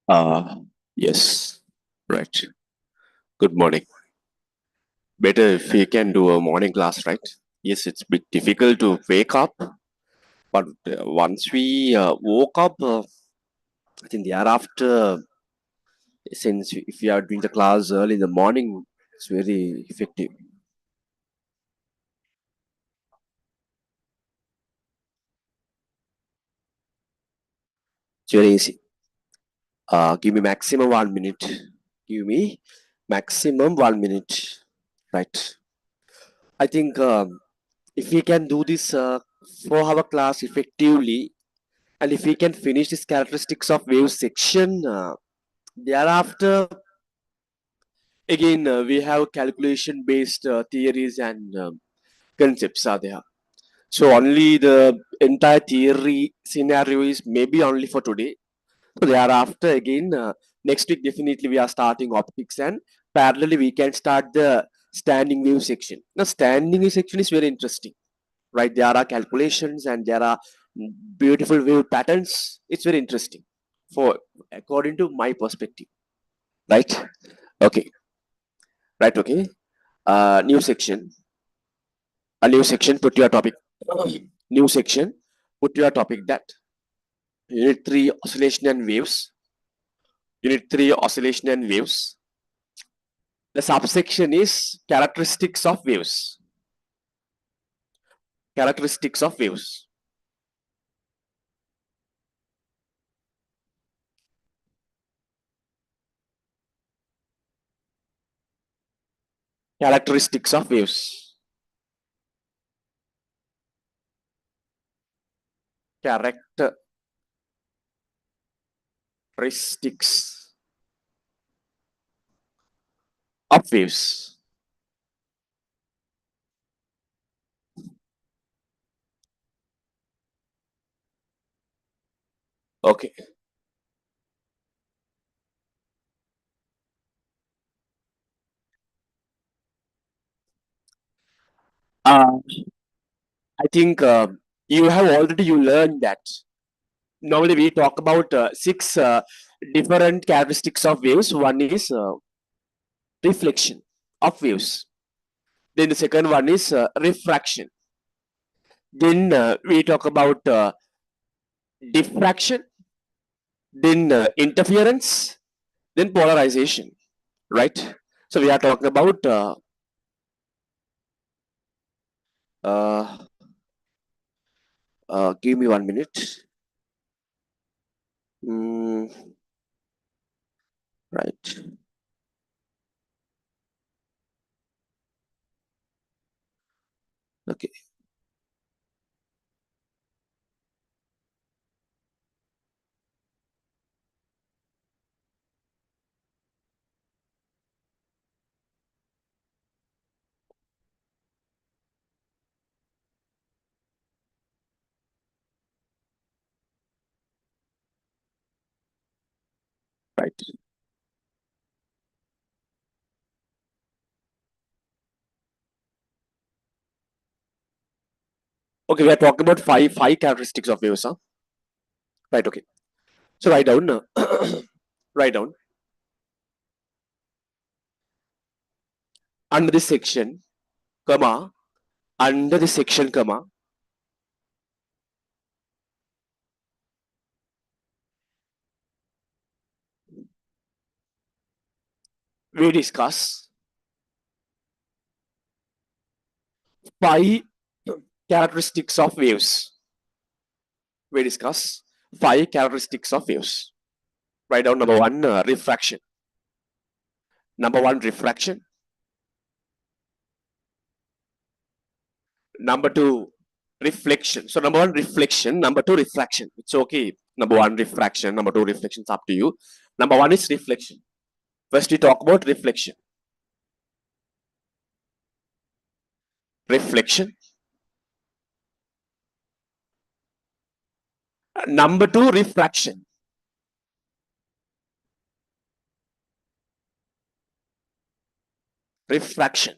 Uh, yes, right. Good morning. Better if we can do a morning class, right? Yes, it's a bit difficult to wake up, but once we woke up, I think thereafter, since if we are doing the class early in the morning, it's very effective. It's very easy. Give me maximum 1 minute. Give me maximum 1 minute. Right. I think if we can do this 4 hour class effectively, and if we can finish this characteristics of wave section, thereafter, again, we have calculation based theories and concepts are there. So only the entire theory scenario is maybe only for today. So thereafter, again, next week definitely we are starting optics, and parallelly we can start the standing wave section. Now, standing wave section is very interesting, right? There are calculations and there are beautiful wave patterns. It's very interesting, for according to my perspective, right? Okay, right. Okay, new section. A new section. Put your topic. New section. Put your topic that unit three oscillation and waves. Unit three oscillation and waves. The subsection is characteristics of waves. Characteristics of waves. Characteristics of waves. Characteristics of waves. Okay. Uh, I think you have already you learned that normally we talk about six different characteristics of waves. One is reflection of waves. Then the second one is refraction. Then we talk about diffraction. Then interference. Then polarization. Right. So we are talking about. Uh, give me 1 minute. Mm, right. Okay. Right. Okay. We are talking about five characteristics of waves. Huh? Right. Okay. So write down. Write down under this section, comma, under this section, comma, we discuss five characteristics of waves. We discuss five characteristics of waves. Write down number one, refraction. Number one, refraction. Number two, reflection. So number one, reflection. Number two, refraction. It's okay. Number one, refraction. Number two, reflection. It's up to you. Number one is reflection. First, we talk about reflection. Reflection. Number two, refraction. Refraction.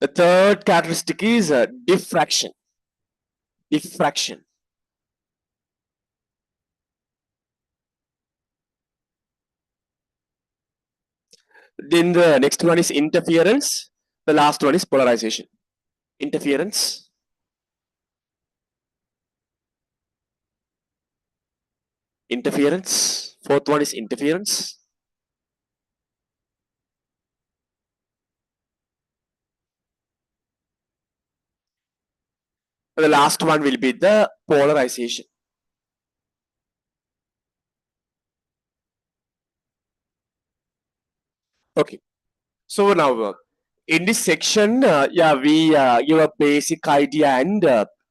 The third characteristic is diffraction. Diffraction. Then the next one is interference. The last one is polarization. Interference, interference. Fourth one is interference. The last one will be the polarization. Okay. So now in this section, yeah, we give a basic idea and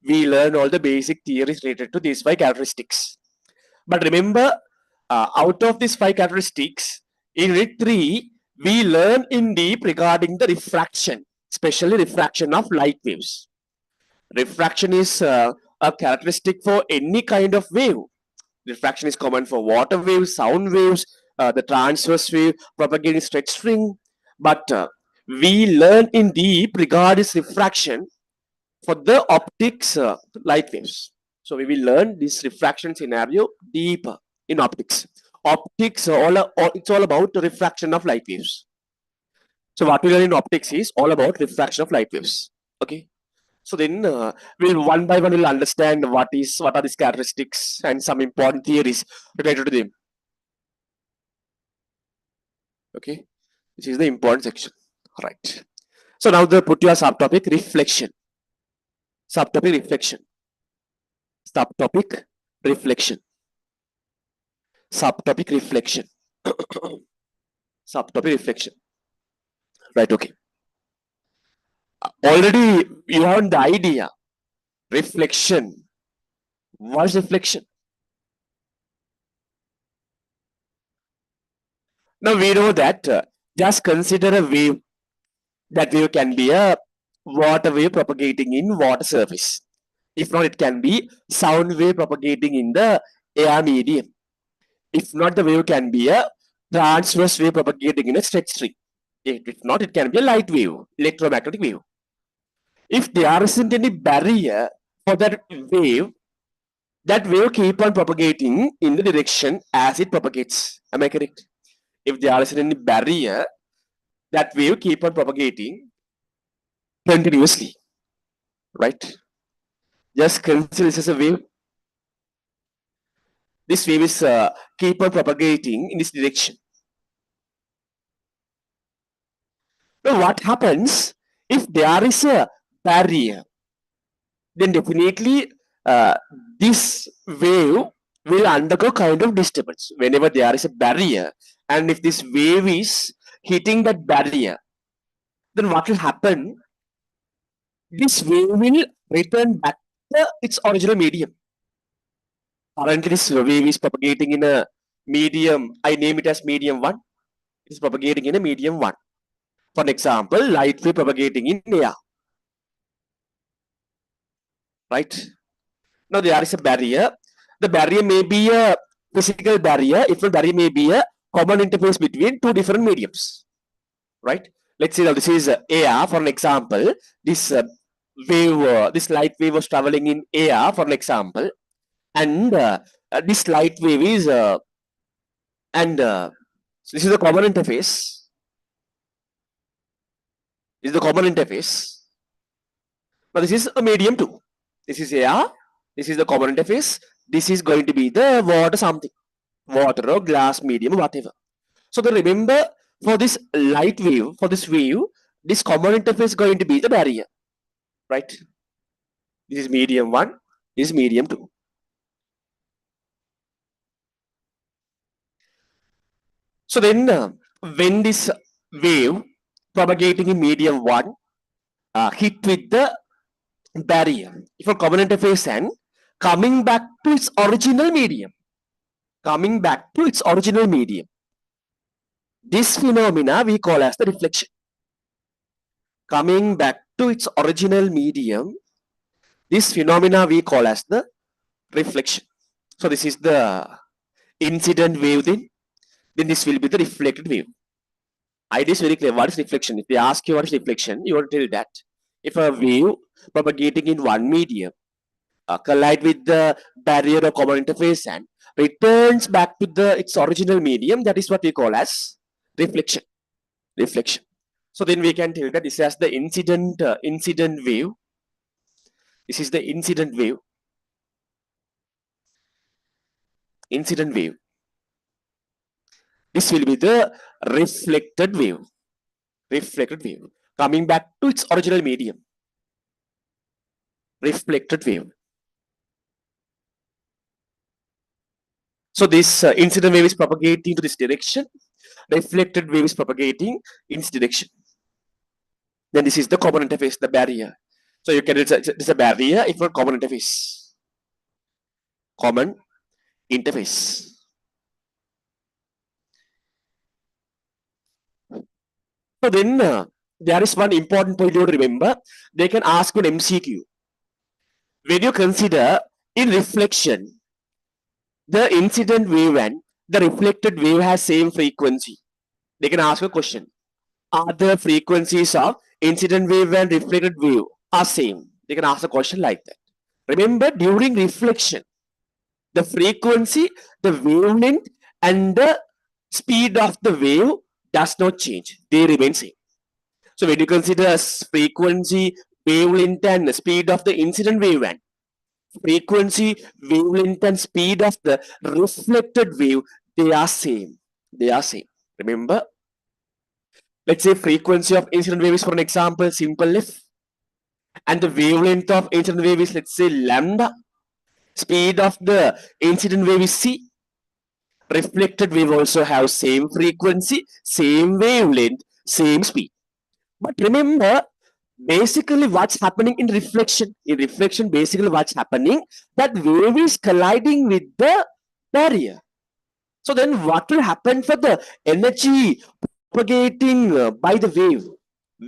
we learn all the basic theories related to these five characteristics. But remember, out of these five characteristics, in unit 3, we learn in deep regarding the refraction, especially refraction of light waves. Refraction is a characteristic for any kind of wave. Refraction is common for water waves, sound waves, the transverse wave, propagating straight string. But we learn in deep regard this refraction for the optics light waves. So we will learn this refraction scenario deeper in optics. Optics, it's all about the refraction of light waves. So what we learn in optics is all about refraction of light waves. Okay. So then we'll one by one will understand what are these characteristics and some important theories related to them. Okay. This is the important section. Right. So now the put your subtopic reflection. Subtopic reflection. Subtopic reflection. Subtopic reflection. Subtopic reflection. Right. Okay. Already you have the idea. Reflection. What is reflection? Now we know that just consider a wave. That wave can be a water wave propagating in water surface. If not, it can be sound wave propagating in the air medium. If not, the wave can be a transverse wave propagating in a straight string. If not, it can be a light wave, electromagnetic wave. If there isn't any barrier for that wave keep on propagating in the direction as it propagates. Am I correct? If there isn't any barrier, that wave keep on propagating continuously, right? Just consider this as a wave. This wave is keep on propagating in this direction. Now, what happens if there is a barrier? Then definitely this wave will undergo kind of disturbance whenever there is a barrier. And if this wave is hitting that barrier, then what will happen? This wave will return back to its original medium. Currently, this wave is propagating in a medium. I name it as medium 1. It is propagating in a medium 1. For example, light wave propagating in air. Right? Now there is a barrier. The barrier may be a physical barrier. If the barrier may be a common interface between two different mediums. Right? Let's say now this is air. For an example, this wave, this light wave was traveling in air. For an example, and this light wave is and so this is the common interface. This is the common interface. Now this is a medium 2. This is air. This is the common interface. This is going to be the water something. Water or glass medium, whatever. So then remember, for this light wave, for this wave, this common interface is going to be the barrier. Right? This is medium 1. This is medium 2. So then when this wave propagating in medium 1 hit with the barrier for common interface and coming back to its original medium. Coming back to its original medium. This phenomena we call as the reflection. Coming back to its original medium, this phenomena we call as the reflection. So this is the incident wave then this will be the reflected wave. Idea is very clear. What is reflection? If they ask you what is reflection, you want to tell that if a wave propagating in one medium collide with the barrier or common interface and returns back to its original medium, that is what we call as reflection. reflection. So then we can tell that this is the incident wave. This is the incident wave. Incident wave. This will be the reflected wave. Reflected wave. Coming back to its original medium. Reflected wave. So this incident wave is propagating to this direction. Reflected wave is propagating in this direction. Then this is the common interface, the barrier. So you can, it's a barrier if not common interface. Common interface. So then there is one important point you remember. They can ask an MCQ. When you consider in reflection, the incident wave and the reflected wave has same frequency. They can ask a question. Are the frequencies of incident wave and reflected wave are same? They can ask a question like that. Remember, during reflection, the frequency, the wavelength, and the speed of the wave does not change. They remain same. So when you consider frequency, wavelength, and speed of the incident wave and frequency, wavelength, and speed of the reflected wave, they are same. They are same. Remember, let's say frequency of incident wave is, for an example, simple f, and the wavelength of incident wave is, let's say, lambda. Speed of the incident wave is c. Reflected wave also have same frequency, same wavelength, same speed. But remember, basically what's happening in reflection? In reflection, basically what's happening, that wave is colliding with the barrier. So then what will happen for the energy propagating by the wave?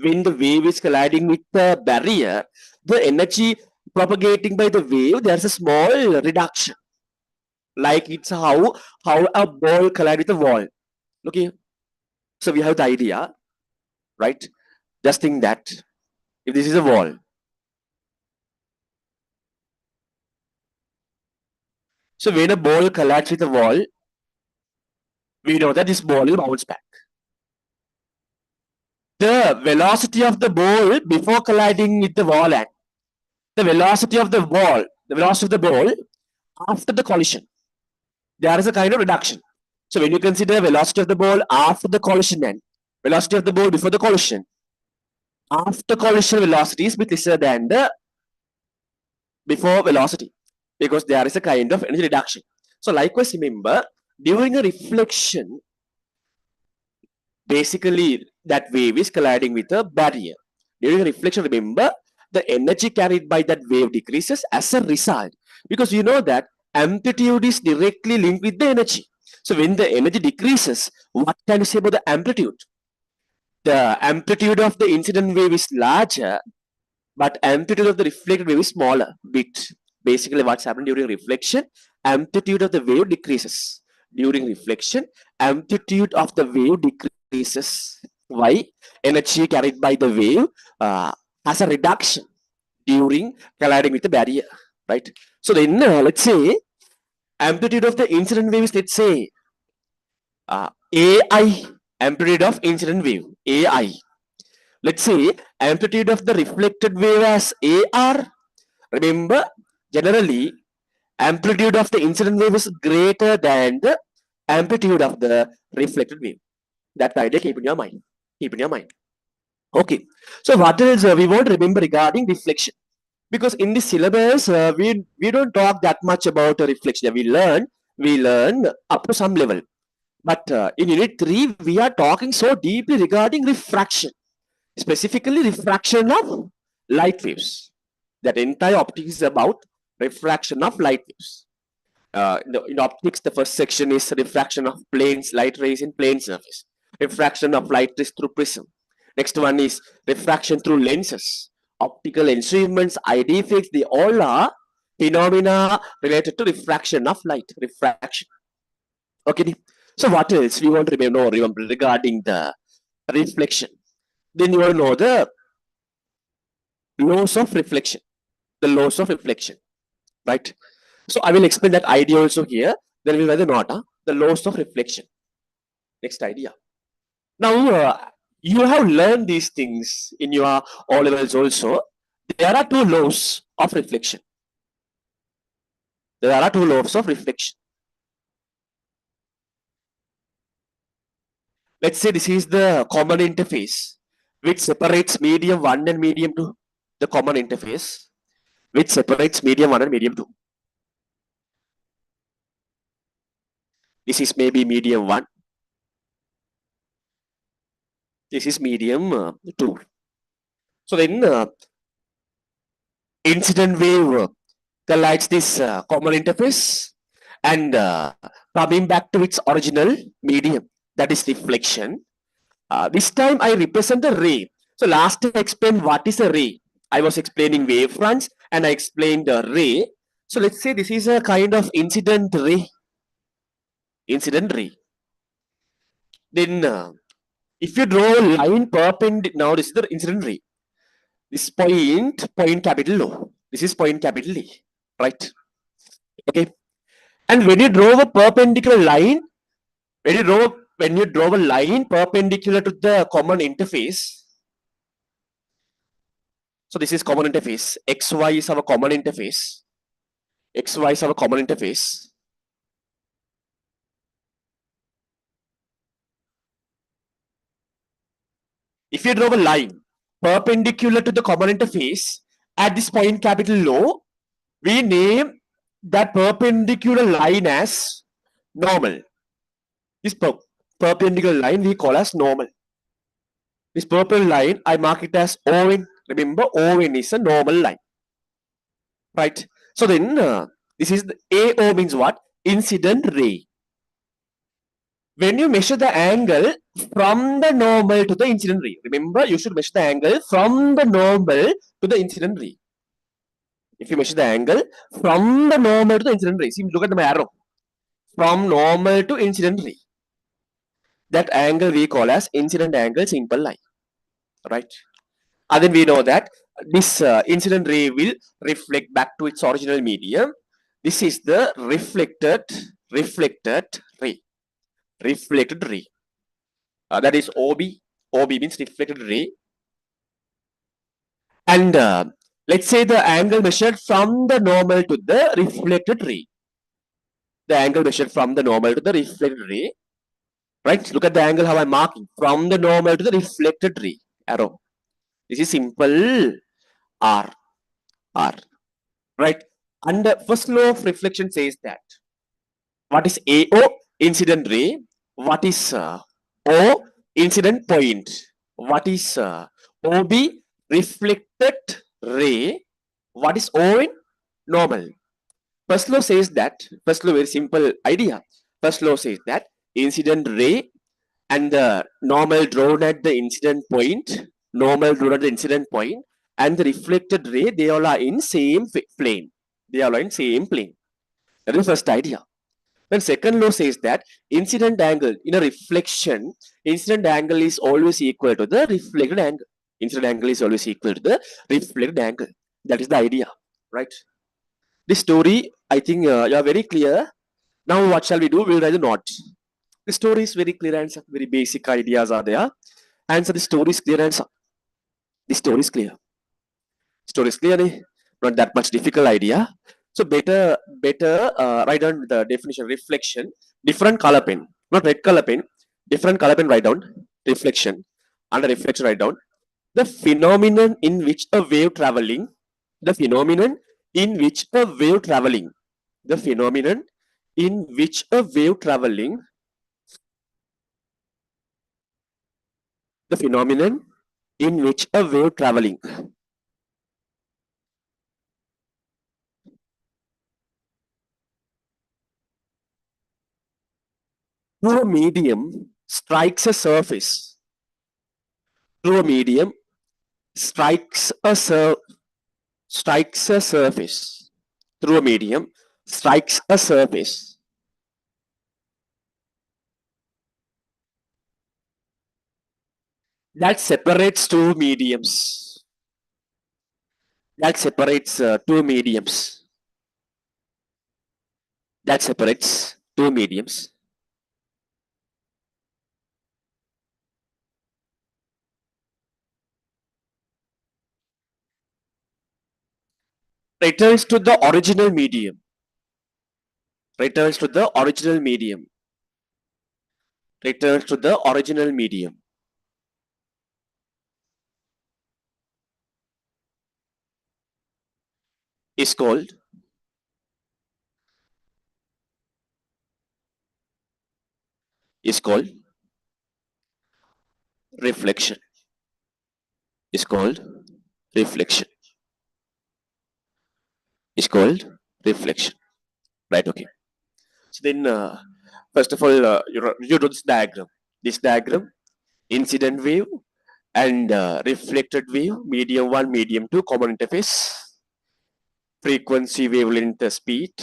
When the wave is colliding with the barrier, the energy propagating by the wave, there's a small reduction. Like it's how a ball collides with a wall. Okay, so we have the idea, right? Just think that if this is a wall, so when a ball collides with a wall, we know that this ball will bounce back. The velocity of the ball before colliding with the wall and the velocity of the ball, after the collision, there is a kind of reduction. So when you consider velocity of the ball after the collision and velocity of the ball before the collision, after collision velocity is lesser than the before velocity, because there is a kind of energy reduction. So likewise, remember, during a reflection, basically that wave is colliding with a barrier. During a reflection, remember, the energy carried by that wave decreases as a result, because you know that amplitude is directly linked with the energy. So when the energy decreases, what can you say about the amplitude? The amplitude of the incident wave is larger, but amplitude of the reflected wave is smaller bit. Basically what's happening during reflection, amplitude of the wave decreases. During reflection, amplitude of the wave decreases. Why? Energy carried by the wave has a reduction during colliding with the barrier, right? So then let's say amplitude of the incident wave is, let's say, AI, amplitude of incident wave, AI. Let's say amplitude of the reflected wave as AR. Remember, generally, amplitude of the incident wave is greater than the amplitude of the reflected wave. That idea keep in your mind. Keep in your mind. Okay. So what else we want to remember regarding reflection? Because in the syllabus, we don't talk that much about reflection. We learn up to some level. But in Unit 3, we are talking so deeply regarding refraction. Specifically, refraction of light waves. That entire optics is about refraction of light waves. In optics, the first section is refraction of planes, light rays in plane surface. Refraction of light rays through prism. Next one is refraction through lenses. Optical instruments, eye defects, they all are phenomena related to refraction of light. Refraction. Okay. So what else we want to remember regarding the reflection? Then you want to know the laws of reflection. The laws of reflection, right? So I will explain that idea also here. Then we'll write the laws of reflection. Next idea. Now, You have learned these things in your O levels also. There are two laws of reflection. There are two laws of reflection. Let's say this is the common interface which separates medium 1 and medium 2. The common interface which separates medium 1 and medium 2. This is maybe medium 1. This is medium 2. So then incident wave collides this common interface and coming back to its original medium, that is reflection. This time I represent the ray. So last time I explained what is a ray. I was explaining wave fronts and I explained the ray. So let's say this is a kind of incident ray. Incident ray. Then if you draw a line perpendicular, now this is the incident ray. This point capital O. This is point capital E, right? Okay. And when you draw a perpendicular line, when you draw a line perpendicular to the common interface, so this is common interface. XY is our common interface. XY is our common interface. If you draw a line perpendicular to the common interface at this point capital O, we name that perpendicular line as normal. This perpendicular line we call as normal. This purple line, I mark it as ON. Remember, ON is a normal line. Right? So then, this is the AO means what? Incident ray. When you measure the angle from the normal to the incident ray, remember, you should measure the angle from the normal to the incident ray. If you measure the angle from the normal to the incident ray, see, look at my arrow. From normal to incident ray. That angle we call as incident angle simple line. Right? And then we know that this incident ray will reflect back to its original medium. This is the reflected ray. Reflected ray. That is OB. OB means reflected ray. And let's say the angle measured from the normal to the reflected ray. The angle measured from the normal to the reflected ray. Right? Look at the angle how I'm marking. From the normal to the reflected ray. Arrow. This is simple R. R. Right? And the first law of reflection says that what is AO? Incident ray. What is O? Incident point. What is OB? Reflected ray. What is ON? Normal. First law says that, first law, very simple idea. First law says that incident ray and the normal drawn at the incident point, normal drawn at the incident point, and the reflected ray, they all are in same plane. They all are in same plane. That is the first idea. Then second law says that incident angle in a reflection, incident angle is always equal to the reflected angle. Incident angle is always equal to the reflected angle. That is the idea, right? This story, I think you are very clear. Now what shall we do? We'll write the notes. The story is very clear and some very basic ideas are there. And so the story is clear and the story is clear. Story is clear, not that much difficult idea. So better write down the definition. Reflection, different color pen, not red color pen, different color pen, write down reflection. Under reflection, write down the phenomenon in which a wave traveling, the phenomenon in which a wave traveling, the phenomenon in which a wave traveling, the phenomenon in which a wave traveling through a medium strikes a surface, through a medium strikes a strikes a surface, through a medium strikes a surface that separates two mediums, that separates two mediums, that separates two mediums. returns to the original medium, returns to the original medium, returns to the original medium, is called, is called reflection, is called reflection, is called reflection. Right, okay. So then, first of all, you do this diagram. This diagram, incident wave and reflected wave, medium 1, medium 2, common interface, frequency, wavelength, speed,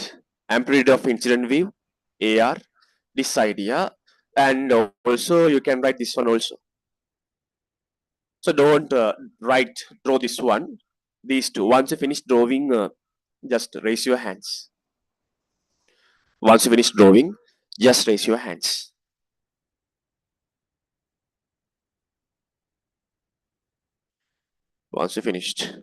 amplitude of incident wave, AR, this idea, and also you can write this one also. So don't draw this one, these two. Once you finish drawing, just raise your hands. Once you finish drawing, just raise your hands. Once you finished.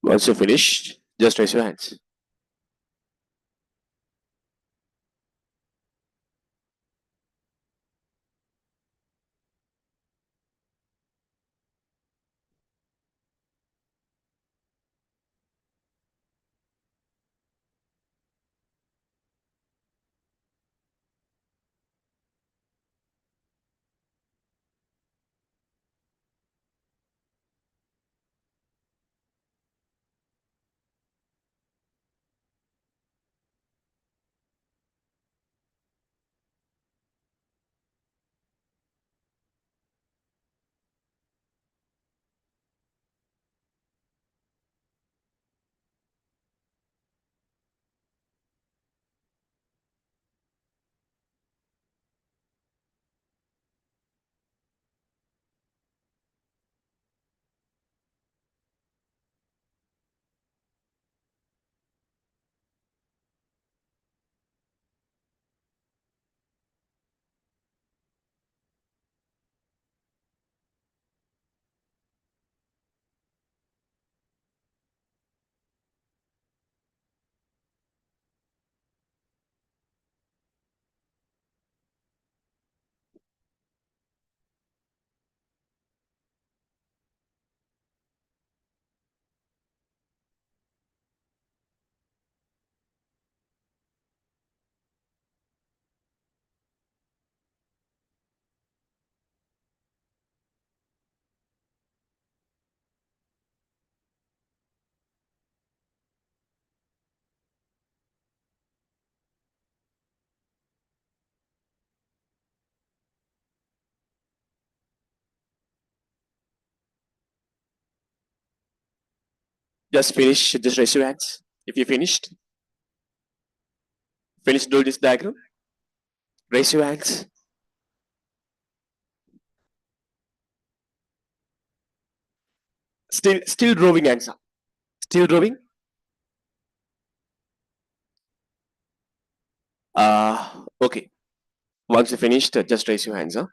Once you finished, just raise your hands. Just finish, just raise your hands. If you finished, finish do this diagram, raise your hands. Still drawing answer. Still drawing. Okay. Once you finished, just raise your hands. Huh?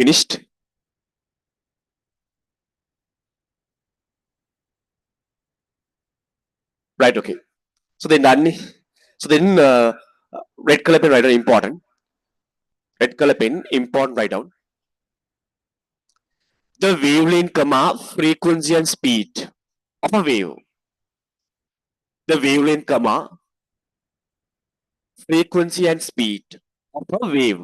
Finished? Right, okay. So then done. So then red color pen write down important. Red color pen important write down. The wavelength, comma, frequency and speed of a wave. The wavelength, comma, frequency and speed of a wave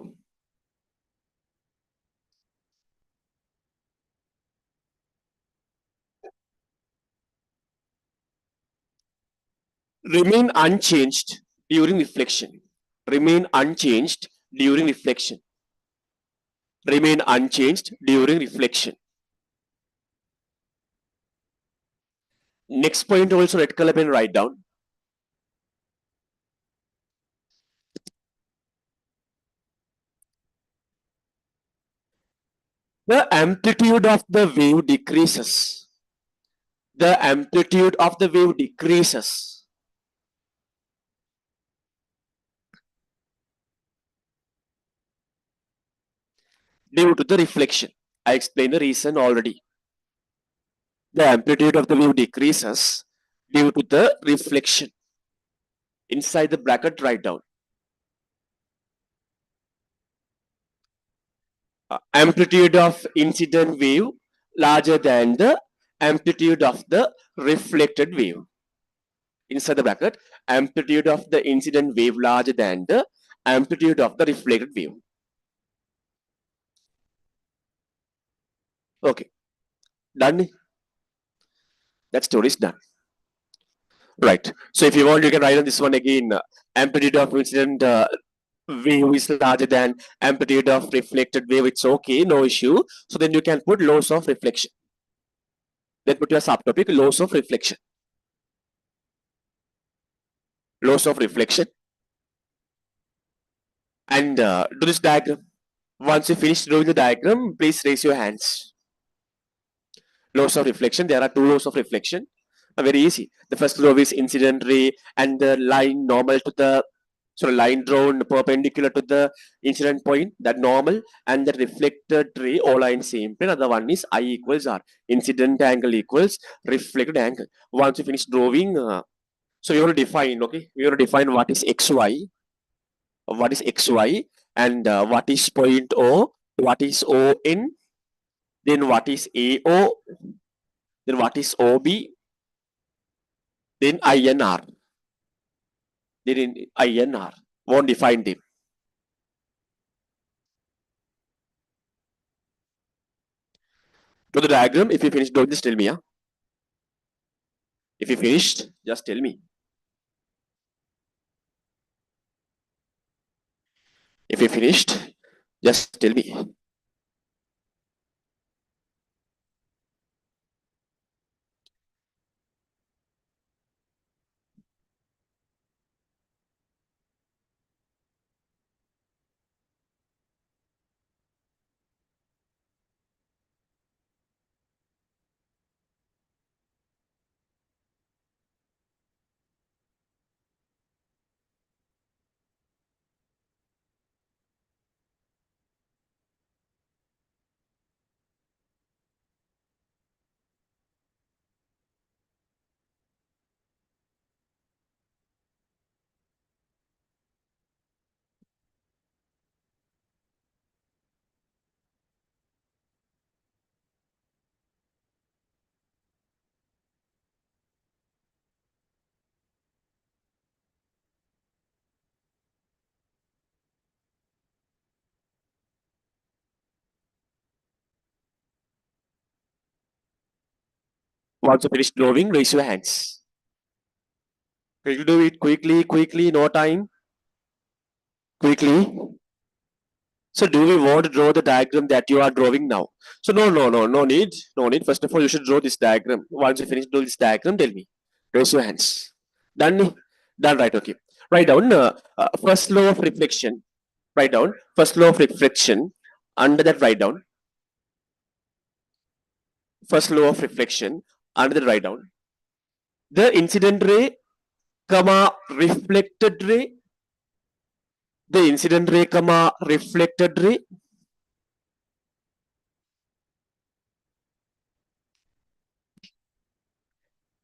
remain unchanged during reflection. Remain unchanged during reflection. Remain unchanged during reflection. Next point also red color pen write down. The amplitude of the wave decreases. The amplitude of the wave decreases due to the reflection. I explained the reason already. The amplitude of the wave decreases due to the reflection. Inside the bracket write down. Amplitude of incident wave larger than the amplitude of the reflected wave. Inside the bracket, amplitude of the incident wave larger than the amplitude of the reflected wave. Okay, done. That story is done. Right. So if you want, you can write on this one again. Amplitude of incident wave is larger than amplitude of reflected wave. It's okay, no issue. So then you can put loss of reflection. Then put your subtopic loss of reflection. Loss of reflection. And do this diagram. Once you finish drawing the diagram, please raise your hands. Laws of reflection. There are two laws of reflection. Very easy. The first law is incident ray and the line normal to the line drawn perpendicular to the incident point, that normal, and the reflected ray all are in same plane. Other one is I equals R. Incident angle equals reflected angle. Once you finish drawing, so you want to define, okay? You want to define what is XY, and what is point O, what is ON, then what is AO, then what is OB, then INR, then in INR. Won't define them. To the diagram, if you finish, don't just tell me, yeah? If you finished, just tell me. If you finished, just tell me. Once you finish drawing, raise your hands. Will you do it quickly, no time? Quickly. So do we want to draw the diagram that you are drawing now? So no need. No need. First of all, you should draw this diagram. Once you finish doing this diagram, tell me. Raise your hands. Done? Done, right, okay. Write down first law of reflection. Write down first law of reflection. Under that, write down first law of reflection. Under that, write down the incident ray, comma, reflected ray. The incident ray, comma, reflected ray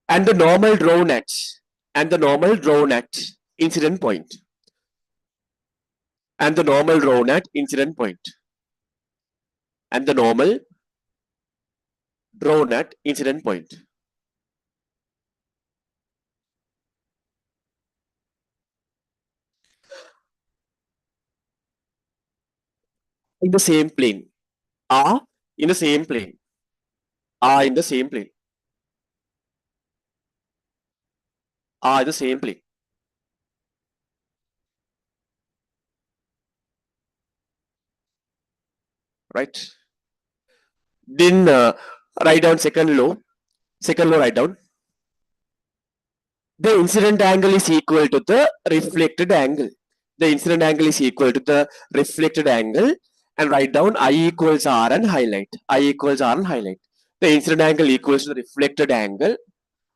and the normal drawn at incident point, and the normal drawn at incident point, and the normal drawn at incident point in the same plane, are in the same plane, are in the same plane, are in the same plane, right? Then write down second law write down. The incident angle is equal to the reflected angle. The incident angle is equal to the reflected angle, and write down I equals R and highlight. I equals R and highlight. The incident angle equals to the reflected angle.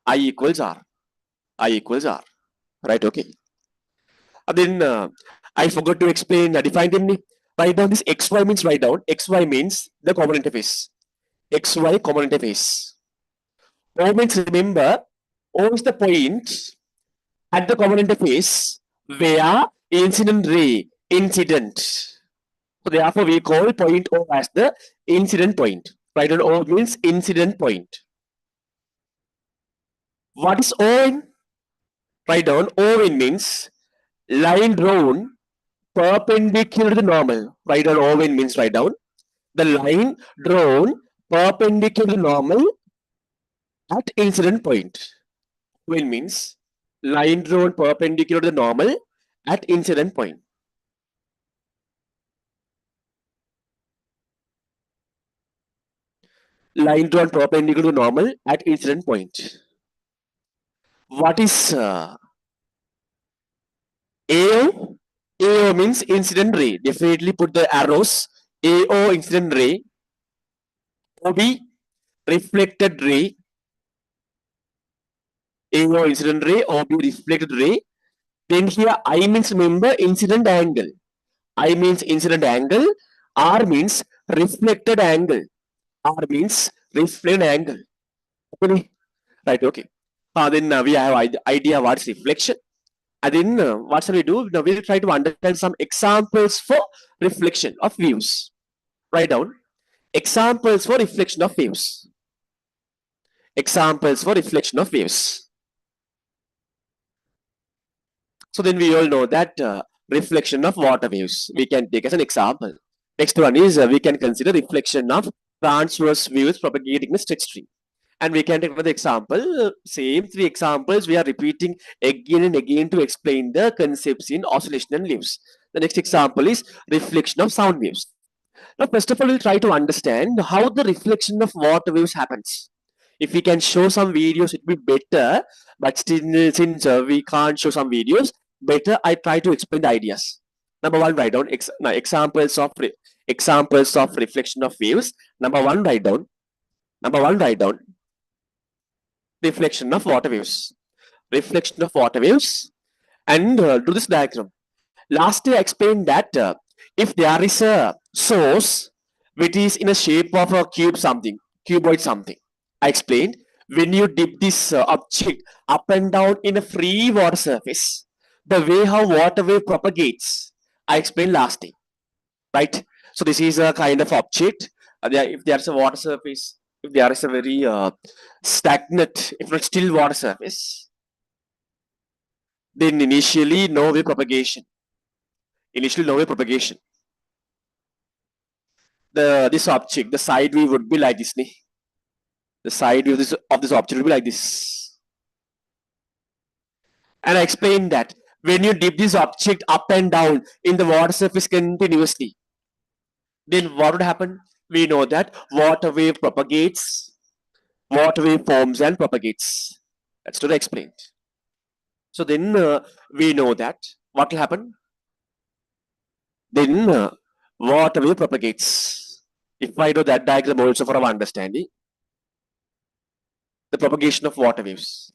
I equals R. I equals R. Right, okay. Then I forgot to explain, define them. Write down this XY means write down. XY means the common interface. XY common interface. O means remember, O is the point at the common interface where incident. So therefore we call point O as the incident point. Write down O means incident point. What is O in? Write down O in means line drawn perpendicular to the normal. Write down O in means write down the line drawn perpendicular to the normal at incident point. O in means line drawn perpendicular to the normal at incident point. Line drawn perpendicular to normal at incident point. What is AO? AO means incident ray. Definitely put the arrows. AO incident ray. OB reflected ray. AO incident ray. OB reflected ray. Then here I means remember incident angle. I means incident angle. R means reflected angle. R means reflected angle. Okay. Right, okay. Then we have idea what's reflection. And then what shall we do? Now we'll try to understand some examples for reflection of views. Write down examples for reflection of waves. Examples for reflection of waves. So then we all know that reflection of water waves we can take as an example. Next one is we can consider reflection of transverse waves propagating in a straight stream. And we can take another example, same three examples we are repeating again and again to explain the concepts in oscillation and waves. The next example is reflection of sound waves. Now, first of all, we'll try to understand how the reflection of water waves happens. If we can show some videos, it would be better. But still, since we can't show some videos, better I try to explain the ideas. Number one, write down examples of reflection of waves. Number one, write down. Number one, write down reflection of water waves. Reflection of water waves, and do this diagram. Lastly, I explained that if there is a source which is in a shape of a cuboid something, I explained when you dip this object up and down in a free water surface, the way how water wave propagates, I explained last time, right? So this is a kind of object. If there's a water surface, if there is a very stagnant, if not still water surface, then initially no wave propagation. Initially no wave propagation. This object, the side view would be like this. The side view of this object would be like this. And I explained that when you dip this object up and down in the water surface continuously, then what would happen? We know that water wave propagates, water wave forms and propagates. That's what I explained. So then we know that what will happen? Then water wave propagates. If I do that diagram also for our understanding, the propagation of water waves.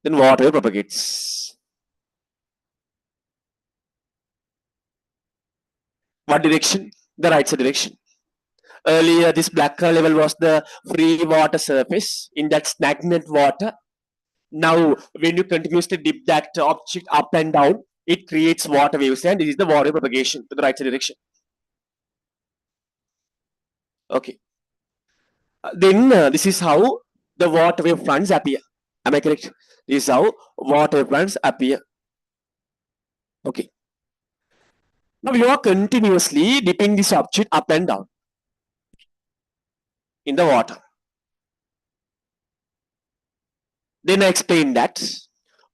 Then water wave propagates. What direction? The right side direction. Earlier, this black color level was the free water surface in that stagnant water. Now, when you continuously dip that object up and down, it creates water waves, and this is the water propagation to the right direction. Okay. Then this is how the water wave fronts appear. Am I correct? This is how water wave fronts appear. Okay. Now you are continuously dipping this object up and down in the water. Then I explained that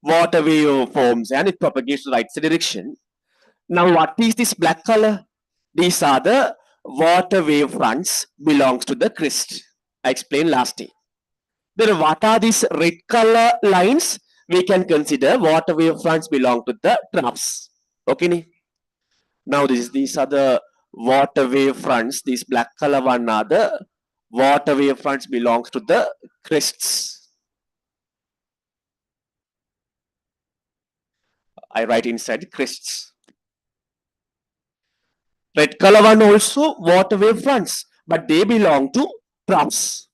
water wave forms and it propagates to the right direction. Now what is this black color? These are the water wave fronts belongs to the crest. I explained last day. Then what are these red color lines? We can consider water wave fronts belong to the troughs. Okay. Now these are the water wave fronts. These black color one are the water wave fronts belongs to the crests. I write inside crests. Red color one also water wave fronts, but they belong to troughs.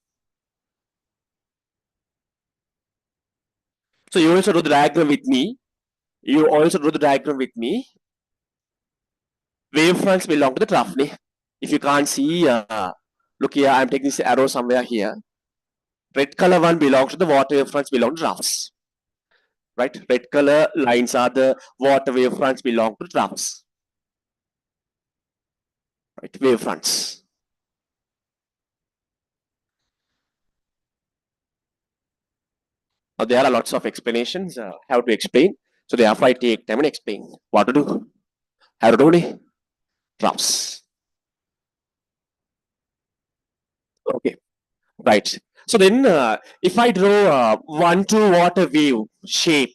So you also do the diagram with me. You also do the diagram with me. Wave fronts belong to the trough. If you can't see, look here, I'm taking this arrow somewhere here. Red color one belongs to the water wave fronts belong to troughs. Right? Red color lines are the water wave fronts belong to troughs. Right? Wave fronts. Now there are lots of explanations how to explain. So therefore I take time and explain what to do. How to do it? Troughs. Okay. Right. So then if I draw one to water wave shape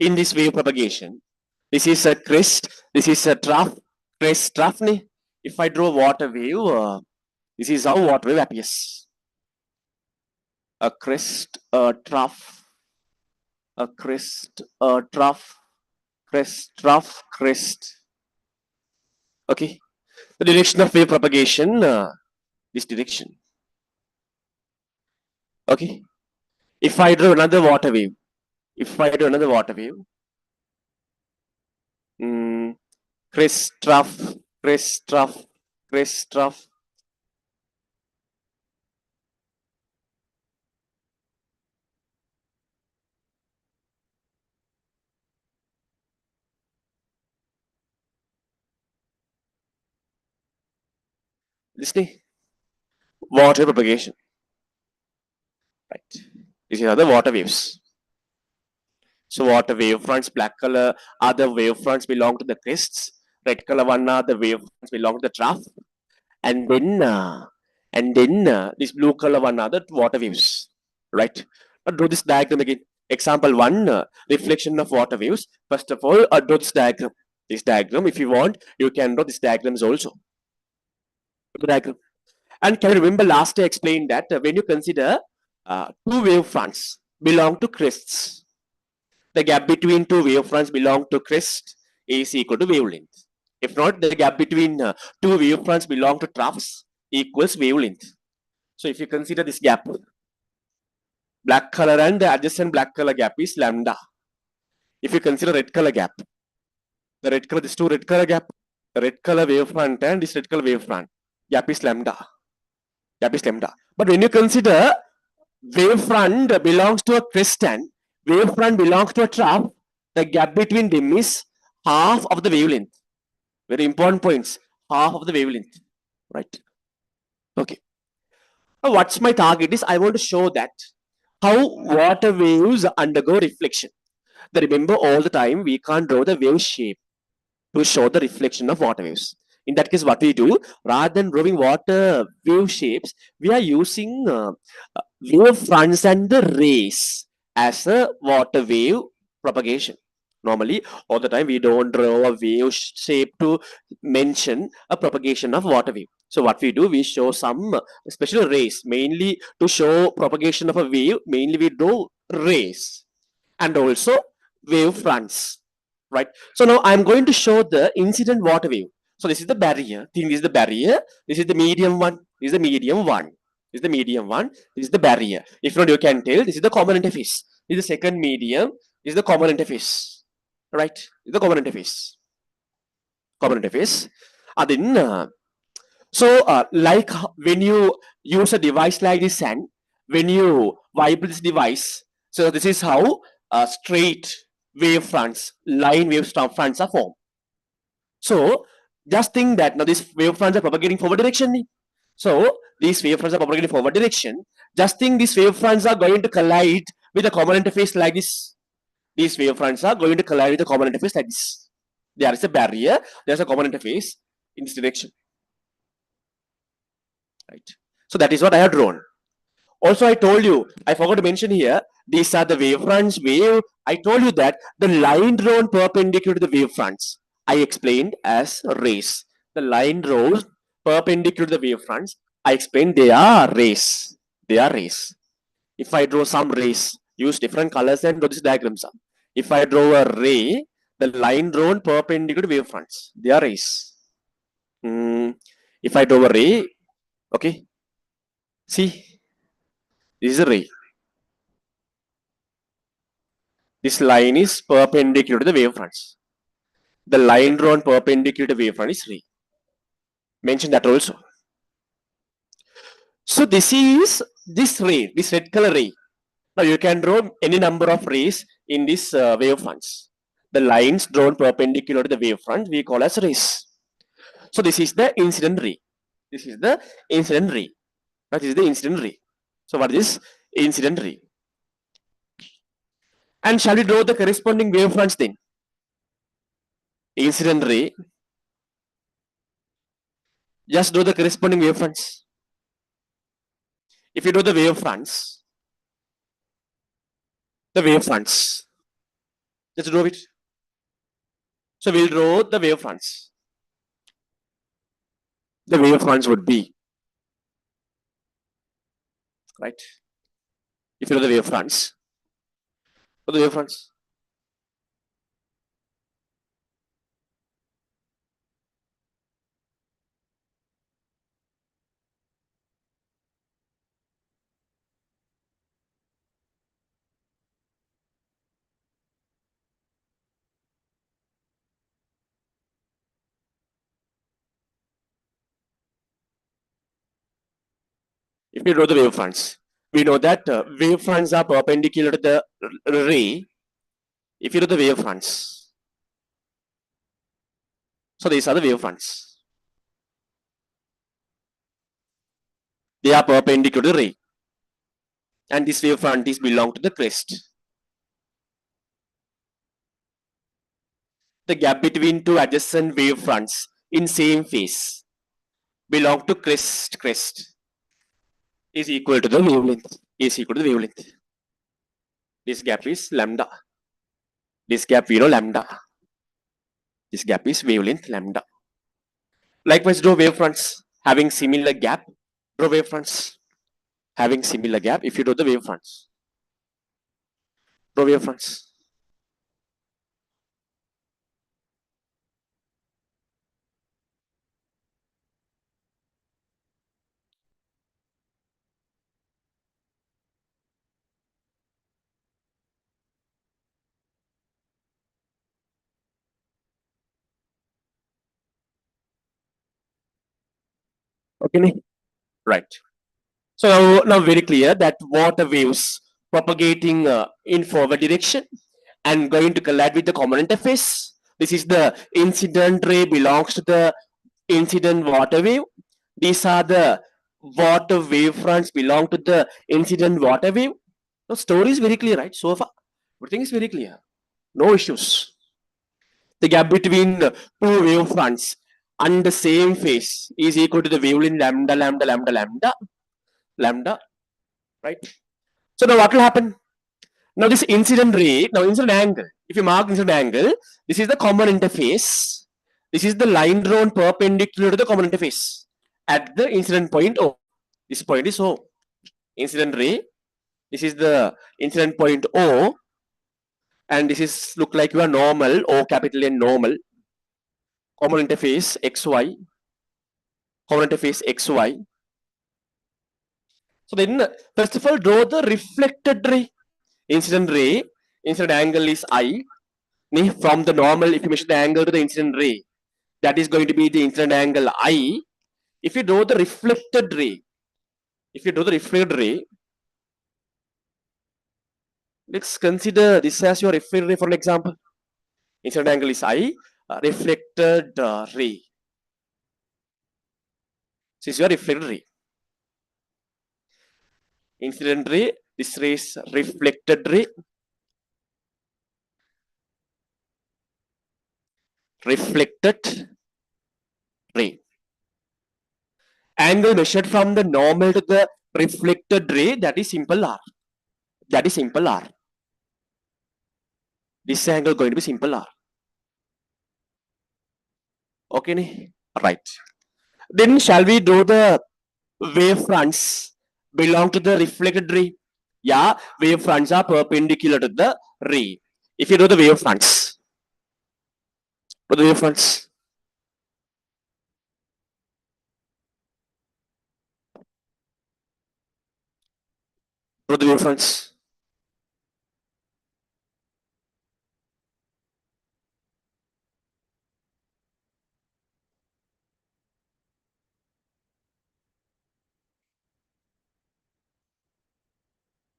in this wave propagation, this is a crest, this is a trough, crest, trough. If I draw water wave, this is how water wave appears. A crest, a trough, a crest, a trough, crest, trough, crest. Okay. The direction of wave propagation, this direction. Okay. If I draw another water wave, crest, trough, crest, trough, crest, trough. Listening. Water propagation. Right. These are the water waves. So water wave fronts, black color are the wave fronts belong to the crests. Red color one are the wave fronts belong to the trough. And then this blue color one are the water waves. Right. Now draw this diagram again. Example one, reflection of water waves. First of all, draw this diagram. This diagram, if you want, you can draw these diagrams also. The diagram. And can you remember last I explained that when you consider two wave fronts belong to crests, the gap between two wave fronts belong to crest is equal to wavelength. If not, the gap between two wave fronts belong to troughs equals wavelength. So if you consider this gap, black color and the adjacent black color gap is lambda. If you consider red color gap, the red color, this two red color gap, the red color wave front and this red color wave front, gap is lambda. Gap is lambda. But when you consider wave front belongs to a crest and wave front belongs to a trough, the gap between them is half of the wavelength. Very important points. Half of the wavelength. Right. Okay. Now what's my target is I want to show that how water waves undergo reflection. Now remember all the time we can't draw the wave shape to show the reflection of water waves. In that case, what we do, rather than drawing water wave shapes, we are using wave fronts and the rays as a water wave propagation. Normally, all the time we don't draw a wave shape to mention a propagation of water wave. So what we do, we show some special rays, mainly to show propagation of a wave. Mainly we draw rays and also wave fronts. Right. So now I'm going to show the incident water wave. So this is the barrier. This is the barrier. This is the medium one. This is the medium one. This is the medium one. This is the barrier. If not, you can tell this is the common interface. This is the second medium. This is the common interface. Right? This is the common interface. Common interface. Then, like when you use a device like this and when you vibrate this device, so this is how straight wave fronts, line wave fronts are formed. So just think that now these wave fronts are propagating forward direction. So these wave fronts are propagating forward direction. Just think these wave fronts are going to collide with a common interface like this. These wave fronts are going to collide with a common interface like this. There is a barrier. There is a common interface in this direction. Right. So that is what I have drawn. Also, I told you, I forgot to mention here, these are the wave fronts. I told you that the line drawn perpendicular to the wave fronts, I explained as rays. The line drawn perpendicular to the wave fronts, I explained they are rays. They are rays. If I draw some rays, use different colors and draw these diagrams. If I draw a ray, the line drawn perpendicular to wave fronts, they are rays. If I draw a ray, okay, see, this is a ray. This line is perpendicular to the wavefronts. The line drawn perpendicular to wavefront is ray. Mention that also. So this is this ray, this red color ray. Now you can draw any number of rays in this wavefronts. The lines drawn perpendicular to the wavefront we call as rays. So this is the incident ray. This is the incident ray. That is the incident ray. So what is incident ray? And shall we draw the corresponding wavefronts then? Incident ray. Just draw the corresponding wavefronts. If you draw the wavefronts, just draw it. So we'll draw the wavefronts. The wavefronts would be, right? If you know the wavefronts, what are the wavefronts? If you draw the wavefronts, we know that wavefronts are perpendicular to the ray. If you do the wavefronts, so these are the wavefronts. They are perpendicular to the ray. And this wavefront is belong to the crest. The gap between two adjacent wavefronts in same phase belong to crest is equal to the wavelength. This gap is lambda. This gap we know lambda. This gap is wavelength lambda. Likewise, draw wavefronts having similar gap. Draw wavefronts having similar gap. If you draw the wavefronts, draw wavefronts. Okay, right. So now very clear that water waves propagating in forward direction and going to collide with the common interface. This is the incident ray belongs to the incident water wave. These are the water wavefronts belong to the incident water wave. The story is very clear, right? So far, everything is very clear. No issues. The gap between two wavefronts and the same phase is equal to the wavelength lambda, right? So now what will happen? Now this incident ray, now incident angle, if you mark incident angle, this is the common interface. This is the line drawn perpendicular to the common interface at the incident point O. This point is O. Incident ray, this is the incident point O, and this is look like your normal O capital N normal. Common interface XY, common interface XY. So then, first of all, draw the reflected ray. Incident angle is I. From the normal, if you measure the angle to the incident ray, that is going to be the incident angle I. If you draw the reflected ray, let's consider this as your reflected ray for an example. Incident angle is I, reflected ray. This is your reflected ray. Incident ray, this ray is reflected ray. Reflected ray. Angle measured from the normal to the reflected ray, that is simple R. That is simple R. This angle going to be simple R. Okay, right. Then shall we draw the wave fronts belong to the reflected ray? Yeah, wave fronts are perpendicular to the ray. If you draw the wave fronts, draw the wave fronts. Draw the wave fronts.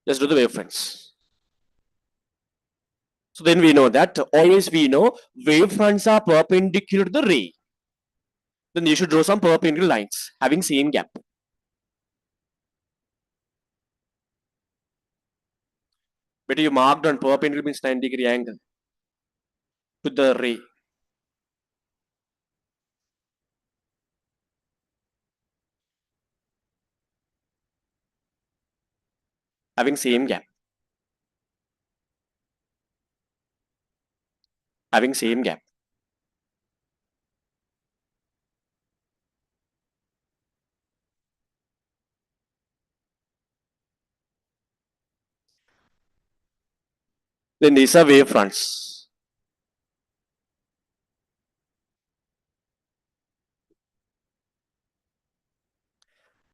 Let's do the wave fronts. So then we know that always we know wave fronts are perpendicular to the ray. Then you should draw some perpendicular lines having same gap. Better you marked on perpendicular means 90-degree angle to the ray. Having same gap. Having same gap. Then these are wave fronts.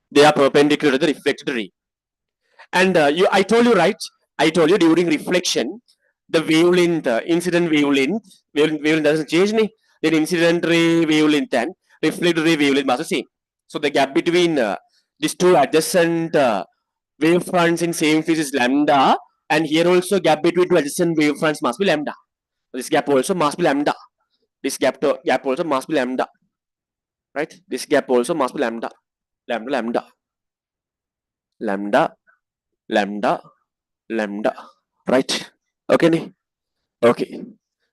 They are perpendicular to the reflected ray. And I told you, right? I told you during reflection, the wavelength, incident wavelength doesn't change. Then incident ray wavelength and reflected ray wavelength must be same. So the gap between these two adjacent wave fronts in same phase is lambda, and here also gap between two adjacent wave fronts must be lambda. This gap also must be lambda. This gap also must be lambda. Right? This gap also must be lambda. Lambda. Lambda. Lambda. Lambda. Right? Okay. Okay.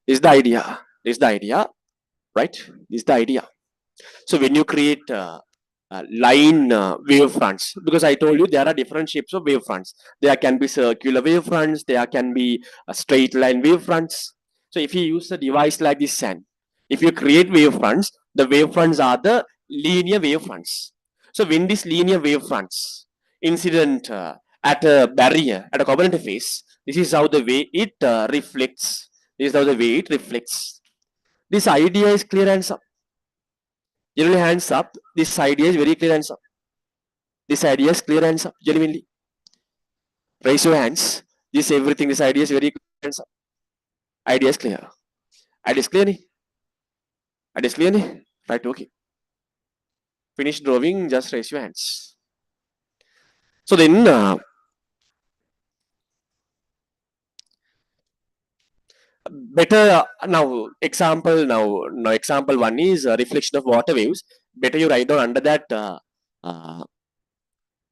This is the idea. This is the idea. Right? This is the idea. So when you create line wave fronts, because I told you there are different shapes of wave fronts. There can be circular wave fronts. There can be straight line wave fronts. So if you use a device like this and if you create wave fronts, the wave fronts are the linear wave fronts. So when these linear wave fronts incident at a barrier, at a common interface, this is how the way it reflects. This is how the way it reflects. This idea is clear, hands up. Generally, hands up. This idea is very clear, hands up. This idea is clear, hands up. Genuinely. Raise your hands. This everything, this idea is very clear, hands up. Idea is clear. Idea is clear, ni? Idea is clear, ni? Right, okay. Finish drawing, just raise your hands. So then, better now example one is reflection of water waves. Better you write down under that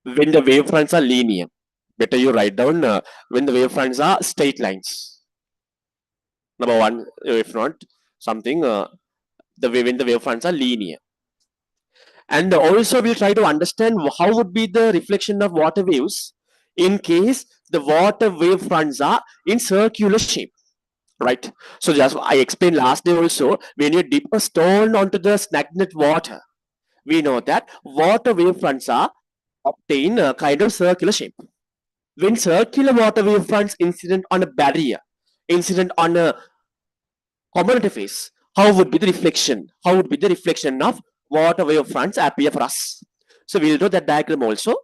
when the wave fronts are linear. Better you write down when the wave fronts are straight lines. Number one, if not something, when the wave fronts are linear. And also we'll try to understand how would be the reflection of water waves in case the water wave fronts are in circular shape. Right. So just I explained last day also, when you dip a stone onto the stagnant water, we know that water wave fronts are obtain a kind of circular shape. When circular water wave fronts incident on a barrier, incident on a common interface, how would be the reflection? How would be the reflection of water wave fronts appear for us? So we'll do that diagram also.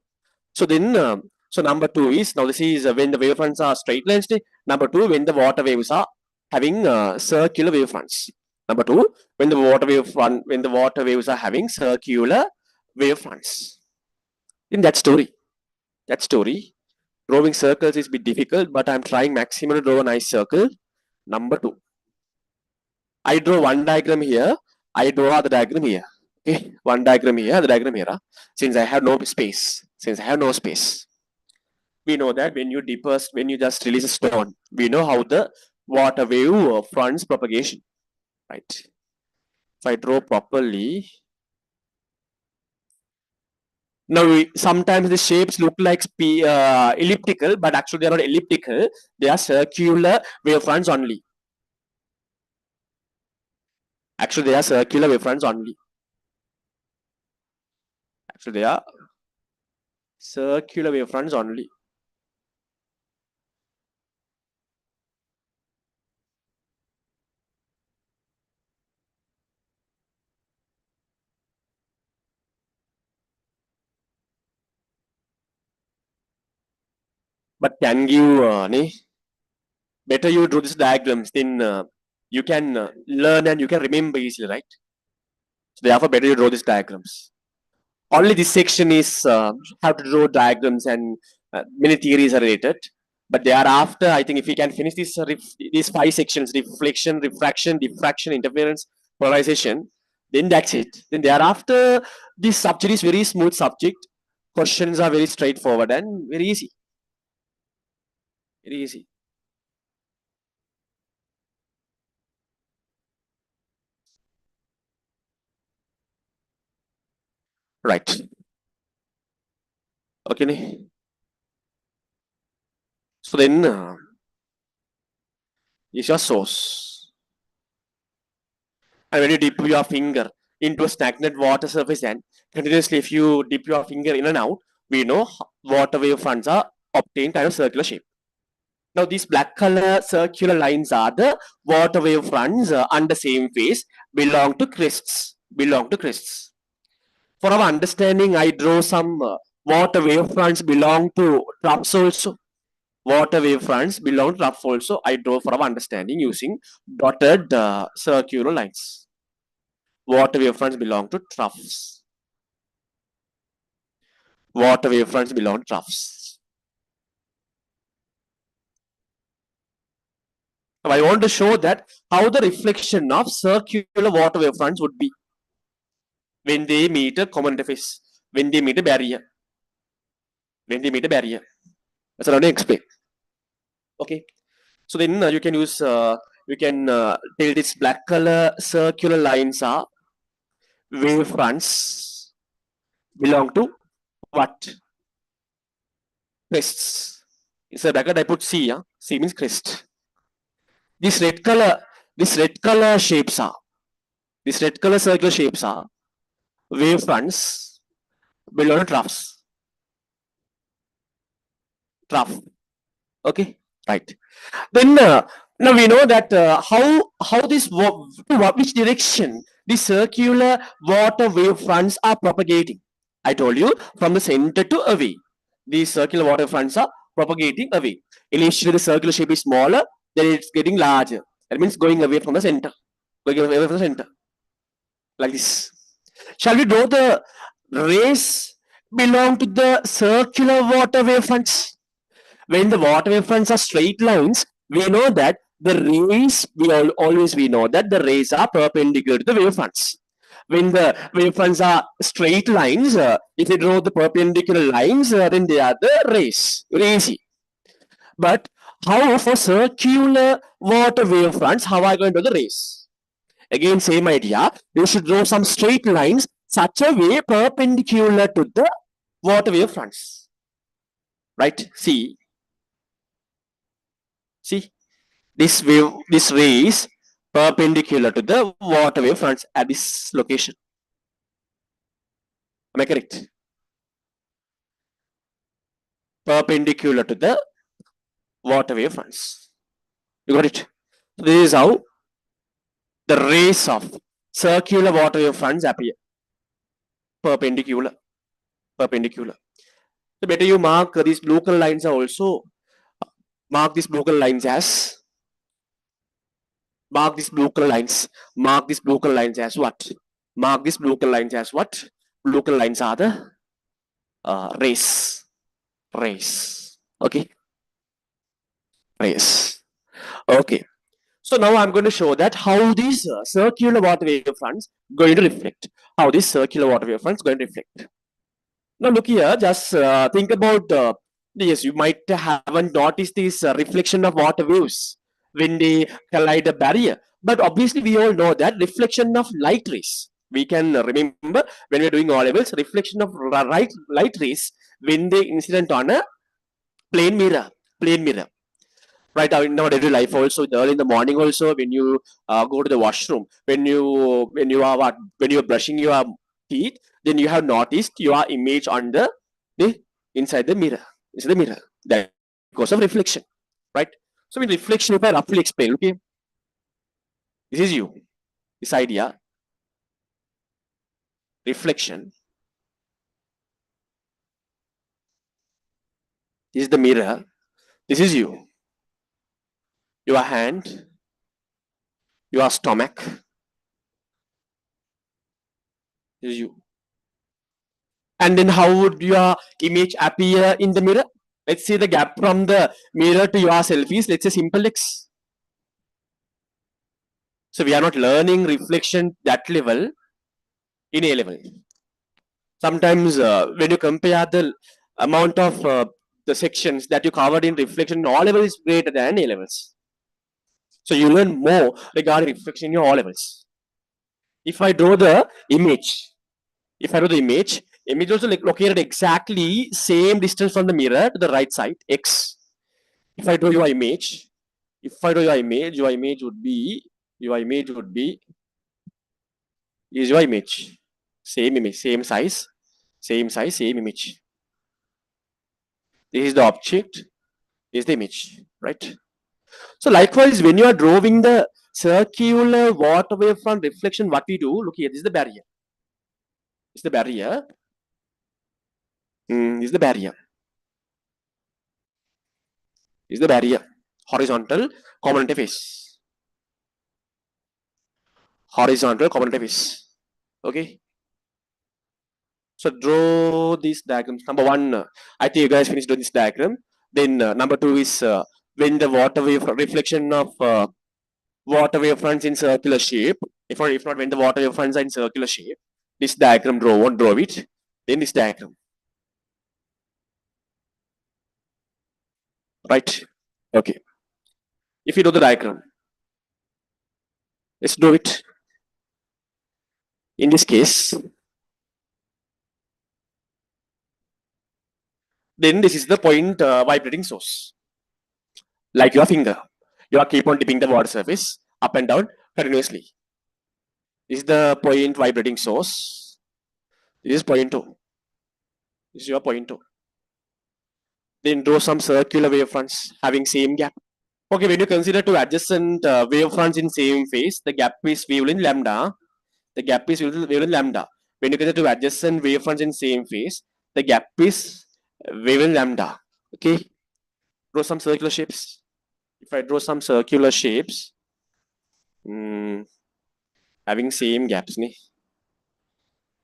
So then, so number two is, now this is when the wavefronts are straight lines. Number two, when the water waves are having circular wavefronts. Number two, when the water waves are having circular wavefronts. In that story, drawing circles is a bit difficult, but I'm trying maximum to draw a nice circle. Number two, I draw one diagram here. I draw the diagram here. Okay, one diagram here, the diagram here. Since I have no space, we know that when you just release a stone, we know how the water wave fronts propagation, right? If I draw properly, now sometimes the shapes look like elliptical, but actually they are not elliptical. They are circular wave fronts only. Actually, they are circular wave fronts only. Actually, they are circular wave fronts only. But can you better you draw these diagrams, then you can learn and you can remember easily, right? So therefore, better you draw these diagrams. Only this section is how to draw diagrams and many theories are related. But thereafter, I think if we can finish these five sections: reflection, refraction, diffraction, interference, polarization, then that's it. Then thereafter, this subject is very smooth subject. Questions are very straightforward and very easy. Very easy. Right. Okay. So then, is your source. And when you dip your finger into a stagnant water surface and continuously if you dip your finger in and out, we know water wave fronts are obtained kind of circular shape. Now these black color circular lines are the water wave fronts under same phase belong to crests. For our understanding, I draw some water wave fronts belong to troughs also. Water wave fronts belong to trough also. I draw for our understanding using dotted circular lines. Water wave fronts belong to troughs. Water wave fronts belong to troughs. Now I want to show that how the reflection of circular water wave fronts would be when they meet a common interface, when they meet a barrier. That's what I want to explain. Okay. So then you can use, you can tell this black color circular lines are wave fronts belong to what? Crests. Instead of bracket, I put C. C means crest. This red color, this red color shapes are, this red color circular shapes are wave fronts belong to troughs. Trough. Okay, right. Then now we know that how this which direction the circular water wave fronts are propagating. I told you from the center to away. These circular water fronts are propagating away. Initially, the circular shape is smaller, then it's getting larger. That means going away from the center. Going away from the center. Like this. Shall we draw the rays belong to the circular water wave fronts? When the water wave fronts are straight lines, we know that the rays, we know that the rays are perpendicular to the wave fronts. When the wave fronts are straight lines, if you draw the perpendicular lines, then they are the rays. Very easy. But how for circular water wave fronts, how are I going to do the rays? Again, same idea. You should draw some straight lines such a way perpendicular to the water wave fronts. Right? See, this ray is perpendicular to the water wave fronts at this location. Am I correct? Perpendicular to the water wave fronts. You got it? So this is how the rays of circular water wave fronts appear. Perpendicular. So better you mark these local lines are also mark these local lines as mark these local lines. Mark these local lines as what? Mark these local lines as what? Local lines are the race. Race. Okay. Race. Okay. So now I'm going to show that how these circular water wave fronts going to reflect. How this circular water wave fronts going to reflect. Now look here, just think about, yes, you might haven't noticed this reflection of water waves when they collide a barrier. But obviously we all know that reflection of light rays. We can remember when we're doing O levels, reflection of light rays when they incident on a plane mirror. Plane mirror. Right now in our daily life also early in the morning also when you go to the washroom when you're brushing your teeth, then you have noticed your image on the inside the mirror. It's the mirror that because of reflection, right? So in reflection, if I roughly explain, okay, this is you, this idea, reflection, this is the mirror, this is you, your hand, your stomach, this is you. And then how would your image appear in the mirror? Let's say the gap from the mirror to yourself is, let's say, simple x. So we are not learning reflection that level in A level. Sometimes when you compare the amount of the sections that you covered in reflection in all levels is greater than A levels. So you learn more regarding reflection in your all levels. If I draw the image, if I draw the image also like located exactly same distance from the mirror to the right side, x. If I draw your image, if I draw your image would be, your image would be, is your image. Same image, same size, same image. This is the object, this is the image, right? So likewise, when you are drawing the circular water wavefront reflection, what we do, look here, this is the barrier. This is the barrier. This is the barrier. This is the barrier. Horizontal common interface. Horizontal common interface. Okay. So draw these diagrams. Number one, I think you guys finished doing this diagram. Then number two is when the water wave reflection of water wave fronts in circular shape. If not when the water wave fronts are in circular shape, this diagram draw it. Then this diagram, right? Okay. If you do the diagram, let's do it. In this case, then this is the point vibrating source, like your finger. You are keep on dipping the water surface up and down continuously. This is the point vibrating source. This is point two. This is your point two. Then draw some circular wavefronts having same gap. Okay, when you consider two adjacent wavefronts in same phase, the gap is wavelength lambda. The gap is wavelength lambda. When you consider two adjacent wavefronts in same phase, the gap is wavelength lambda. Okay, draw some circular shapes. If I draw some circular shapes, mm, having same gaps,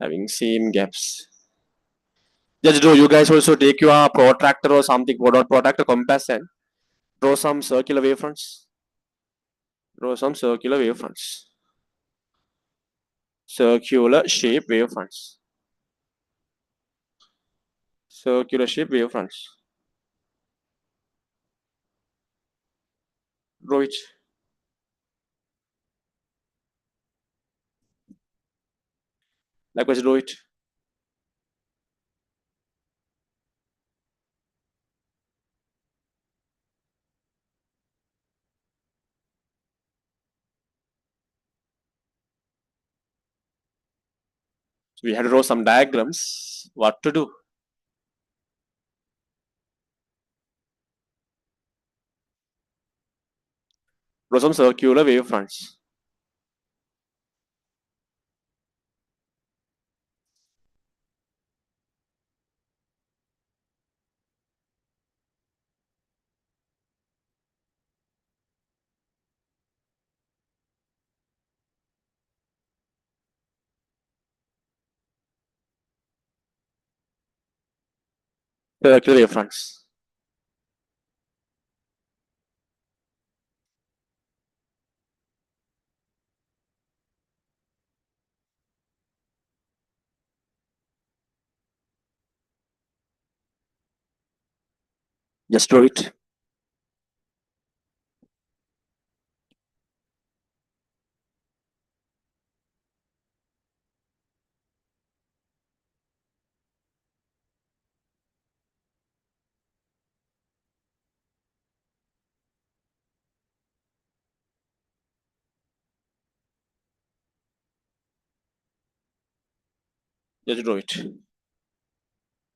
having same gaps. Just draw. You guys also take your protractor or something, protractor compass and draw some circular wavefronts. Draw some circular wavefronts. Circular shape wavefronts. Circular shape wavefronts. Draw it. Likewise, draw it. So we had to draw some diagrams. What to do? Draw some circular wavefronts. circular wavefronts. Just do it. Just do it.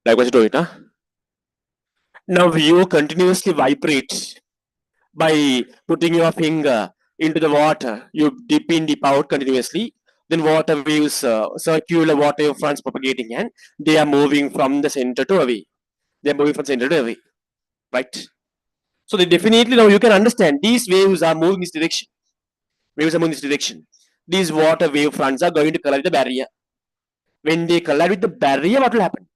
Likewise, do it. Huh? Now you continuously vibrate by putting your finger into the water. You dip in, dip out continuously. Then water waves, circular water wave fronts propagating, and they are moving from the center to away. They are moving from center to away, right? So they definitely now you can understand these waves are moving this direction. Waves are moving this direction. These water wave fronts are going to collide with the barrier. When they collide with the barrier, what will happen?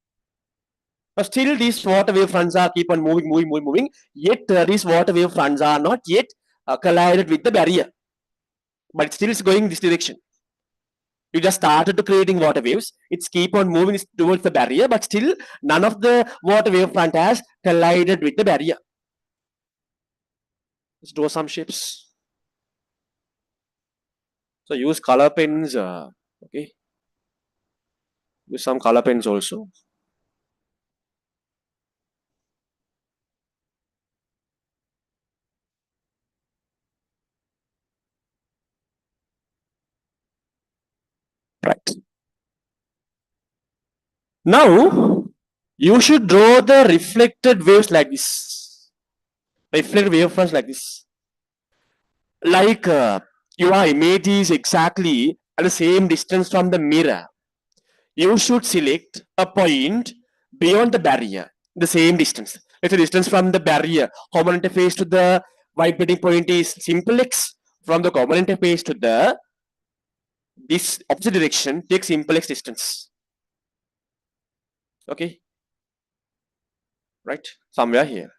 But still, these water wave fronts are keep on moving, moving, moving, moving. Yet these water wave fronts are not yet collided with the barrier, but still it's going this direction. You just started to creating water waves. It's keep on moving towards the barrier, but still none of the water wave front has collided with the barrier. Let's draw some shapes. So use color pens. Okay, use some color pens also. Right. Now you should draw the reflected waves like this. Reflected wave fronts like this. Like your image is exactly at the same distance from the mirror. You should select a point beyond the barrier, the same distance. If the distance from the barrier, common interface to the vibrating point is simple x, from the common interface to the this opposite direction, take simple x distance. Okay, right? Somewhere here.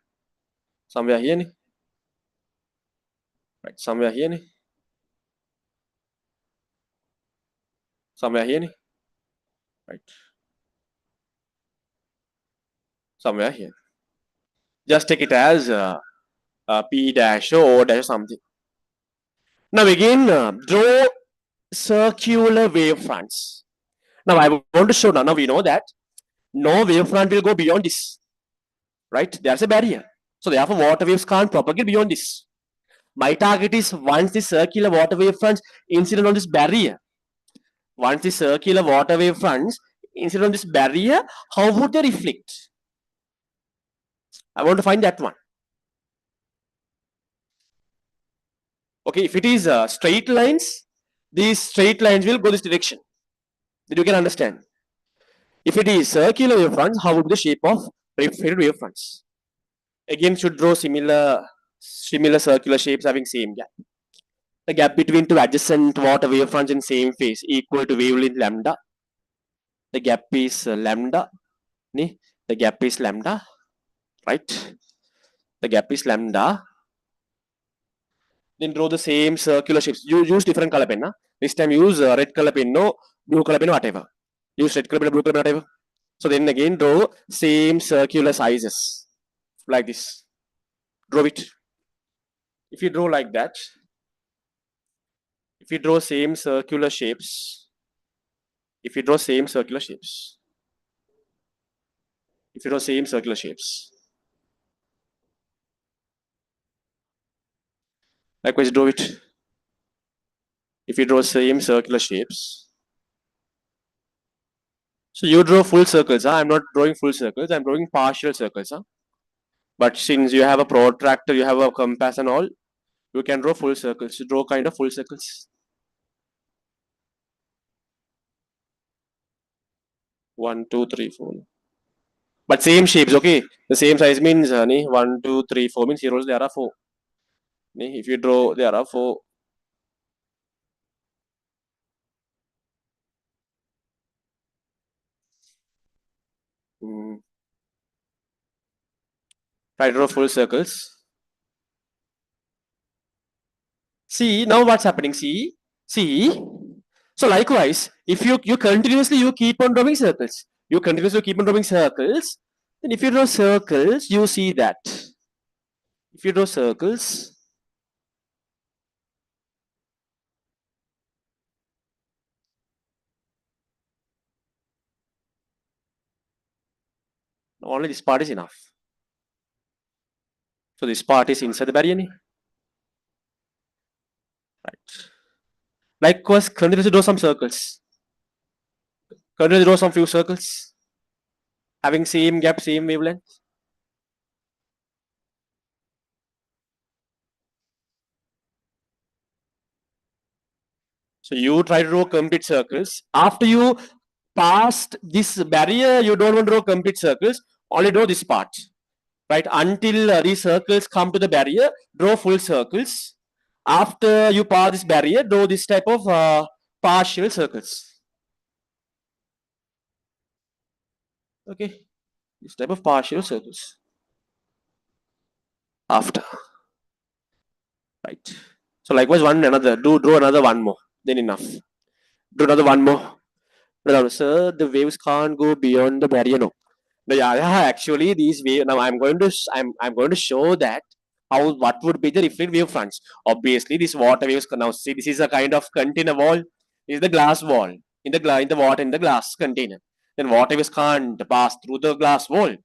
Somewhere here. Right, somewhere here. Somewhere here. Right, somewhere here. Just take it as P dash or O dash something. Now again, draw circular wave fronts. Now I want to show now we know that no wavefront will go beyond this, right? There's a barrier. So therefore water waves can't propagate beyond this. My target is once the circular water wave fronts incident on this barrier, once the circular water wave fronts incident on this barrier, how would they reflect? I want to find that one. Okay, if it is straight lines, these straight lines will go this direction. That you can understand. If it is circular wave fronts, how would be the shape of reflected wave fronts? Again, should draw similar circular shapes having same gap. The gap between two adjacent water wavefronts in same phase equal to wavelength lambda. The gap is lambda. The gap is lambda, right? The gap is lambda. Then draw the same circular shapes. You use different color pen. This time use red color pen, no blue color pen, whatever. Use red color pen, blue color pen, whatever. So then again draw same circular sizes like this. Draw it. If you draw like that, if you draw same circular shapes, if you draw same circular shapes, if you draw same circular shapes, likewise draw it. If you draw same circular shapes, so you draw full circles. Huh? I'm not drawing full circles. I'm drawing partial circles. Huh? But since you have a protractor, you have a compass and all, you can draw full circles. You draw kind of full circles. 1, 2, 3, 4. But same shapes, okay? The same size means 1, 2, 3, 4 means heroes there are 4. If you draw, there are 4. Hmm. Try to draw full circles. See, now what's happening? See. So likewise, if you continuously you keep on drawing circles, you continuously keep on drawing circles, then if you draw circles, you see that. If you draw circles, only this part is enough. So this part is inside the barrier. Right. Likewise, continuously draw some circles. Continuously draw some few circles. Having same gap, same wavelength. So you try to draw complete circles. After you passed this barrier, you don't want to draw complete circles. Only draw this part. Right? Until these circles come to the barrier, draw full circles. After you pass this barrier, draw this type of partial circles. Okay, this type of partial circles. After, right? So likewise, one another. Do draw another one more. Then enough. Do another one more. No, sir, the waves can't go beyond the barrier. No. No, yeah, actually, these wave. Now I'm going to show that how what would be the reflected wave fronts. Obviously, this water waves. Now see, this is a kind of container wall. This is the glass wall in the water in the glass container. Then water waves can't pass through the glass wall.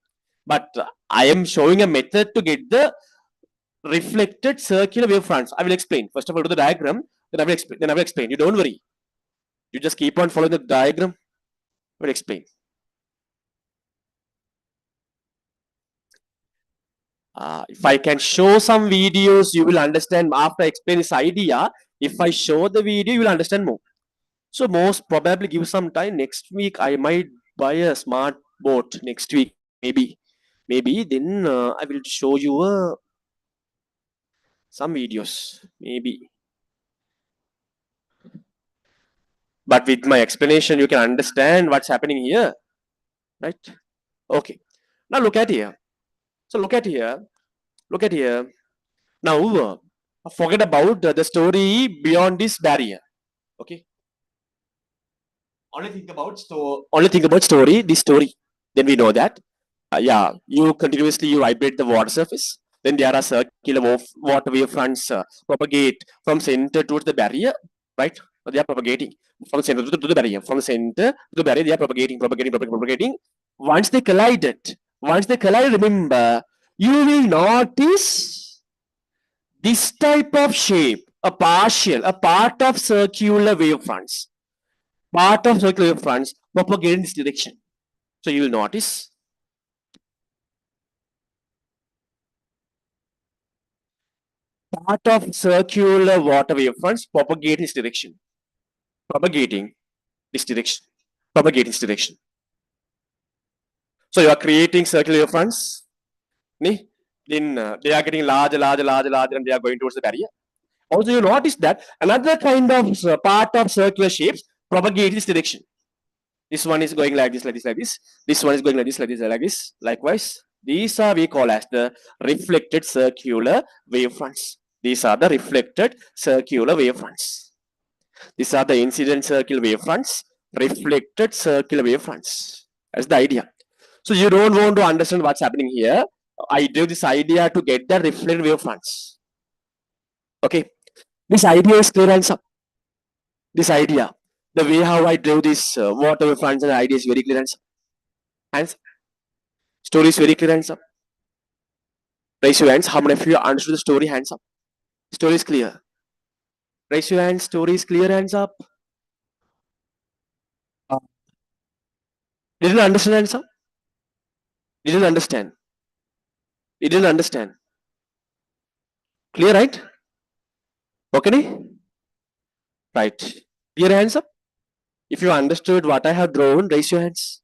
But I am showing a method to get the reflected circular wave fronts. I will explain. First of all, do the diagram. Then I will explain. Then I will explain. You don't worry. You just keep on following the diagram. I will explain. If I can show some videos, you will understand after I explain this idea. If I show the video, you will understand more. So most probably give some time. Next week, I might buy a smart boat. Next week, maybe then I will show you some videos. Maybe, but with my explanation, you can understand what's happening here, right? Okay. Now look at here. So look at here. Look at here. Now forget about the story beyond this barrier. Okay. Only think about story. This story. Then we know that. Yeah, you continuously you vibrate the water surface. Then there are circular water wave fronts propagate from center towards the barrier, right? They are propagating from center to the barrier. From center to the barrier, they are propagating. Once they collide, remember, you will notice this type of shape, a part of circular wave fronts. Part of circular wave fronts propagate in this direction. So you will notice part of circular water wave fronts propagate this direction. Propagating this direction. Propagating this direction. So you are creating circular wave fronts. Then they are getting larger, and they are going towards the barrier. Also, you notice that another kind of part of circular shapes propagate this direction. This one is going like this, like this, like this. This one is going like this, like this, like this. Likewise, these are we call as the reflected circular wave fronts. These are the reflected circular wave fronts. These are the incident circular wave fronts, reflected circular wave fronts. That's the idea. So you don't want to understand what's happening here. I drew this idea to get the reflected wave fronts. Okay. This idea is clear and this idea. The way how I drew this water wave fronts and the idea is very clear and story is very clear and raise your hands. How many of you understood the story? Hands up. Story is clear. Raise your hands. Story is clear. Hands up. Didn't understand? Hands up. Didn't understand. Didn't understand. Clear, right? Okay? Right. Clear, hands up. If you understood what I have drawn, raise your hands.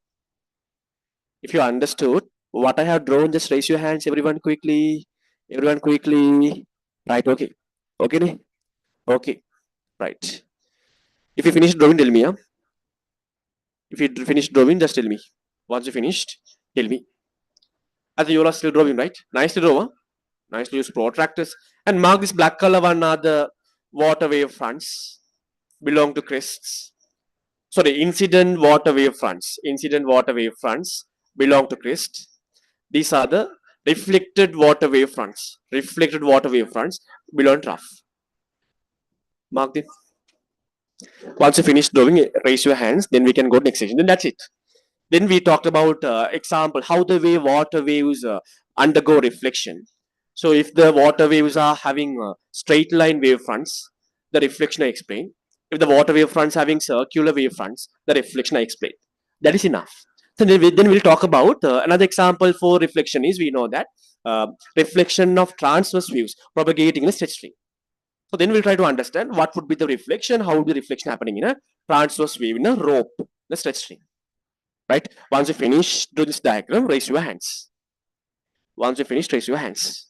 If you understood what I have drawn, just raise your hands. Everyone quickly. Everyone quickly. Right. Okay. Okay. Okay. Right. If you finish drawing, tell me. Huh? If you finish drawing, just tell me. Once you finished, tell me. I think you all are still drawing, right? Nicely draw. Huh? Nicely use protractors. And mark this black color one are the water wave fronts belong to crests. Sorry, incident water wave fronts. Incident water wave fronts belong to crest. These are the reflected water wave fronts. Reflected water wave fronts belong to trough. Mark this. Once you finish drawing, raise your hands. Then we can go to next section. Then that's it. Then we talked about example how the water waves undergo reflection. So if the water waves are having straight line wave fronts, the reflection I explained. If the water wave fronts having circular wave fronts, the reflection I explained. That is enough. Then we'll talk about another example for reflection is we know that reflection of transverse waves propagating in a straight stream. So then we'll try to understand what would be the reflection, how would be reflection happening in a transverse wave in a rope, in a stretch string. Right? Once you finish do this diagram, raise your hands. Once you finish, raise your hands.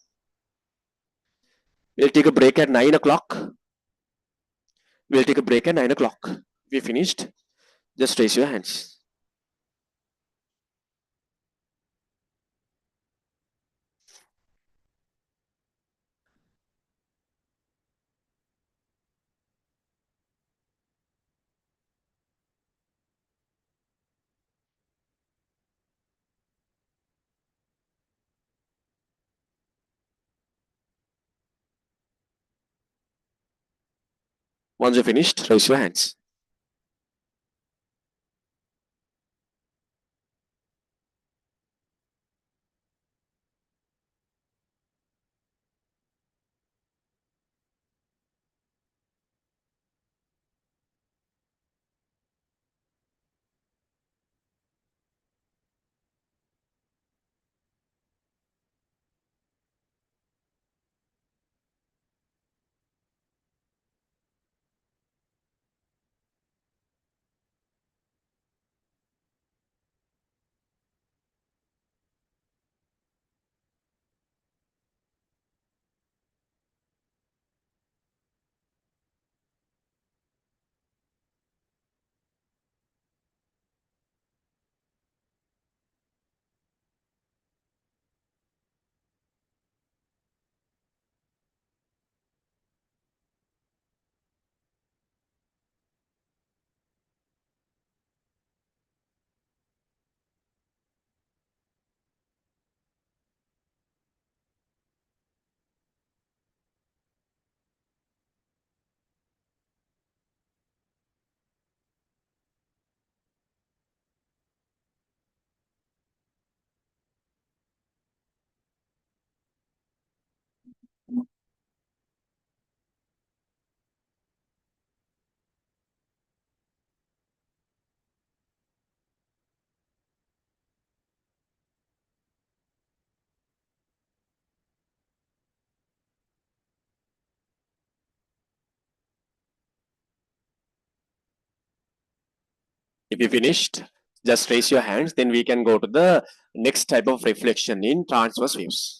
We'll take a break at 9 o'clock. We'll take a break at 9 o'clock. We finished. Just raise your hands. Once you finished, raise your hands. If you finished, just raise your hands. Then we can go to the next type of reflection in transverse waves.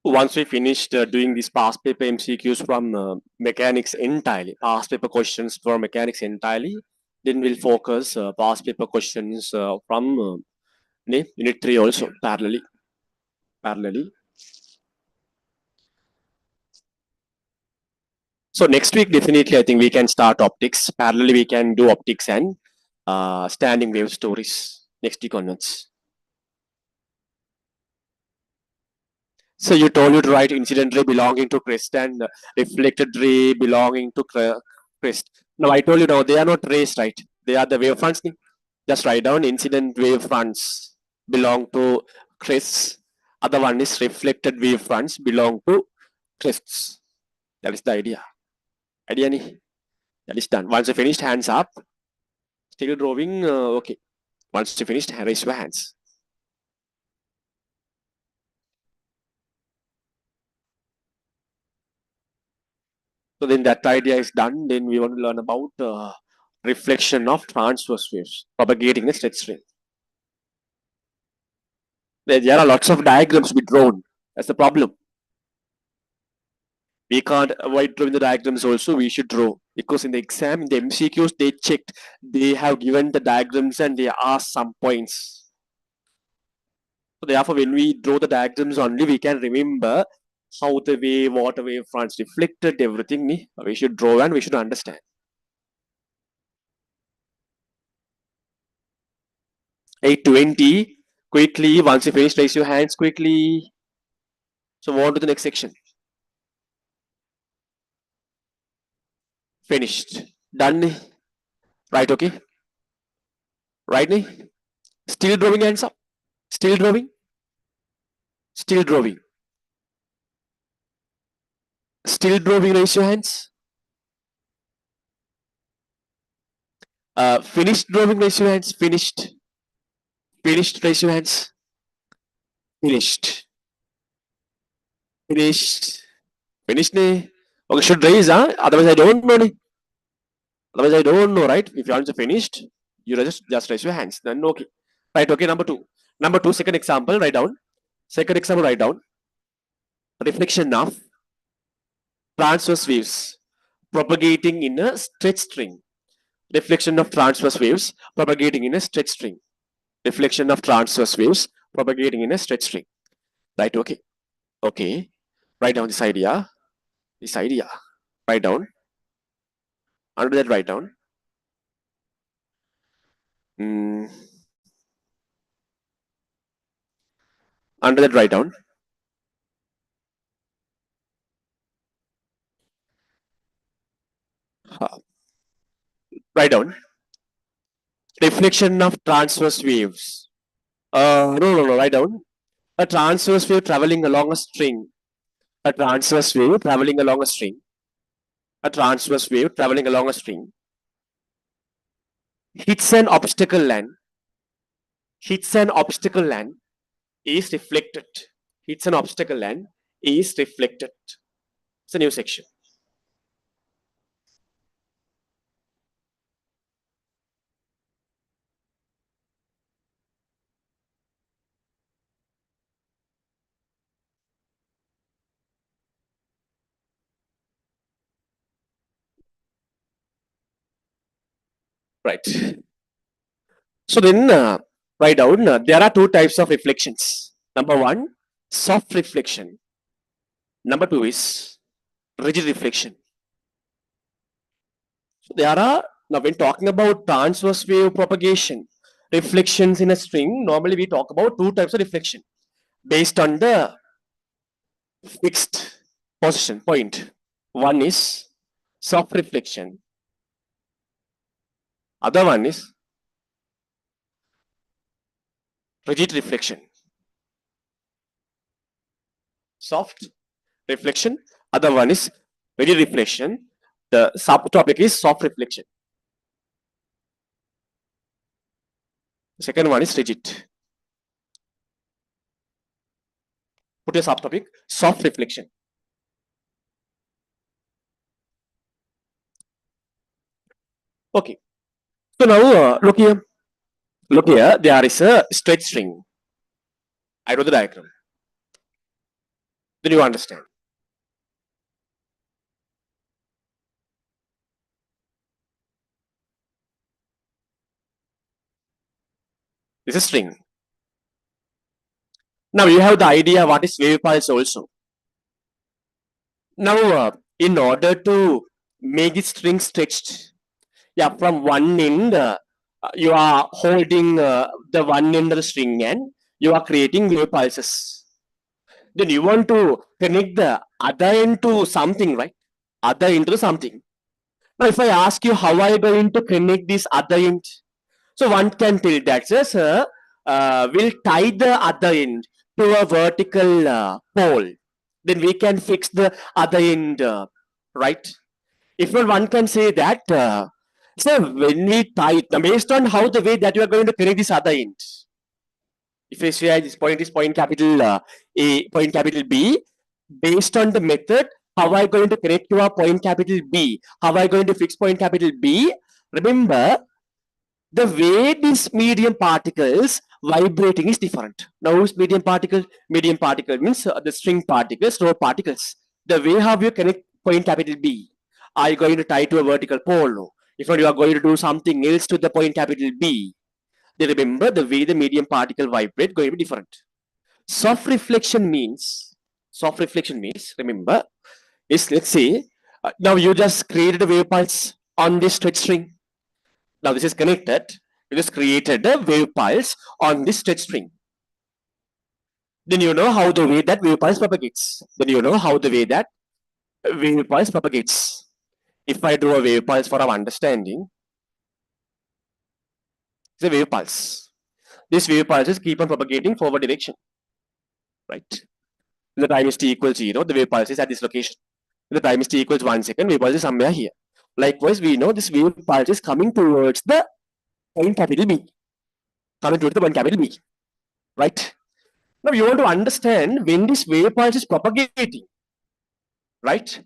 Once we finished doing these past paper MCQs from mechanics entirely, past paper questions for mechanics entirely, then we'll focus past paper questions from unit 3 also parallelly. So next week, definitely, I think we can start optics. Parallelly, we can do optics and standing wave stories next week onwards. So you told you to write incident ray belonging to crest and reflected ray belonging to crest. Now I told you now they are not rays, right? They are the wave fronts. Just write down incident wave fronts belong to crests. Other one is reflected wave fronts belong to crests. That is the idea. Idea ni? That is done. Once you finished, hands up. Still drawing. Okay. Once you finished, raise your hands. So then that idea is done. Then we want to learn about reflection of transverse waves propagating a straight string. There are lots of diagrams to be drawn. That's the problem. We can't avoid drawing the diagrams also. We should draw because in the exam, in the MCQs, they checked. They have given the diagrams and they asked some points. So therefore, when we draw the diagrams only, we can remember how the wave, water wave fronts reflected everything. We should draw and we should understand. 8:20. Quickly, once you finish, raise your hands quickly. So move on to the next section. Finished. Done. Right, okay. Right, still drawing hands up. Still drawing. Still drawing. Still drawing, raise your hands. Finished drawing, raise your hands. Finished. Finished, raise your hands. Finished. Finished. Finished, ne? Okay, should raise, huh? Otherwise, I don't know, ne? Otherwise, I don't know, right? If you answer finished, you just raise your hands. Then okay. Right, okay, number two. Number two, second example, write down. Second example, write down. Reflection of transverse waves propagating in a straight string. Reflection of transverse waves propagating in a straight string. Reflection of transverse waves propagating in a straight string. Right, okay. Okay. Write down this idea. This idea. Write down. Under that, write down. Mm. Under that, write down. Write down. Reflection of transverse waves. No. Write down. A transverse wave traveling along a string. A transverse wave traveling along a string. A transverse wave traveling along a string. Hits an obstacle land. Hits an obstacle land. Is reflected. Hits an obstacle land. Is reflected. It's a new section. Right. So then, write down. There are two types of reflections. Number one, soft reflection. Number two is rigid reflection. So there are, now when talking about transverse wave propagation, reflections in a string, normally we talk about two types of reflection based on the fixed position point. One is soft reflection. Other one is rigid reflection. Soft reflection. Other one is rigid reflection. The subtopic is soft reflection. The second one is rigid. Put a subtopic, soft reflection. Okay. So now look here. Look here. There is a straight string. I draw the diagram. Then you understand. This is string. Now you have the idea what is wave pulse also. Now in order to make this string stretched, yeah, from one end you are holding the one end of the string and you are creating wave pulses. Then you want to connect the other end to something, right? Other end to something. Now, if I ask you how are you going to connect this other end, so one can tell that, sir, we'll tie the other end to a vertical pole. Then we can fix the other end, right? If not, one can say that, sir, when we tie it, now based on how the way that you are going to connect this other end, if I say this point is point capital A, point capital B, based on the method, how am I going to connect to a point capital B? How am I going to fix point capital B? Remember, the way these medium particles vibrating is different. Now, who's medium particle? Medium particle means the string particles, slow particles. The way how you connect point capital B, are you going to tie to a vertical pole? If not, you are going to do something else to the point capital B. Then remember, the way the medium particle vibrate going to be different. Soft reflection means, remember, is let's say, now you just created a wave pulse on this stretch string. Now this is connected. You just created a wave pulse on this stretch string. Then you know how the way that wave pulse propagates. If I do a wave pulse for our understanding, it's a wave pulse. This wave pulses keep on propagating forward direction, right? The time is t equals 0, the wave pulse is at this location. The time is t equals 1 second, wave pulse is somewhere here. Likewise, we know this wave pulse is coming towards the point capital B. Right? Now you want to understand when this wave pulse is propagating, right?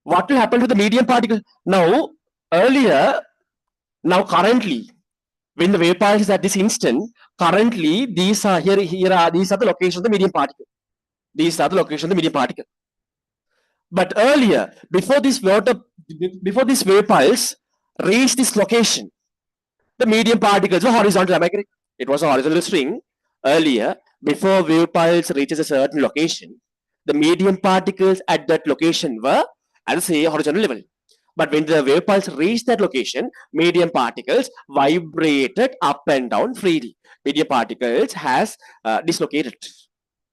What will happen to the medium particle? Now, currently, when the wave pulse is at this instant, currently these are these are the locations of the medium particle. But earlier, before this wave pulse reached this location, the medium particles were horizontal. Am I correct? It was a horizontal string. Earlier, before wave pulse reaches a certain location, the medium particles at that location were at say horizontal level. But when the wave pulse reached that location, medium particles vibrated up and down freely. Medium particles has dislocated,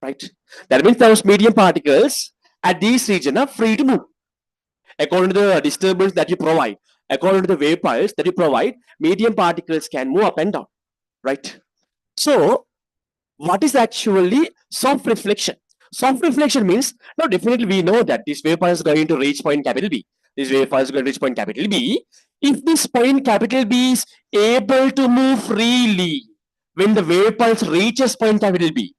right? That means those medium particles at this region are free to move. According to the disturbance that you provide, according to the wave pulse that you provide, medium particles can move up and down, right? So, what is actually soft reflection? Soft reflection means, now definitely we know that this wave pulse is going to reach point capital B. This wave pulse is going to reach point capital B. If this point capital B is able to move freely when the wave pulse reaches point capital B,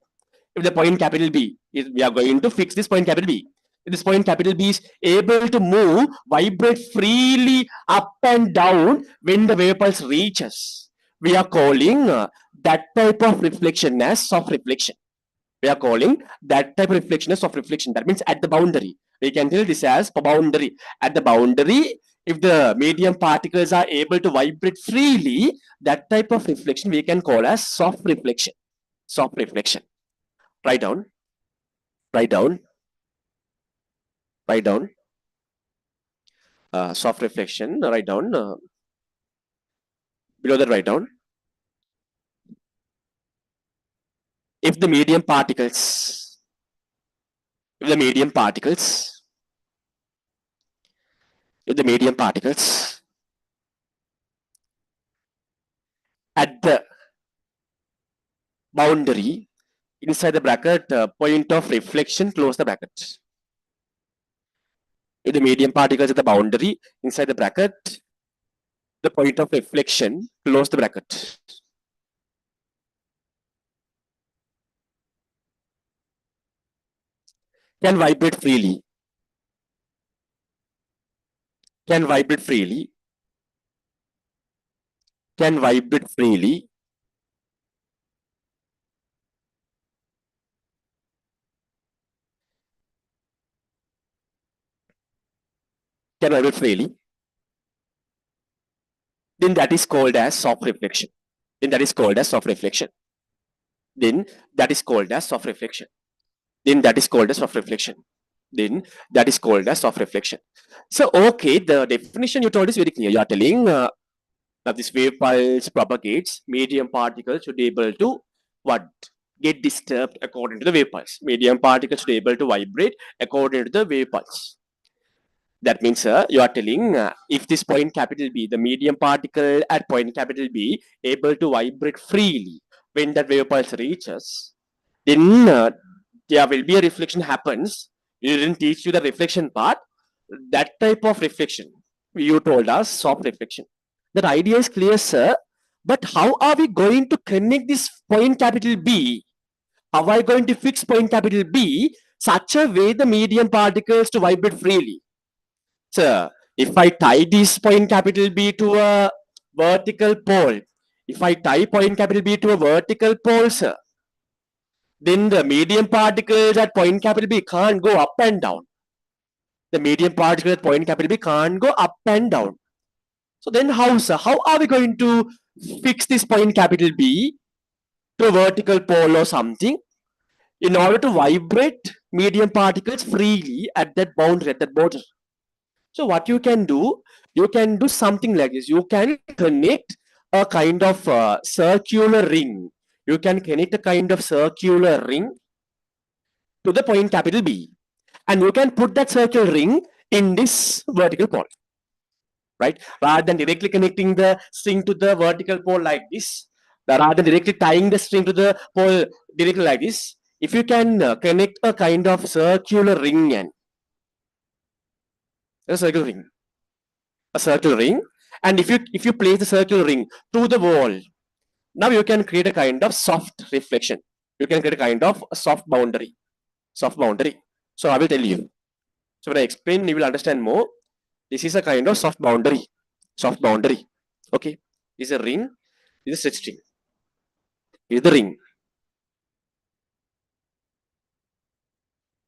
if the point capital B is, we are going to fix this point capital B. If this point capital B is able to move, vibrate freely up and down when the wave pulse reaches, we are calling that type of reflection as soft reflection. We are calling that type of reflection as soft reflection. That means at the boundary. We can tell this as boundary. At the boundary, if the medium particles are able to vibrate freely, that type of reflection we can call as soft reflection. Soft reflection. Write down, write down, write down. Soft reflection, write down. Below that, write down. If the medium particles, if the medium particles, if the medium particles at the boundary inside the bracket, point of reflection, close the bracket. If the medium particles at the boundary inside the bracket, the point of reflection, close the bracket. Can vibrate freely. Can vibrate freely. Can vibrate freely. Can vibrate freely. Then that is called as soft reflection. Then that is called as soft reflection. Then that is called as soft reflection. Then that is called as soft reflection. Then that is called as soft reflection. So, okay, the definition you told is very clear. You are telling that this wave pulse propagates, medium particles should be able to what? get disturbed according to the wave pulse. Medium particles should be able to vibrate according to the wave pulse. That means you are telling if this point capital B, the medium particle at point capital B, able to vibrate freely when that wave pulse reaches, then there will be a reflection happens. You didn't teach you the reflection part. That type of reflection, you told us soft reflection. That idea is clear, sir. But how are we going to connect this point capital B? How are we going to fix point capital B such a way the medium particles to vibrate freely? So if I tie this point capital B to a vertical pole, if I tie point capital B to a vertical pole, sir, then the medium particles at point capital B can't go up and down. The medium particles at point capital B can't go up and down. So then how, sir? How are we going to fix this point capital B to a vertical pole or something in order to vibrate medium particles freely at that boundary, at that border? So what you can do something like this. You can connect a kind of circular ring. You can connect a kind of circular ring to the point capital B. And you can put that circular ring in this vertical pole. Right? Rather than directly connecting the string to the vertical pole like this, rather than directly tying the string to the pole directly like this, if you can connect a kind of circular ring and a circular ring, a circular ring, and if you place the circular ring to the wall, now you can create a kind of soft reflection. You can create a kind of a soft boundary. Soft boundary. So I will tell you. So when I explain, you will understand more. This is a kind of soft boundary. Soft boundary. Okay. This is a ring. This is a stretch string. This is the ring.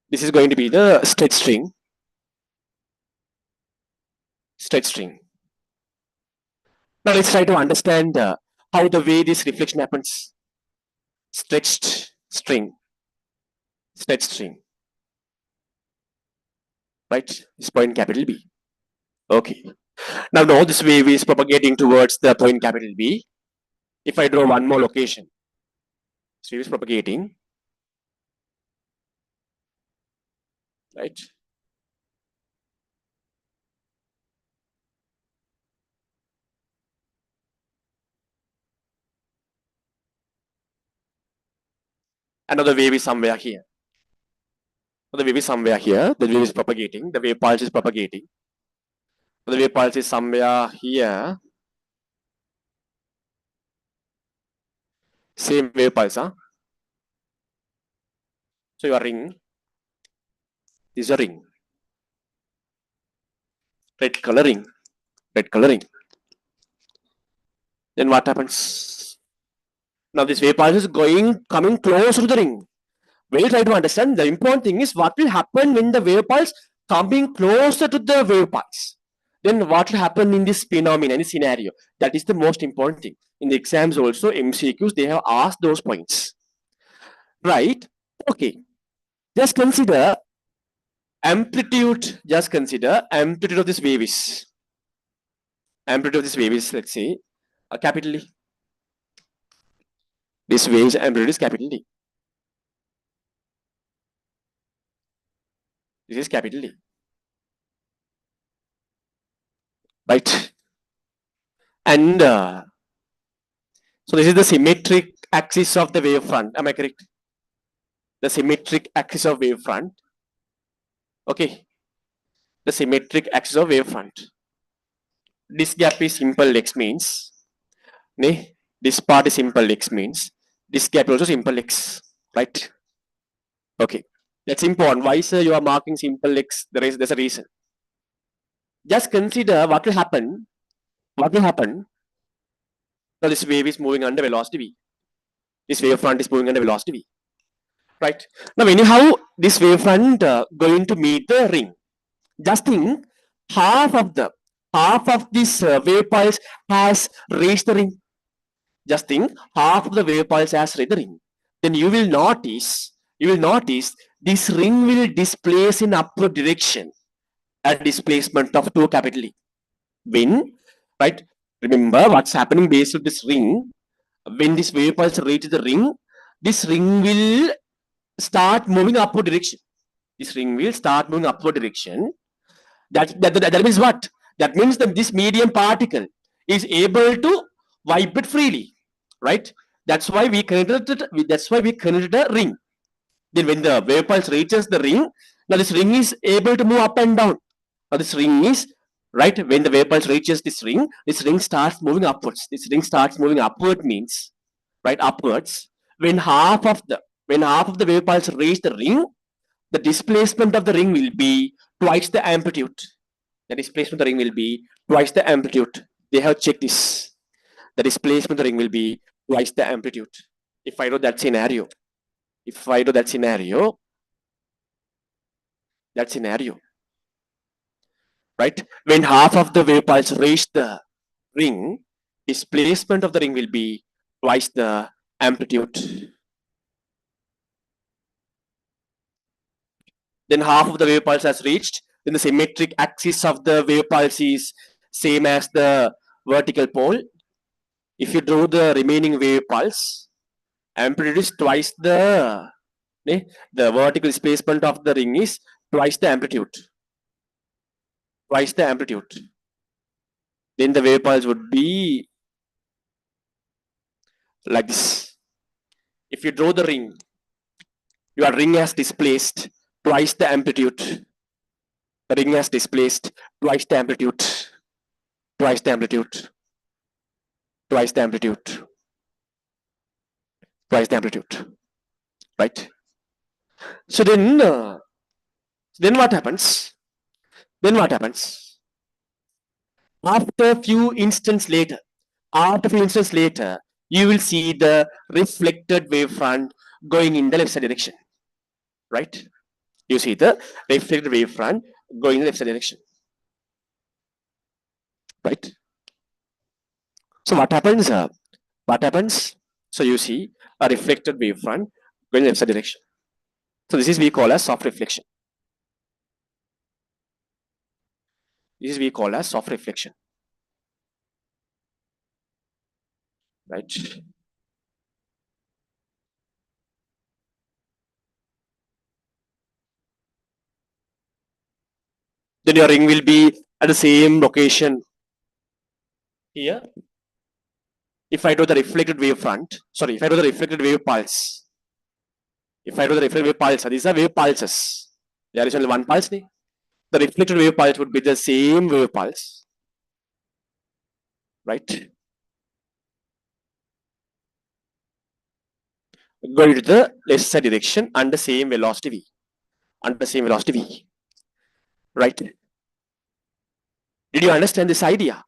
This is going to be the stretch string. Stretch string. Now let's try to understand how the way this reflection happens. Stretched string. Stretch string. Right? This point capital B. Okay. Now this wave is propagating towards the point capital B. If I draw one more location, this wave is propagating. Right? Another wave is somewhere here. The wave is somewhere here. The wave is propagating. The wave pulse is propagating. The wave pulse is somewhere here. Same wave pulse, huh? So your ring is a ring. Red coloring. Red coloring. Then what happens? Now this wave pulse is coming close to the ring. We'll try to understand. The important thing is what will happen when the wave pulse coming closer to the wave pulse. Then what will happen in this phenomenon, in this scenario? That is the most important thing. In the exams also, MCQs, they have asked those points. Right? Okay. Just consider amplitude. Just consider amplitude of this wave is. Amplitude of this wave is, let's say, capital D. This wave's amplitude is capital D. This is capital D. Right? And so this is the symmetric axis of the wavefront. Am I correct? The symmetric axis of wavefront. Okay. The symmetric axis of wavefront. This gap is simple x means. This part is simple x means. This gap is also simple x. Right? Okay. That's important. Why, sir, you are marking simple x? There's a reason. Just consider what will happen. What will happen? Now this wave is moving under velocity v. This wavefront is moving under velocity v. Right? Now anyhow, this wavefront going to meet the ring. Just think, half of this wave pulse has reached the ring. Just think, half of the wave pulse has reached the ring. Then you will notice this ring will displace in upward direction at displacement of 2 capital E. When, right? Remember what's happening based on this ring. When this wave pulse reaches the ring, this ring will start moving upward direction. This ring will start moving upward direction. That means what? That means that this medium particle is able to vibrate freely, right? That's why we connected. That's why we connected a ring. Then when the wave pulse reaches the ring, now this ring is able to move up and down. Now this ring is right when the wave pulse reaches this ring starts moving upwards. This ring starts moving upward means right upwards. When half of the wave pulse reach the ring, the displacement of the ring will be twice the amplitude. The displacement of the ring will be twice the amplitude. They have checked this. The displacement of the ring will be twice the amplitude. If I know that scenario, that scenario, right? When half of the wave pulse reach the ring, displacement of the ring will be twice the amplitude. Then half of the wave pulse has reached, then the symmetric axis of the wave pulse is same as the vertical pole. If you draw the remaining wave pulse, amplitude is twice the vertical displacement of the ring is twice the amplitude. Twice the amplitude. Then the wave pulse would be like this. If you draw the ring, your ring has displaced twice the amplitude. The ring has displaced twice the amplitude. Twice the amplitude. Twice the amplitude. Twice the amplitude. Right? So then what happens? Then what happens? After a few instants later, you will see the reflected wavefront going in the left side direction. Right? You see the reflected wavefront going in the left side direction. Right? So what happens? What happens? So you see a reflected wavefront going in the left side direction. So this is we call as soft reflection. This is we call as soft reflection. Right? Then your ring will be at the same location here. If I do the reflected wavefront, sorry, if I do the reflected wave pulse, if I do the reflected wave pulse, these are wave pulses. There is only one pulse. The reflected wave pulse would be the same wave pulse, right? Going to the left side direction and the same velocity v, right? Did you understand this idea?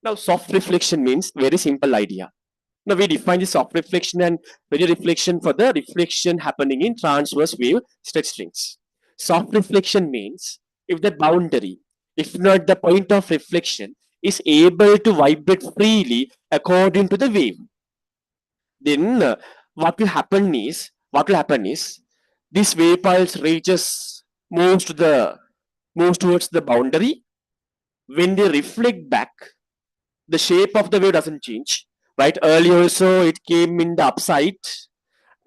Now, soft reflection means very simple idea. Now, we define the soft reflection and radio reflection for the reflection happening in transverse wave stretch strings. Soft reflection means if the boundary, if not the point of reflection, is able to vibrate freely according to the wave, then what will happen is this wave pulse moves towards the boundary. When they reflect back, the shape of the wave doesn't change, right? Earlier also it came in the upside,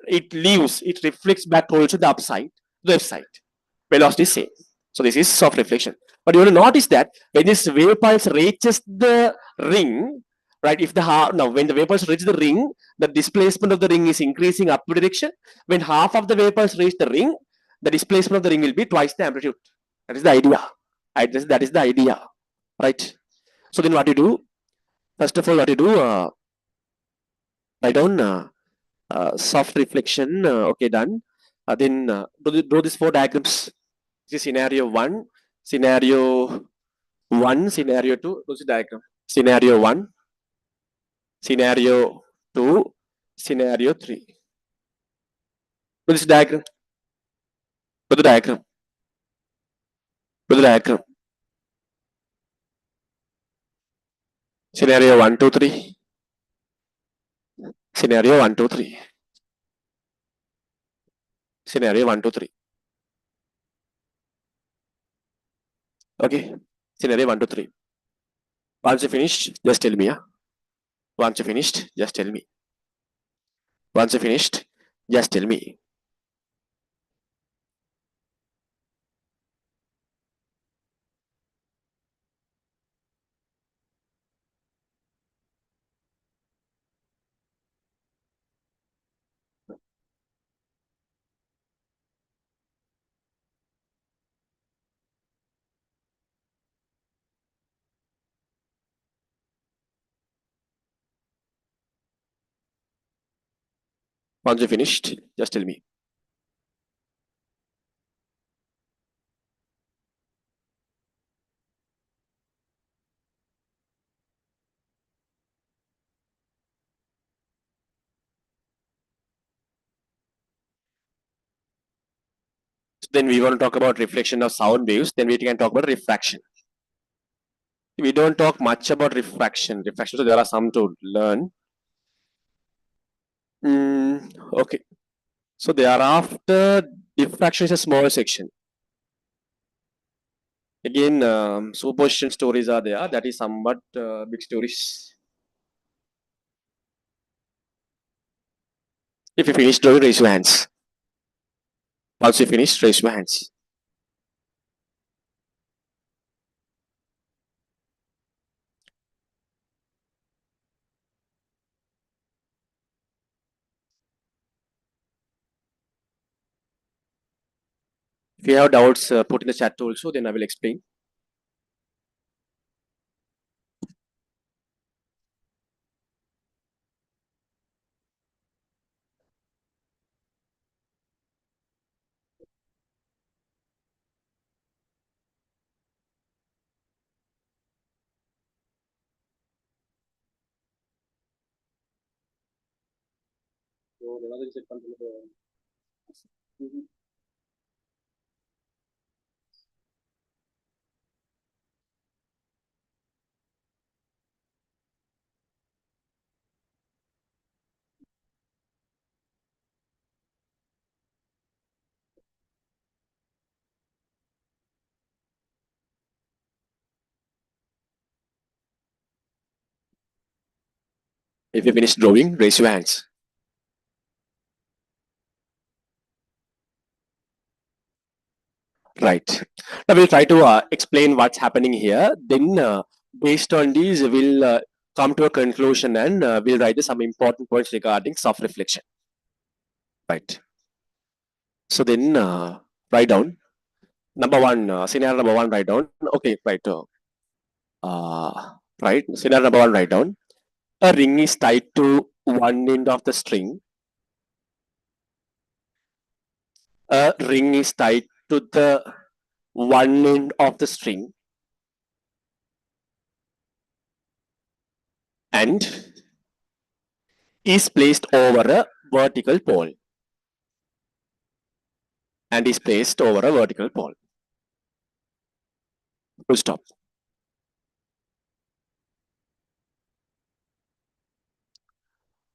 it reflects back also the upside, the left side. Velocity is same. So this is soft reflection. But you will notice that when this wave pulse reaches the ring, right? When the vapor pulse reaches the ring, the displacement of the ring is increasing upward direction. When half of the vapor pulse reach the ring, the displacement of the ring will be twice the amplitude. That is the idea. That is the idea, right? So then what you do? First of all, what you do? Write down soft reflection. Okay, done. Then draw these four diagrams. This is scenario one, scenario one, scenario two. Those diagram. Scenario one, scenario two, scenario three. Put this diagram. Put the diagram. Put the diagram. Scenario 1, 2, 3. Scenario 1, 2, 3. Scenario 1, 2, 3. Okay. Scenario 1, 2, 3. Once you finished, just tell me. Once you finished, just tell me. Once you finished, just tell me. Once you finished, just tell me. Then we want to talk about reflection of sound waves. Then we can talk about refraction. We don't talk much about refraction. Refraction, so there are some to learn. Okay. So thereafter, diffraction is a small section. Again, superposition stories are there. That is somewhat big stories. If you finish drawing, raise your hands. Once you finish, raise your hands. If you have doubts, put in the chat also. Then I will explain. If you finish drawing, raise your hands. Right. Now we'll try to explain what's happening here. Then, based on these, we'll come to a conclusion and we'll write some important points regarding soft reflection. Right. So then, write down number one. Scenario number one. Write down. Okay. Right. Right. Scenario number one. Write down. A ring is tied to one end of the string. A ring is tied to the one end of the string, and is placed over a vertical pole. And is placed over a vertical pole. Full stop.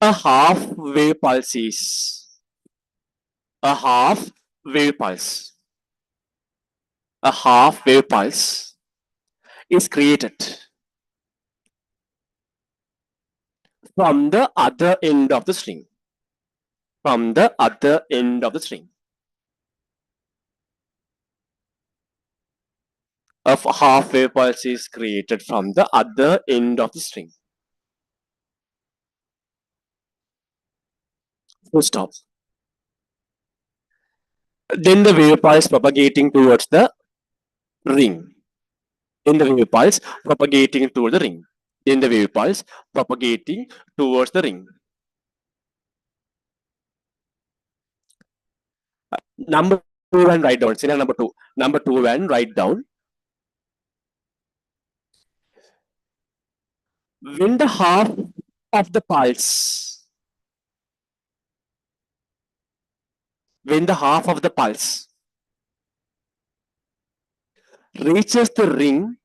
A half wave pulse is a half wave pulse. A half wave pulse is created from the other end of the string. From the other end of the string. A half wave pulse is created from the other end of the string. Full stop. Then the wave pulse propagating towards the ring. Then the wave pulse propagating towards the ring. Then the wave pulse propagating towards the ring. Number two and write down. Scenario number two. Number two and write down. When the half of the pulse, when the half of the pulse reaches the ring,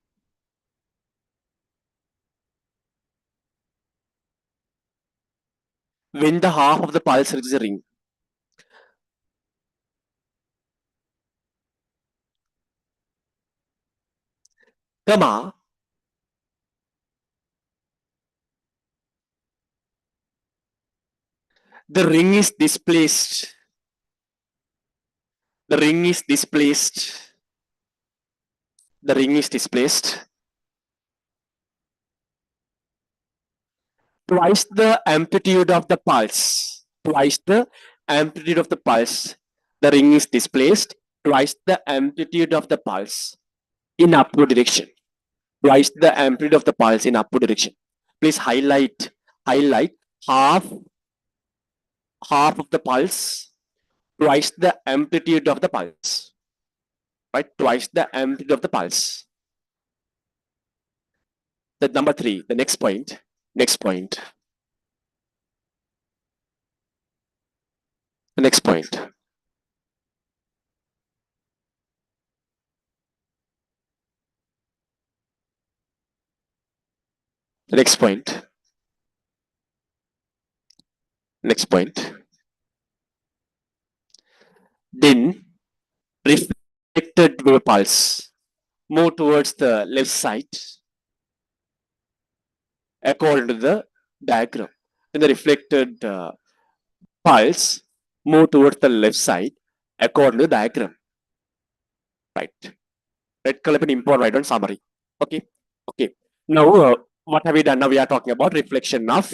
when the half of the pulse reaches the ring, comma, The ring is displaced. The ring is displaced. The ring is displaced twice the amplitude of the pulse. Twice the amplitude of the pulse. The ring is displaced twice the amplitude of the pulse in upward direction. Twice the amplitude of the pulse in upward direction. Please highlight half half of the pulse, twice the amplitude of the pulse. Right? Twice the amplitude of the pulse. The number three, the next point. Next point. The next point. The next point. Next point. Then reflected wave pulse move towards the left side according to the diagram. Then the reflected pulse move towards the left side according to the diagram. Right. Red color pen import right on summary. Okay. Okay. Now, what have we done? Now we are talking about reflection of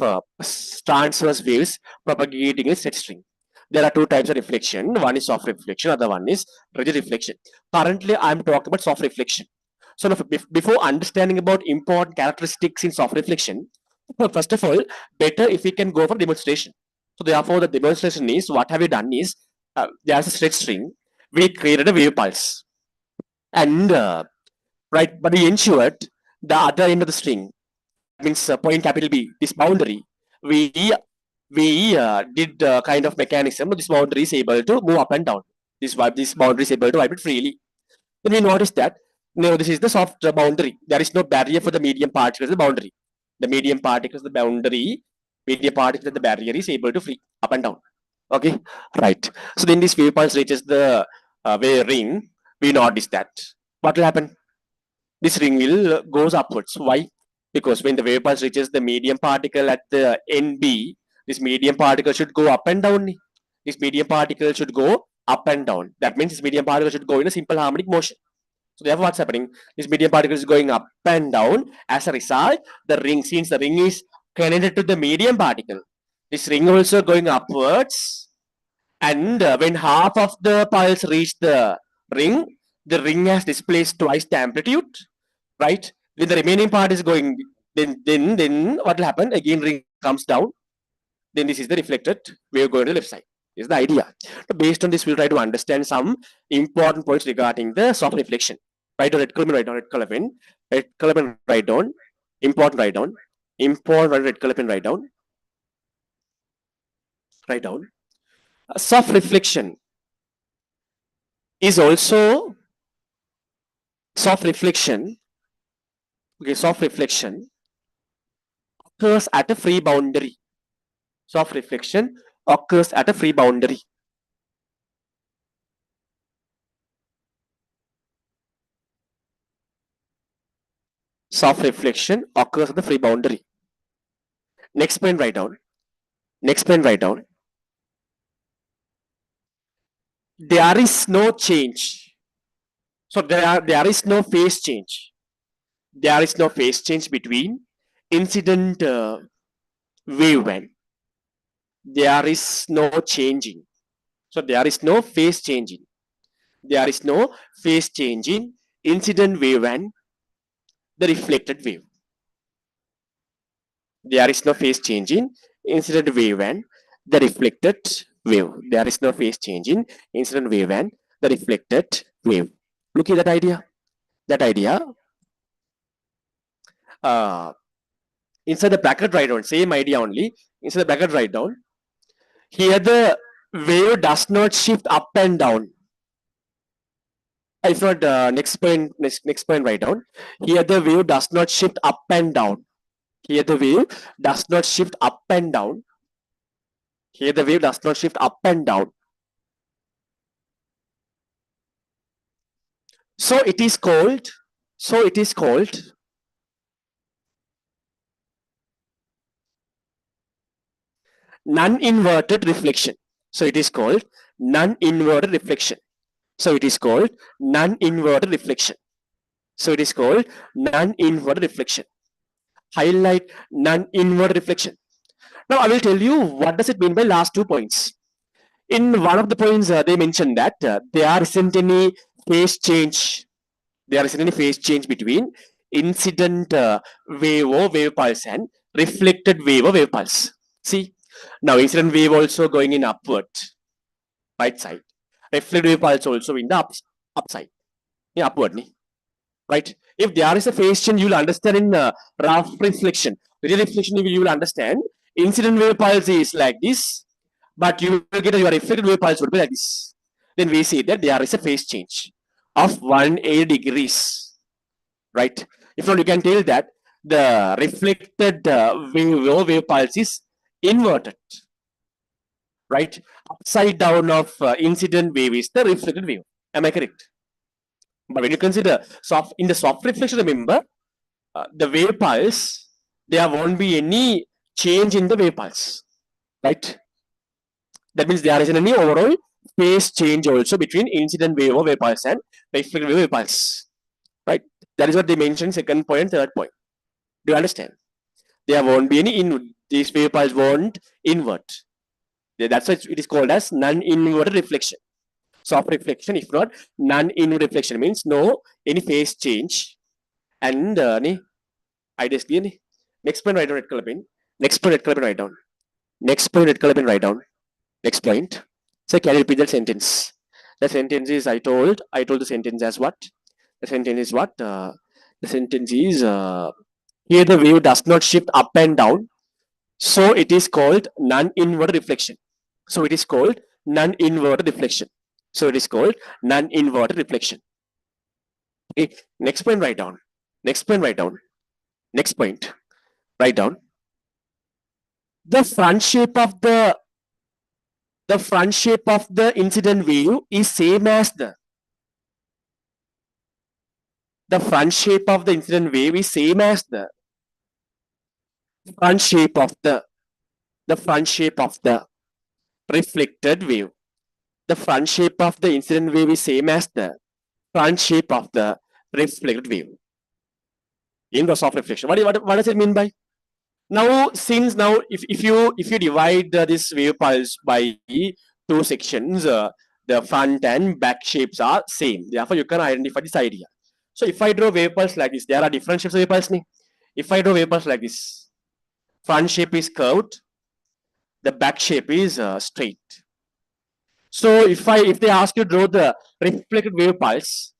transverse waves propagating a set string. There are two types of reflection. One is soft reflection, other one is rigid reflection. Currently, I am talking about soft reflection. So now, before understanding about important characteristics in soft reflection, first of all, better if we can go for demonstration. So therefore, the demonstration is what have we done is there's a set string. We created a wave pulse, and right, but we ensured the other end of the string means point capital B, this boundary, we did kind of mechanism. This boundary is able to move up and down. This boundary is able to vibrate freely. Then we notice that no, this is the soft boundary. There is no barrier for the medium particles. The boundary, the medium particles, the boundary, medium particles, the barrier is able to free up and down. Okay, right. So then this wave pulse reaches the wave ring. We notice that what will happen? This ring will goes upwards. Why? Because when the wave pulse reaches the medium particle at the NB, this medium particle should go up and down. This medium particle should go up and down. That means this medium particle should go in a simple harmonic motion. So therefore, what's happening? This medium particle is going up and down. As a result, the ring, since the ring is connected to the medium particle, this ring also going upwards. And when half of the pulse reach the ring has displaced twice the amplitude, right? When the remaining part is going, then what will happen? Again, ring comes down. Then this is the reflected wave going to the left side. This is the idea. So based on this, we'll try to understand some important points regarding the soft reflection. Write down red color pen, write down red color pen, red color pen, write down, important write down, important red color pen, write down, write down. Soft reflection is also soft reflection. Okay, soft reflection occurs at a free boundary. Soft reflection occurs at a free boundary. Soft reflection occurs at the free boundary. Next point, write down. Next point, write down. There is no change. So there is no phase change. There is no phase change between incident wave and there is no changing. So there is no phase changing. There is no phase change in incident wave and the reflected wave. There is no phase change in incident wave and the reflected wave. There is no phase change in incident wave and the reflected wave. Look at that idea. That idea. Inside the bracket write down. Same idea only. Inside the bracket write down. Here the wave does not shift up and down. If not, next point write down. Here the wave does not shift up and down. Here the wave does not shift up and down. Here the wave does not shift up and down. So it is called, non-inverted reflection. So it is called non-inverted reflection. So it is called non-inverted reflection. So it is called non-inverted reflection. Highlight non-inverted reflection. Now I will tell you what does it mean by last 2 points. In one of the points, they mentioned that there isn't any phase change. There isn't any phase change between incident wave or wave pulse and reflected wave or wave pulse. See, now incident wave also going in upward, right side. Reflected wave pulse also in the upside, yeah, upward, right? If there is a phase change, you will understand in rough reflection. Real reflection, you will understand incident wave pulse is like this, but you will get your reflected wave pulse would be like this. Then we see that there is a phase change of 180 degrees, right? If not, you can tell that the reflected wave pulse is inverted, right? Upside down of incident wave is the reflected wave. Am I correct? But when you consider soft in the soft reflection, remember the wave pulse, there won't be any change in the wave pulse, right? That means there isn't any overall phase change also between incident wave or wave pulse and reflected wave pulse, right? That is what they mentioned second point, third point. Do you understand? There won't be any in these wave pulse won't invert. That's why it is called as non-inverted reflection. Soft reflection, if not non-inverted reflection, means no any phase change. And ideas clear. Next point, write down red color pen. Next point, red color pen, write down. Next point, red color pen, write down. Next point. So can you repeat that sentence? The sentence is I told the sentence as what? The sentence is what? The sentence is here the wave does not shift up and down. So it is called non-inverted reflection. So it is called non-inverted reflection. So it is called non-inverted reflection. Okay. Next point, write down. Next point, write down. Next point, write down. The front shape of the incident wave is same as the front shape of the incident wave is same as the front shape of the front shape of the reflected wave. The front shape of the incident wave is same as the front shape of the reflected wave. Inverse of reflection. What does it mean by? Now, since now, if you divide this wave pulse by two sections, the front and back shapes are same. Therefore, you can identify this idea. So, if I draw wave pulse like this, there are different shapes of wave pulse. If I draw wave pulse like this, front shape is curved, the back shape is straight. So, if they ask you to draw the reflected wave pulse,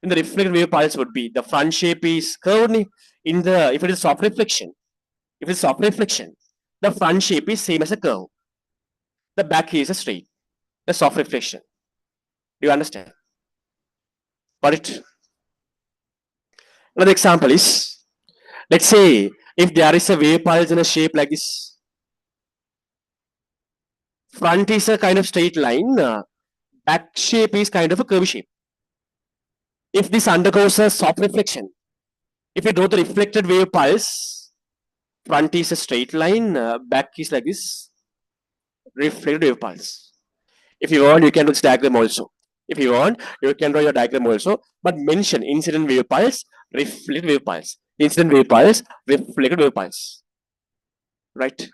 then the reflected wave pulse would be the front shape is curved. In the if it is soft reflection, if it's soft reflection, the front shape is same as a curve. The back is a straight. The soft reflection. Do you understand? Got it? Another example is, let's say if there is a wave pulse in a shape like this. Front is a kind of straight line. Back shape is kind of a curvy shape. If this undergoes a soft reflection, if you draw the reflected wave pulse, front is a straight line, back is like this, reflected wave pulse. If you want, you can do this diagram also. If you want, you can draw your diagram also. But mention incident wave pulse, reflected wave pulse. Incident wave pulse, reflected wave pulse. Right?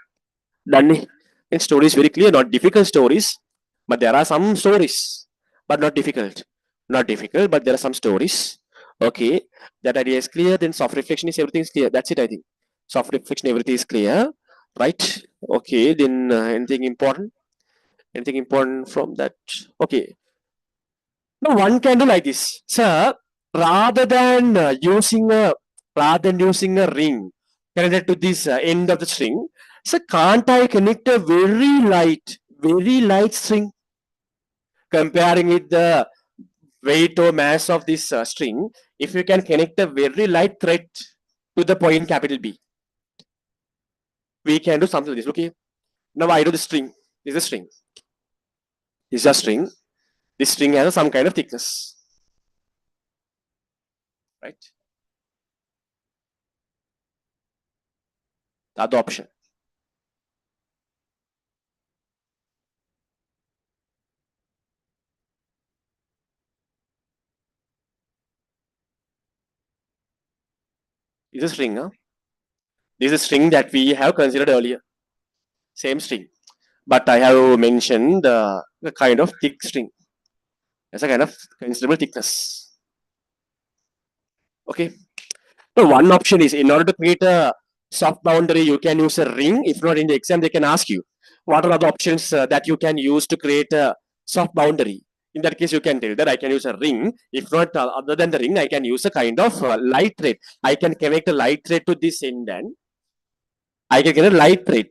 Done. In stories very clear, not difficult stories, but there are some stories, but not difficult. Not difficult, but there are some stories. Okay, that idea is clear. Then soft reflection is everything is clear. That's it, I think. Soft reflection, everything is clear. Right? Okay, then anything important? Anything important from that? Okay. Now one can do like this, sir. Rather than using a ring connected to this end of the string, so can't I connect a very light string, comparing with the weight or mass of this string? If you can connect a very light thread to the point capital B, we can do something like this. Okay. Now I do the string. This is a string. This is a string. This string has some kind of thickness, right? The other option. This is a string. Huh? This is a string that we have considered earlier. Same string. But I have mentioned the kind of thick string. It's a kind of considerable thickness. Okay. So one option is, in order to create a soft boundary, you can use a ring. If not, in the exam, they can ask you what are the options that you can use to create a soft boundary. In that case, you can tell that I can use a ring. If not, other than the ring, I can use a kind of light thread. I can connect a light thread to this end, and I can get a light thread.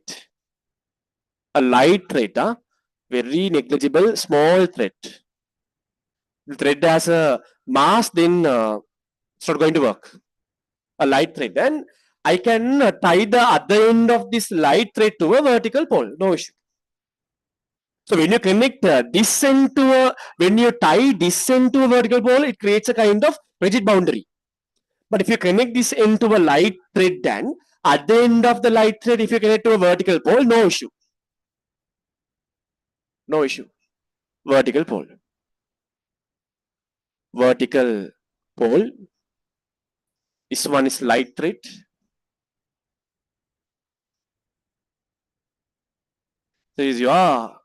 A light thread, very negligible, small thread. The thread has a mass, then it's not going to work. A light thread, then I can tie the other end of this light thread to a vertical pole. No issue. So when you connect this end to a, when you tie this end to a vertical pole, it creates a kind of rigid boundary. But if you connect this end to a light thread, then at the end of the light thread, if you connect to a vertical pole, no issue. No issue. Vertical pole. Vertical pole. This one is light thread. This is your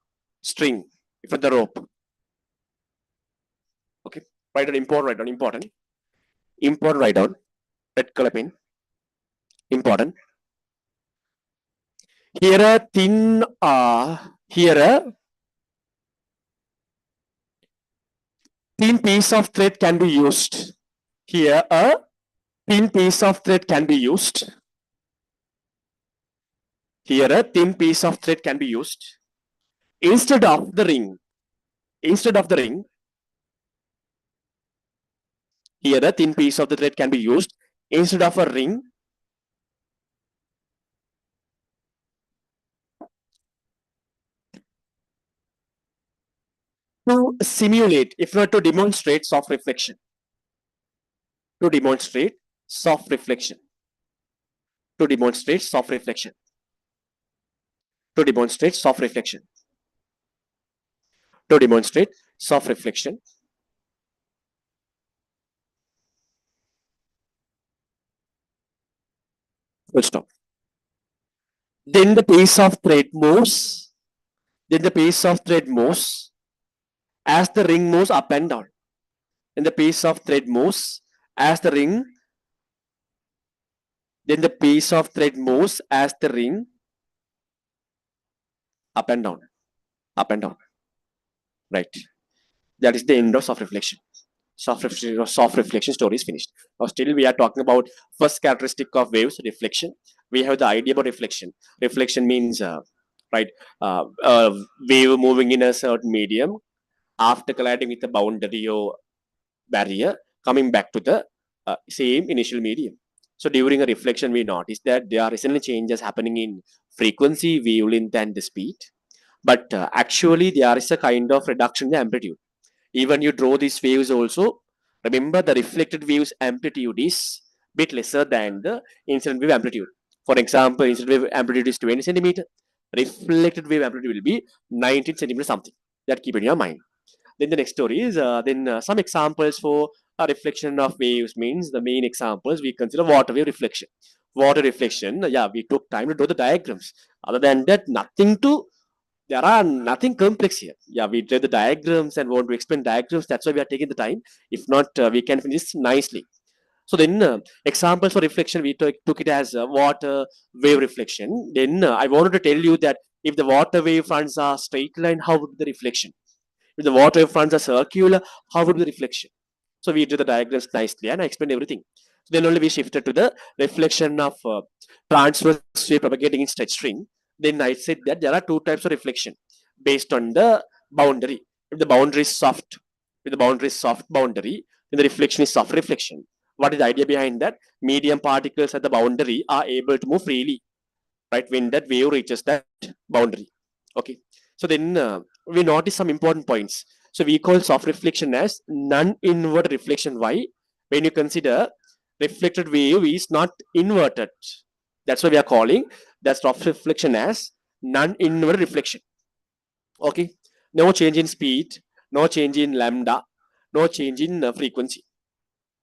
string for the rope. Okay. Write down important, write down important. Important, write down. Red color pen. Important. Here a thin here a thin piece of thread can be used. Here a thin piece of thread can be used. Here a thin piece of thread can be used instead of the ring. Instead of the ring, here a thin piece of the thread can be used instead of a ring to simulate, if not to demonstrate, soft reflection. To demonstrate soft reflection. To demonstrate soft reflection. To demonstrate soft reflection. To demonstrate soft reflection. Full stop. Then the piece of thread moves. Then the piece of thread moves as the ring moves up and down. Then the piece of thread moves as the ring. Then the piece of thread moves as the ring up and down. Up and down. Right. That is the end of soft reflection. Soft reflection story is finished. Now still we are talking about first characteristic of waves, reflection. We have the idea about reflection. Reflection means right wave moving in a certain medium after colliding with a boundary or barrier, coming back to the same initial medium. So during a reflection, we notice that there are sudden changes happening in frequency, wavelength, and the speed. But actually, there is a kind of reduction in the amplitude. Even you draw these waves also, remember the reflected wave's amplitude is bit lesser than the incident wave amplitude. For example, incident wave amplitude is 20 centimeter. Reflected wave amplitude will be 19 centimeter something. That keep in your mind. Then the next story is some examples for a reflection of waves means the main examples we consider water wave reflection. Water reflection, yeah, we took time to draw the diagrams. Other than that, there are nothing complex here. Yeah, we drew the diagrams and want to explain diagrams. That's why we are taking the time. If not, we can finish nicely. So then, examples for reflection, we took it as water wave reflection. Then I wanted to tell you that if the water wave fronts are straight line, how would be the reflection? If the water wave fronts are circular, how would be the reflection? So we drew the diagrams nicely and I explained everything. Then only we shifted to the reflection of transverse wave propagating in straight string. Then I said that there are two types of reflection based on the boundary. If the boundary is soft, if the boundary is soft boundary, then the reflection is soft reflection. What is the idea behind that? Medium particles at the boundary are able to move freely, right? When that wave reaches that boundary. Okay. So then we notice some important points. So we call soft reflection as non-inverted reflection. Why? When you consider reflected wave is not inverted. That's why we are calling that soft reflection as non-inverted reflection. Okay. No change in speed, no change in lambda, no change in frequency.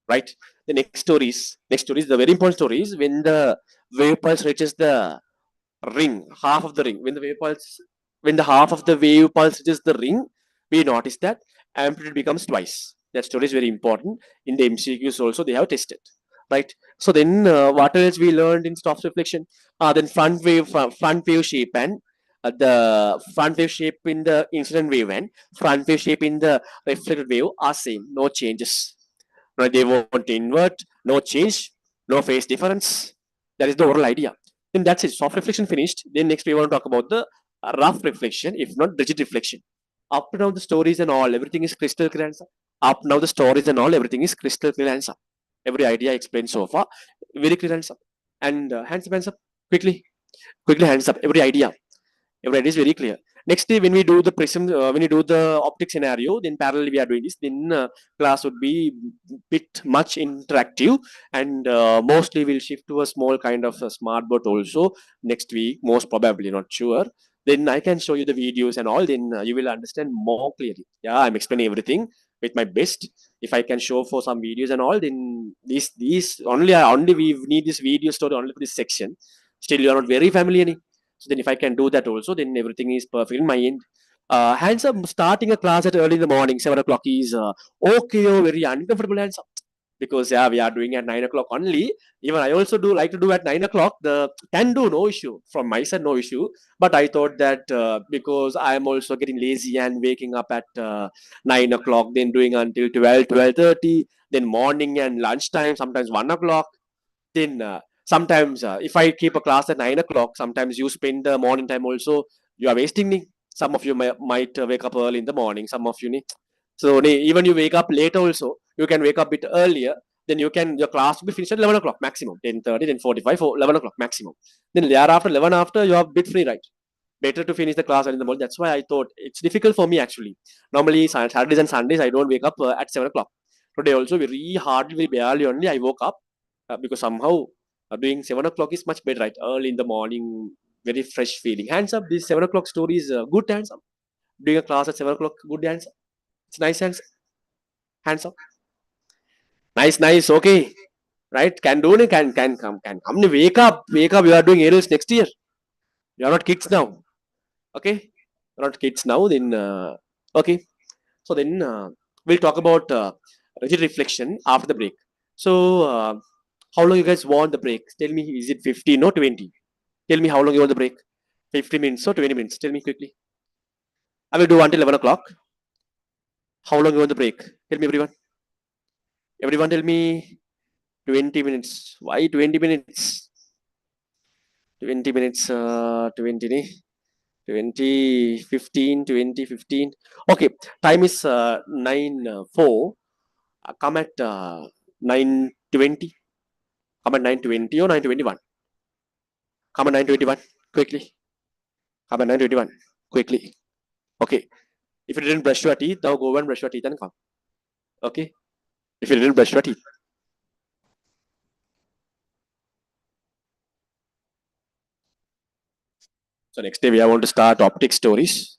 Right. The next story is the very important story is when the wave pulse reaches the ring, half of the ring. When the half of the wave pulse reaches the ring, we notice that amplitude becomes twice. That story is very important. In the MCQs also, they have tested, right? So then, what else we learned in Stoff's reflection? Then front wave shape and the front wave shape in the incident wave and front wave shape in the reflected wave are same, no changes. Right? They won't invert, no change, no phase difference. That is the overall idea. Then that's it. Soft reflection finished. Then next we want to talk about the rough reflection, if not rigid reflection. Up now the stories and all, everything is crystal clear answer. Up now the stories and all, everything is crystal clear answer. Every idea explained so far, very clear answer. And hands up, quickly, quickly hands up. Every idea is very clear. Next day, when we do the prism, when we do the optic scenario, then parallel we are doing this. Then class would be bit much interactive, and mostly we'll shift to a small kind of a smart board also next week. Most probably, not sure. Then I can show you the videos and all. Then you will understand more clearly. Yeah, I'm explaining everything with my best. If I can show for some videos and all, then these only we need this video story only for this section. Still, you are not very familiar. So then if I can do that also, then everything is perfect in my end. Hands up, starting a class at early in the morning, 7 o'clock is okay, oh, very uncomfortable hands up. Because yeah, we are doing at 9 o'clock only. Even I also do like to do at 9 o'clock. The can do no issue from my side, no issue. But I thought that because I am also getting lazy and waking up at 9 o'clock, then doing until 12:30, then morning and lunchtime, sometimes 1 o'clock. Then sometimes if I keep a class at 9 o'clock, sometimes you spend the morning time also. You are wasting me. Some of you might wake up early in the morning. Some of you need. So even you wake up late also, you can wake up a bit earlier. Then you can your class will be finished at 11 o'clock maximum. 10:30, then 45, for 11 o'clock maximum. Then thereafter 11 after you are a bit free, right? Better to finish the class early in the morning. That's why I thought it's difficult for me actually. Normally Saturdays and Sundays I don't wake up at 7 o'clock. Today also very hardly, very barely only I woke up because somehow doing 7 o'clock is much better, right? Early in the morning, very fresh feeling. Hands up, this 7 o'clock story is good. Hands up. Doing a class at 7 o'clock, good. Hands up. It's nice. Hands up. Nice, nice. Okay, right? Can do it. Can come. Wake up, wake up. You are doing aerials next year. You are not kids now. Okay, you're not kids now. Then okay. So then we'll talk about rigid reflection after the break. So how long you guys want the break? Tell me, is it 15 or 20? Tell me how long you want the break. 50 minutes or 20 minutes? Tell me quickly. I will do until 11 o'clock. How long you want the break? Tell me, everyone. Everyone, tell me 20 minutes. Why 20 minutes? 20 minutes, 20, 15, 20, 15. Okay, time is 9 4. Come at 9:20. Come at 9:20 or 9:21. Come at 9:21. Quickly. Come at 9:21. Quickly. Okay. If you didn't brush your teeth, now go and brush your teeth and come. Okay. If you didn't brush your teeth. So next day we are going to start optic stories.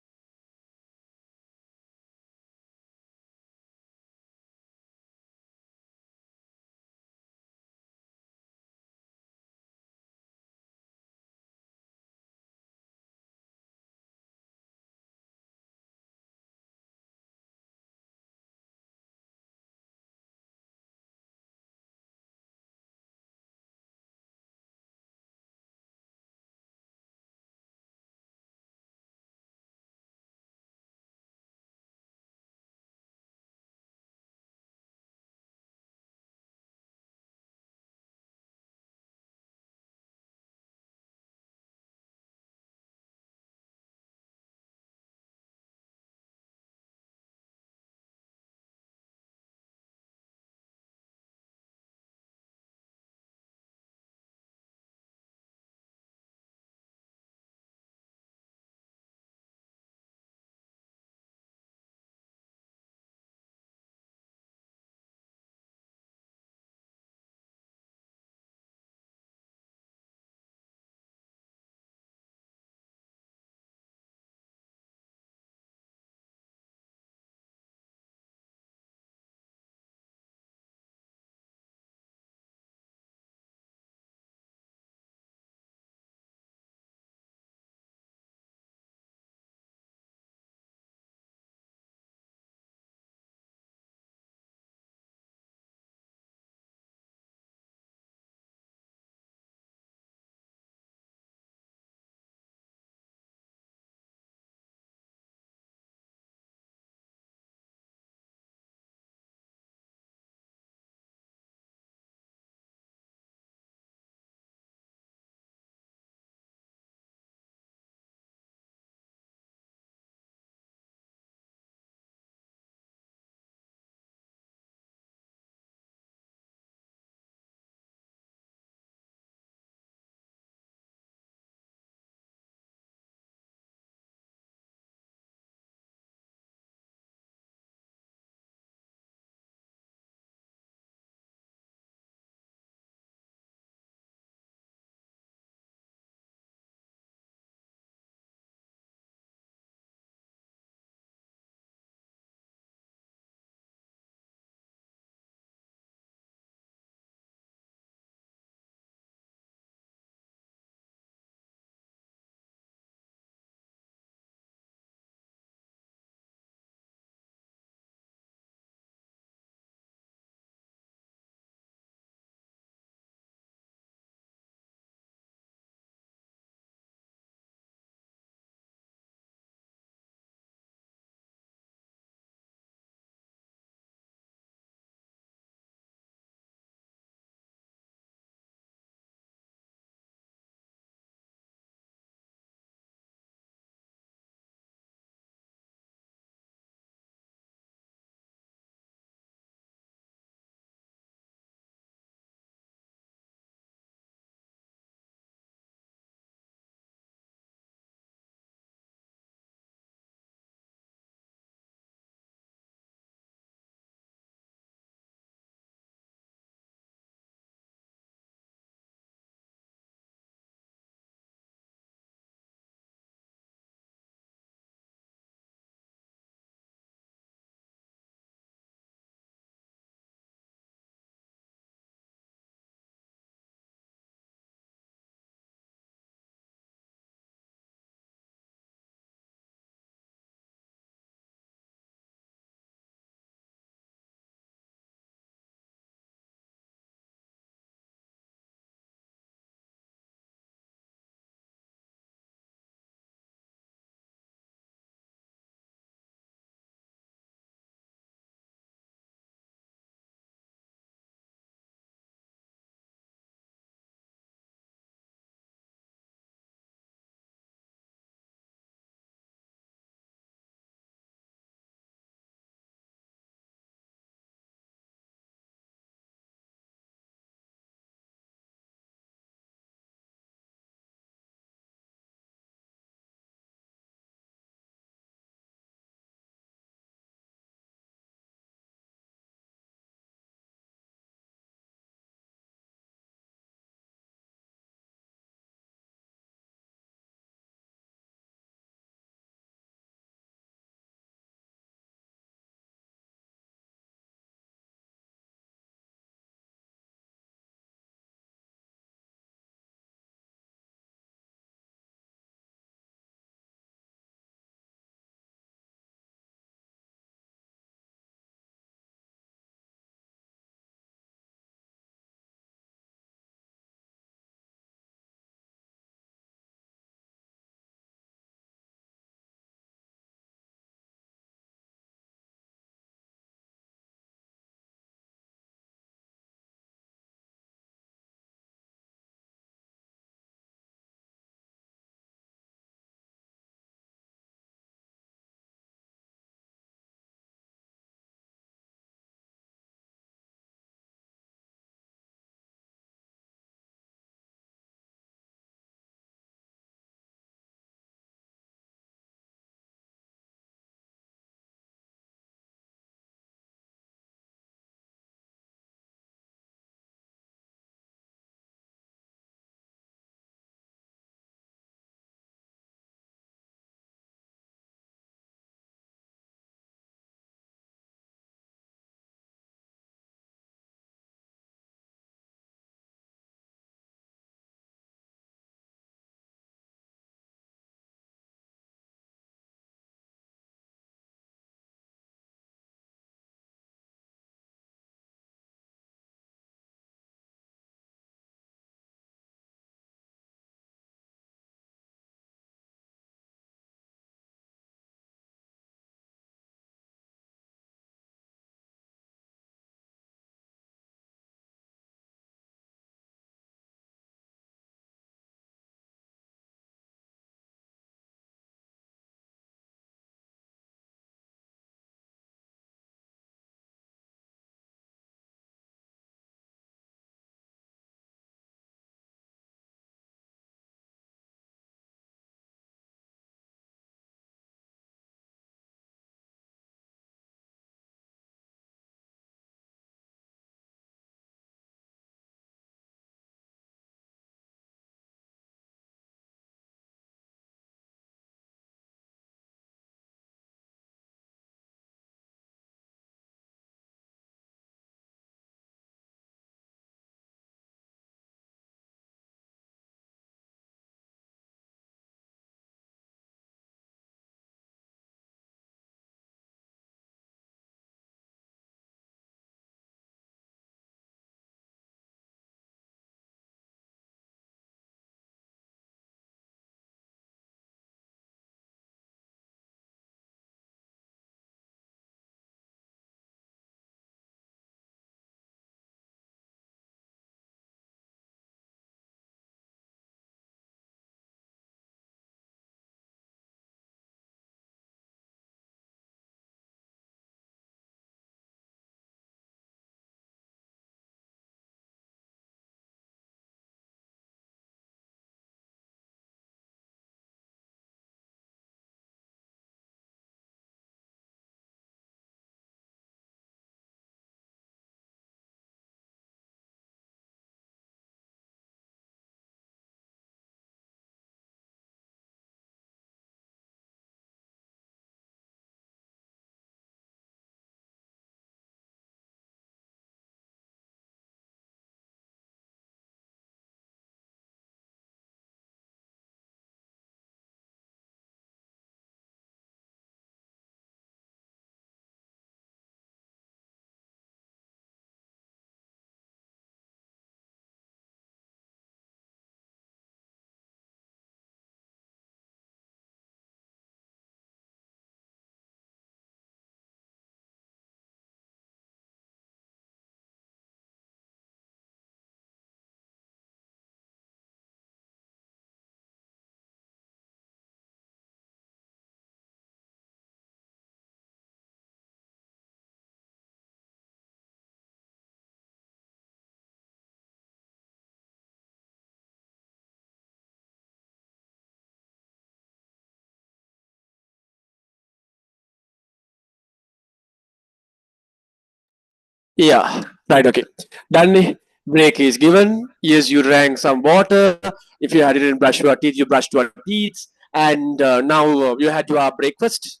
Yeah, right, okay. Then break is given. Yes, you drank some water. If you didn't brush your teeth, you brushed your teeth. And now you had your breakfast.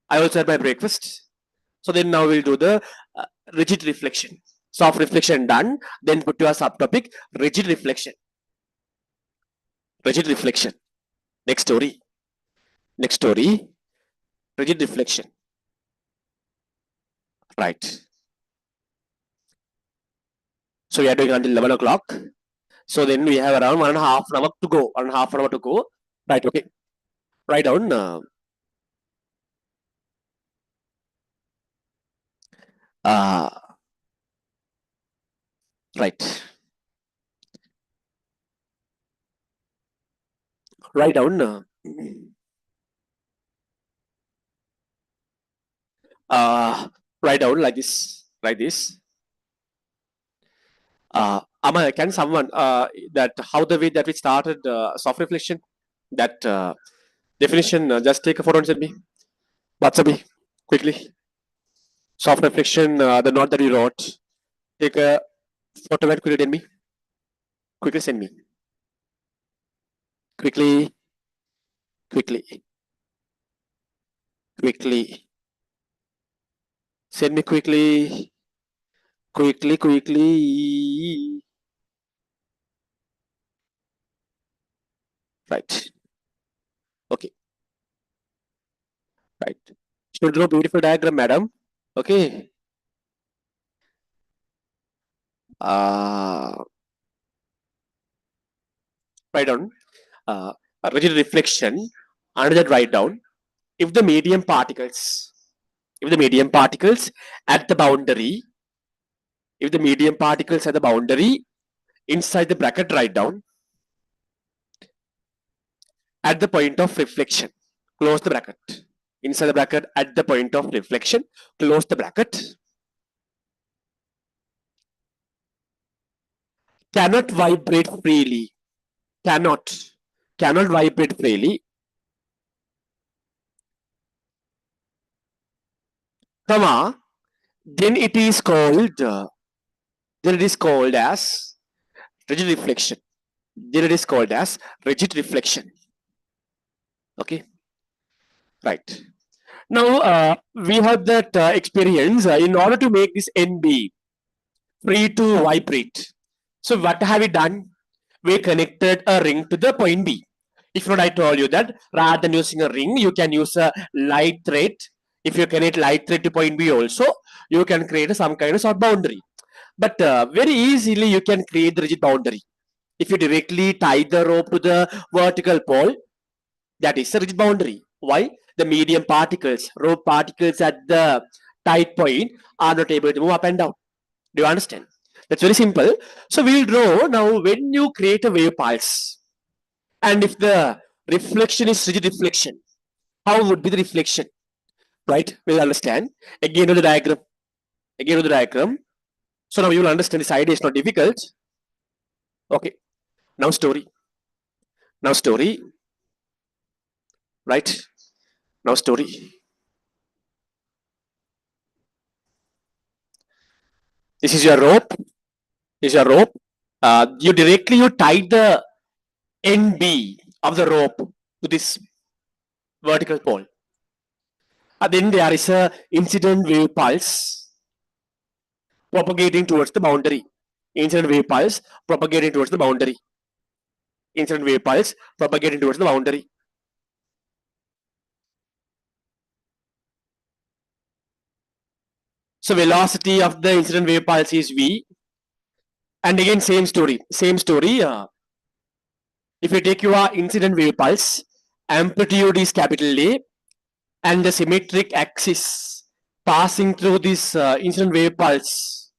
I also had my breakfast. So then now we'll do the uh, rigid reflection. Soft reflection done. Then put your subtopic rigid reflection. Rigid reflection. Next story. Next story. Rigid reflection. Right. So we are doing until 11 o'clock. So then we have around 1.5 hours to go. 1.5 hours to go. Right. Okay. Write down. Uh, right. Write down. Uh, write down like this. Like this. Amma, can someone that how the way that we started soft reflection, that definition, just take a photo and send me. WhatsApp me quickly. Soft reflection, the note that we wrote. Take a photo and quickly send me. Quickly send me. Quickly, quickly, quickly. Send me quickly, quickly, quickly. Right. Okay. Right. Should draw beautiful diagram, madam. Okay. Uh, write down. A rigid reflection. Under that, write down. If the medium particles, if the medium particles at the boundary, if the medium particles at the boundary inside the bracket, write down at the point of reflection. Close the bracket. Inside the bracket at the point of reflection. Close the bracket. Cannot vibrate freely. Cannot. Cannot vibrate freely. Comma. Then it is called. Then it is called as rigid reflection. Then it is called as rigid reflection. Okay. Right. Now we have that experience. In order to make this NB free to vibrate, so what have we done? We connected a ring to the point B. If not, I told you that rather than using a ring, you can use a light thread. If you connect light thread to point B also, you can create some kind of soft boundary. But very easily you can create the rigid boundary. If you directly tie the rope to the vertical pole, that is a rigid boundary. Why? The medium particles, rope particles at the tight point are not able to move up and down. Do you understand? That's very simple. So we'll draw now when you create a wave pulse, and if the reflection is rigid reflection, how would be the reflection? Right? We'll understand. Again to the diagram. Again to the diagram. So now you will understand this idea is not difficult. Okay. Now story. Now story. Right? Now story. This is your rope. This is your rope. You tie the NB of the rope to this vertical pole. Then there is a incident wave pulse propagating towards the boundary. Incident wave pulse propagating towards the boundary. Incident wave pulse propagating towards the boundary. So velocity of the incident wave pulse is v. And again same story. Same story. If you take your incident wave pulse, amplitude is capital A, and the symmetric axis passing through this incident wave pulse,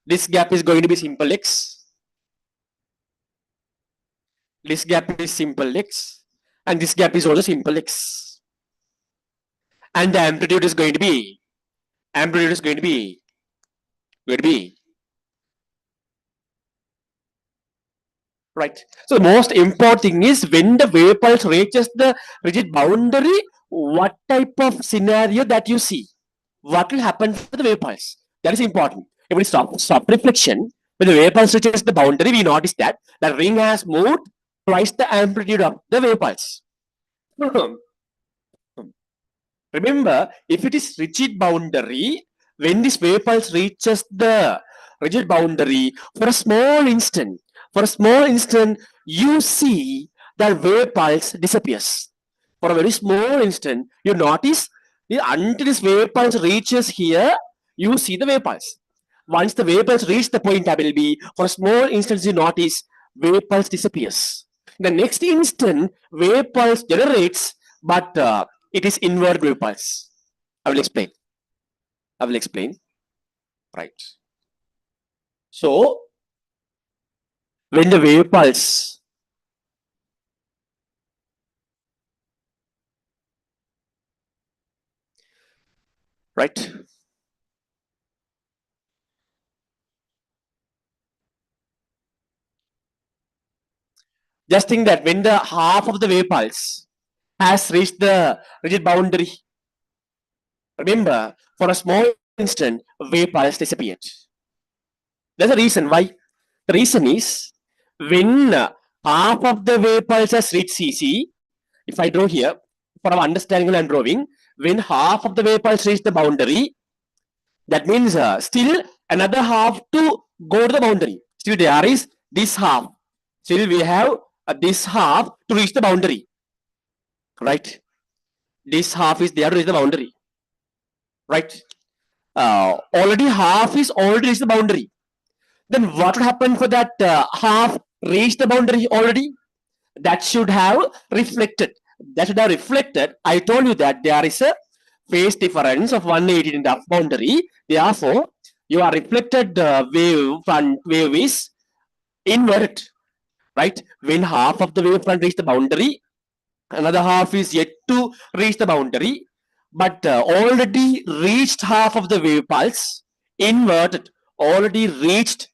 this gap is going to be simple x. This gap is simple x, and this gap is also simple x. And the amplitude is going to be right. So the most important thing is when the wave pulse reaches the rigid boundary, what type of scenario that you see? What will happen for the wave pulse? That is important. If we stop reflection, when the wave pulse reaches the boundary, we notice that the ring has moved twice the amplitude of the wave pulse. Remember, if it is rigid boundary, when this wave pulse reaches the rigid boundary, for a small instant, you see that wave pulse disappears. For a very small instant, you notice until this wave pulse reaches here, you see the wave pulse. Once the wave pulse reaches the point WB, for a small instant, you notice wave pulse disappears. The next instant, wave pulse generates, but it is inward wave pulse. I will explain. I will explain. Right. So, when the wave pulse right, just think that when the half of the wave pulse has reached the rigid boundary, remember, for a small instant, wave pulse disappeared. There's a reason why. The reason is when half of the wave pulse has reached CC, if I draw here, for our understanding I'm drawing, when half of the wave pulse reaches the boundary, that means still another half to go to the boundary. Still there is this half. Still we have this half to reach the boundary. Right? This half is there to reach the boundary. Right? Already half is already reached the boundary. Then what would happen for that half reached the boundary already? That should have reflected. That should have reflected. I told you that there is a phase difference of 180 in the boundary. Therefore, your reflected wave is inverted, right? When half of the wave front reach the boundary, another half is yet to reach the boundary, but already reached half of the wave pulse, inverted, already reached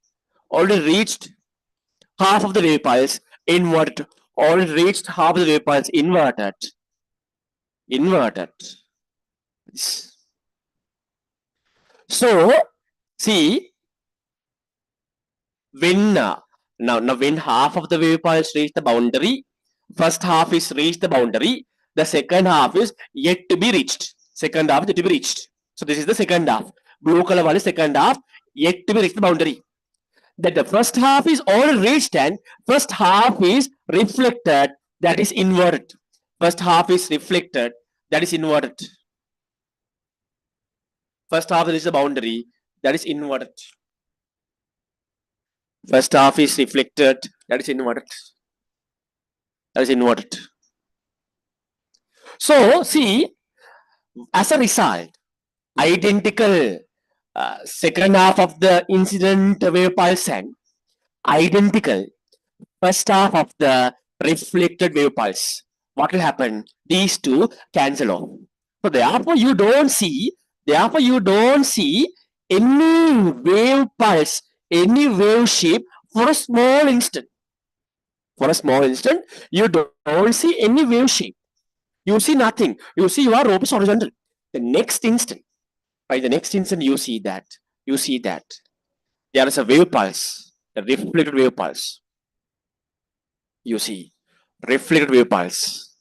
half of the wave pulse, inverted, already reached half of the wave pulse, inverted. So, see, when now when half of the wave pulse reach the boundary, first half is reached the boundary, the second half is yet to be reached. Second half is yet to be reached. So this is the second half. Blue color one is second half, yet to be reached the boundary. That the first half is already reached and first half is reflected, that is inverted. First half is reflected, that is inverted. First half is the boundary, that is inverted. First half is reflected, that is inverted. That is inverted. So, see, as a result, identical second half of the incident wave pulse and identical first half of the reflected wave pulse. What will happen? These two cancel off. So therefore you don't see any wave pulse, any wave shape for a small instant. For a small instant, you don't see any wave shape. You see nothing. You see your rope is horizontal. The next instant, by the next instant, you see that there is a wave pulse, a reflected wave pulse. You see reflected wave pulse,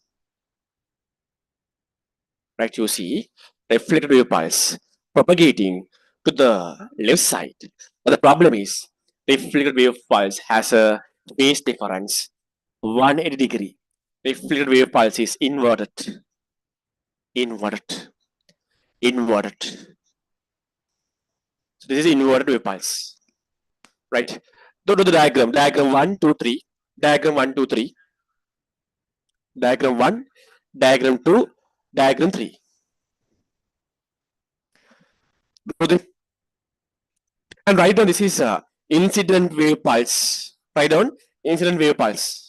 right? You see reflected wave pulse propagating to the left side. But the problem is reflected wave pulse has a phase difference 180 degree. Reflected wave pulse is inverted, inverted, inverted. So this is inverted wave pulse, right? Go to the diagram. Diagram 1, 2, 3. Diagram 1, 2, 3. Diagram 1, diagram 2, diagram 3. And write down this is incident wave pulse. Write down incident wave pulse.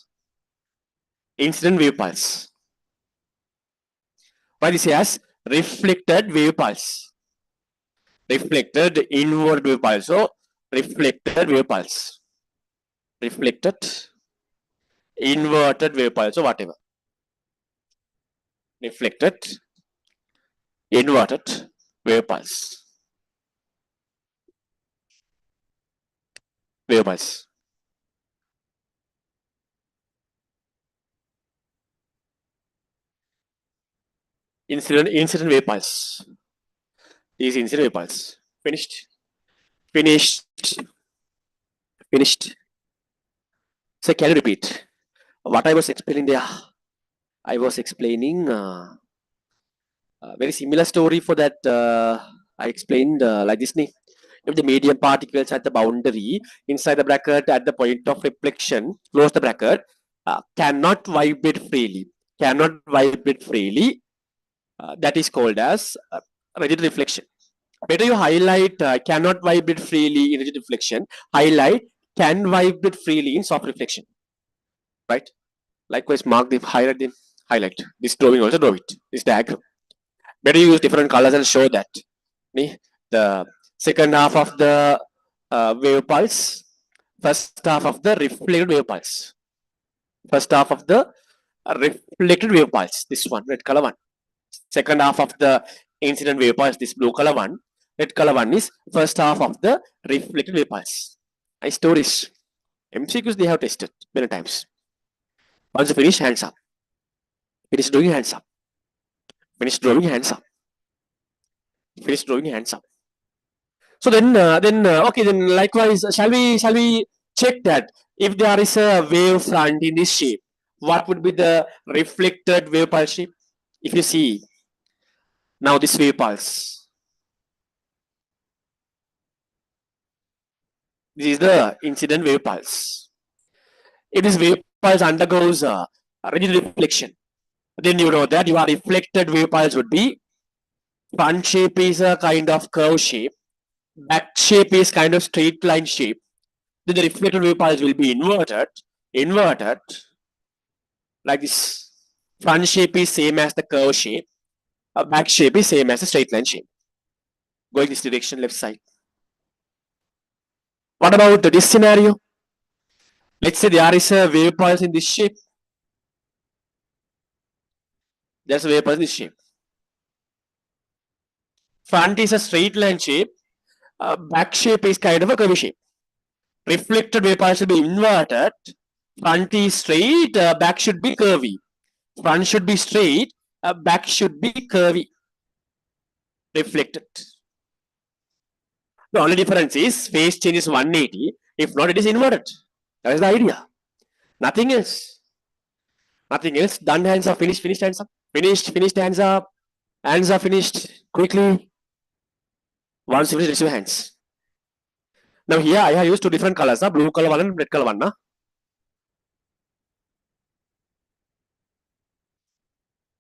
Incident wave pulse. Write this as reflected wave pulse. Reflected inward wave pulse. So reflected wave pulse. Reflected inverted wave pulse. So whatever. Reflected inverted wave pulse. wave pulse. Incident wave pulse. These incident wave pulse. Finished. Finished. Finished. So can you repeat what I was explaining there? I was explaining a very similar story for that. I explained like this. If the medium particles at the boundary inside the bracket at the point of reflection, close the bracket, cannot vibrate freely. Cannot vibrate freely. That is called as rigid reflection. Better you highlight cannot vibrate freely in rigid reflection. Highlight can vibrate freely in soft reflection. Right? Likewise, mark the highlight the highlight. This drawing also draw it. This diagram. Better you use different colors and show that. The second half of the wave pulse, first half of the reflected wave pulse. First half of the reflected wave pulse. This one, red color one. Second half of the incident wave pulse, this blue color one. Red color one is first half of the reflected wave pulse. I stories. MCQs they have tested many times. Once you finish, hands up. Finish drawing, hands up. Finish drawing, hands up. Finish drawing, hands up. So then okay, then likewise, shall we check that if there is a wave front in this shape, what would be the reflected wave pulse shape? If you see now this wave pulse, this is the incident wave pulse. If this wave pulse undergoes rigid reflection, then you know that your reflected wave pulse would be front shape is a kind of curve shape, back shape is kind of straight line shape. Then the reflected wave pulse will be inverted like this. Front shape is same as the curve shape. Back shape is same as the straight line shape. Going this direction, left side. What about this scenario? Let's say there is a wave pulse in this shape. There's a wave pulse in this shape. Front is a straight line shape. Back shape is kind of a curvy shape. Reflected wave pulse should be inverted. Front is straight, back should be curvy. Front should be straight, back should be curvy. Reflected. The only difference is phase change is 180. If not, it is inverted. That is the idea. Nothing else. Nothing else. Done, hands up. Finished, finished, hands up. Finished, hands up. Hands are finished. Quickly. Once you finish, raise your hands. Now here I have used two different colors, blue color one and red color one.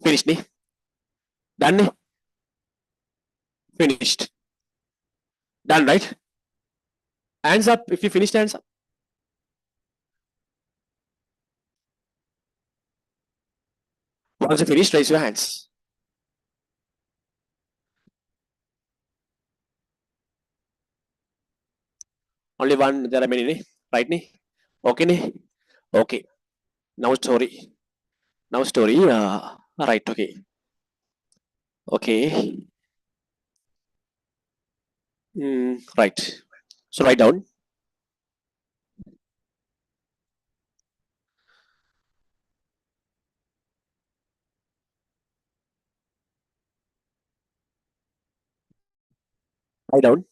Finished. Done. Finished. Done, right? Hands up. If you finished, hands up. Once you finish, raise your hands. Only one, there are many, right? Okay, okay. Now story. Right, okay. Okay. Right. So write down. Write down.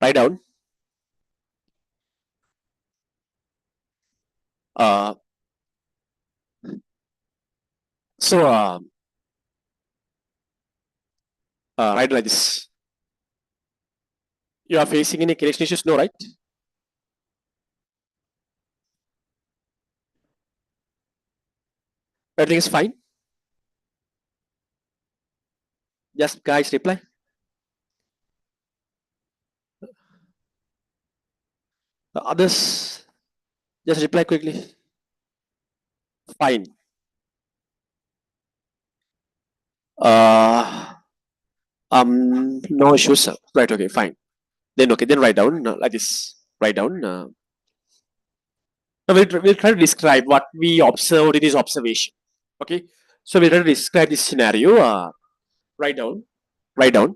Write down. Uh, so write like this. You are facing any connection issues? No, right? Everything is fine. Just guys reply. Others just reply quickly. Fine. No issues. Right. Okay. Fine. Then okay. Then write down like this. Write down. We'll try to describe what we observed in this observation. Okay. So we'll try to describe this scenario. Write down. Write down.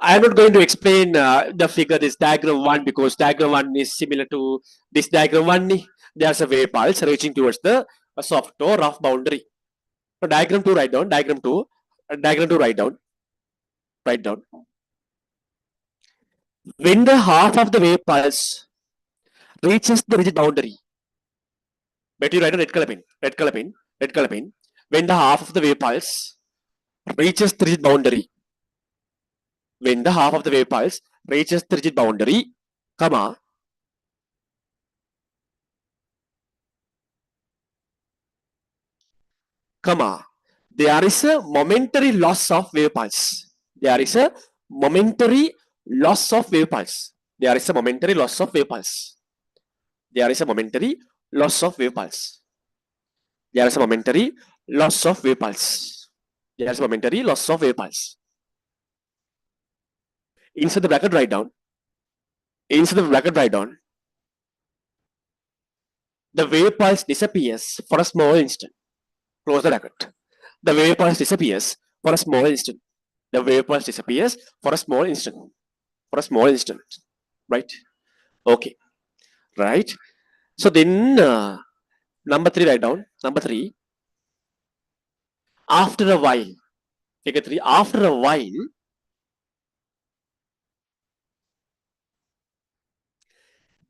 I'm not going to explain the figure this diagram one because diagram one is similar to this diagram one. There's a wave pulse reaching towards the soft or rough boundary. So diagram two write down. Diagram two. Diagram two write down. Write down. When the half of the wave pulse reaches the rigid boundary, but you write a red color pen. Red color pen. Red color pen. When the half of the wave pulse reaches the rigid boundary, when the half of the wave pulse reaches the rigid boundary, comma, comma, there is a momentary loss of wave pulse. There is a momentary loss of wave pulse. There is a momentary loss of wave pulse. There is a momentary loss of wave pulse. There is a momentary loss of wave pulse. There is a momentary loss of wave pulse. Inside the bracket, write down. Inside the bracket, write down. The wave pulse disappears for a small instant. Close the bracket. The wave pulse disappears for a small instant. The wave pulse disappears for a small instant. For a small instant. Right? Okay. Right? So then, number 3, write down. Number 3. After a while. Figure 3. After a while,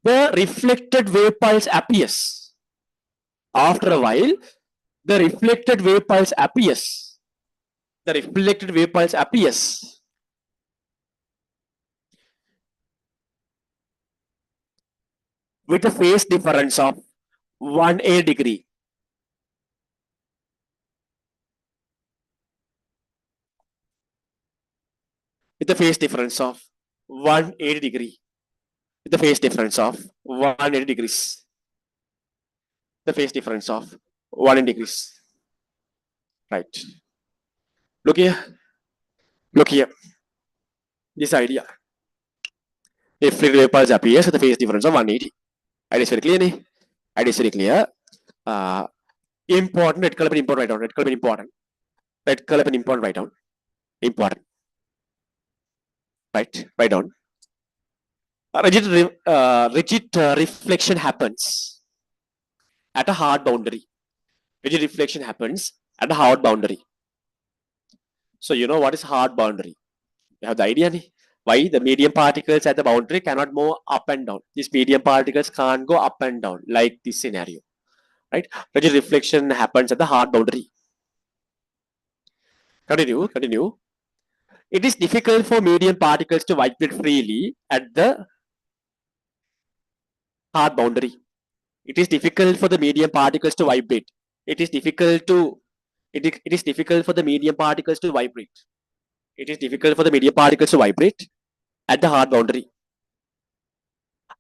the reflected wave pulse appears. After a while, the reflected wave pulse appears. The reflected wave pulse appears. With a phase difference of 1 degree. With a phase difference of 180 degree. With the phase difference of 180 degrees. The phase difference of 180 degrees. Right. Look here. Look here. This idea. If fluid vapors appears with a phase difference of 180. It is very clear. It is very clear. Important. Red color pen important. Write down. Red color pen important. Red color pen important. Write down. Important. Right. Write down. Rigid reflection happens at a hard boundary. Rigid reflection happens at a hard boundary. So you know what is hard boundary? You have the idea? Why the medium particles at the boundary cannot move up and down? These medium particles can't go up and down like this scenario, right? Rigid reflection happens at the hard boundary. Continue, continue. It is difficult for medium particles to vibrate freely at the hard boundary. It is difficult for the medium particles to vibrate. It is difficult to it is difficult for the medium particles to vibrate. It is difficult for the medium particles to vibrate at the hard boundary.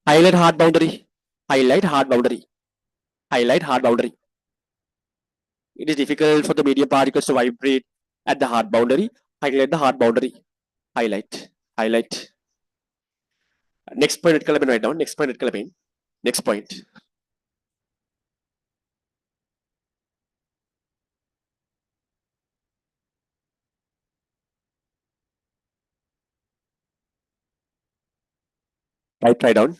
Highlight hard boundary. Highlight hard boundary. Highlight hard boundary. It is difficult for the medium particles to vibrate at the hard boundary. Highlight the hard boundary. Highlight. Highlight. Next point, red color pen, write down. Next point, red color pen. Next point. Write down.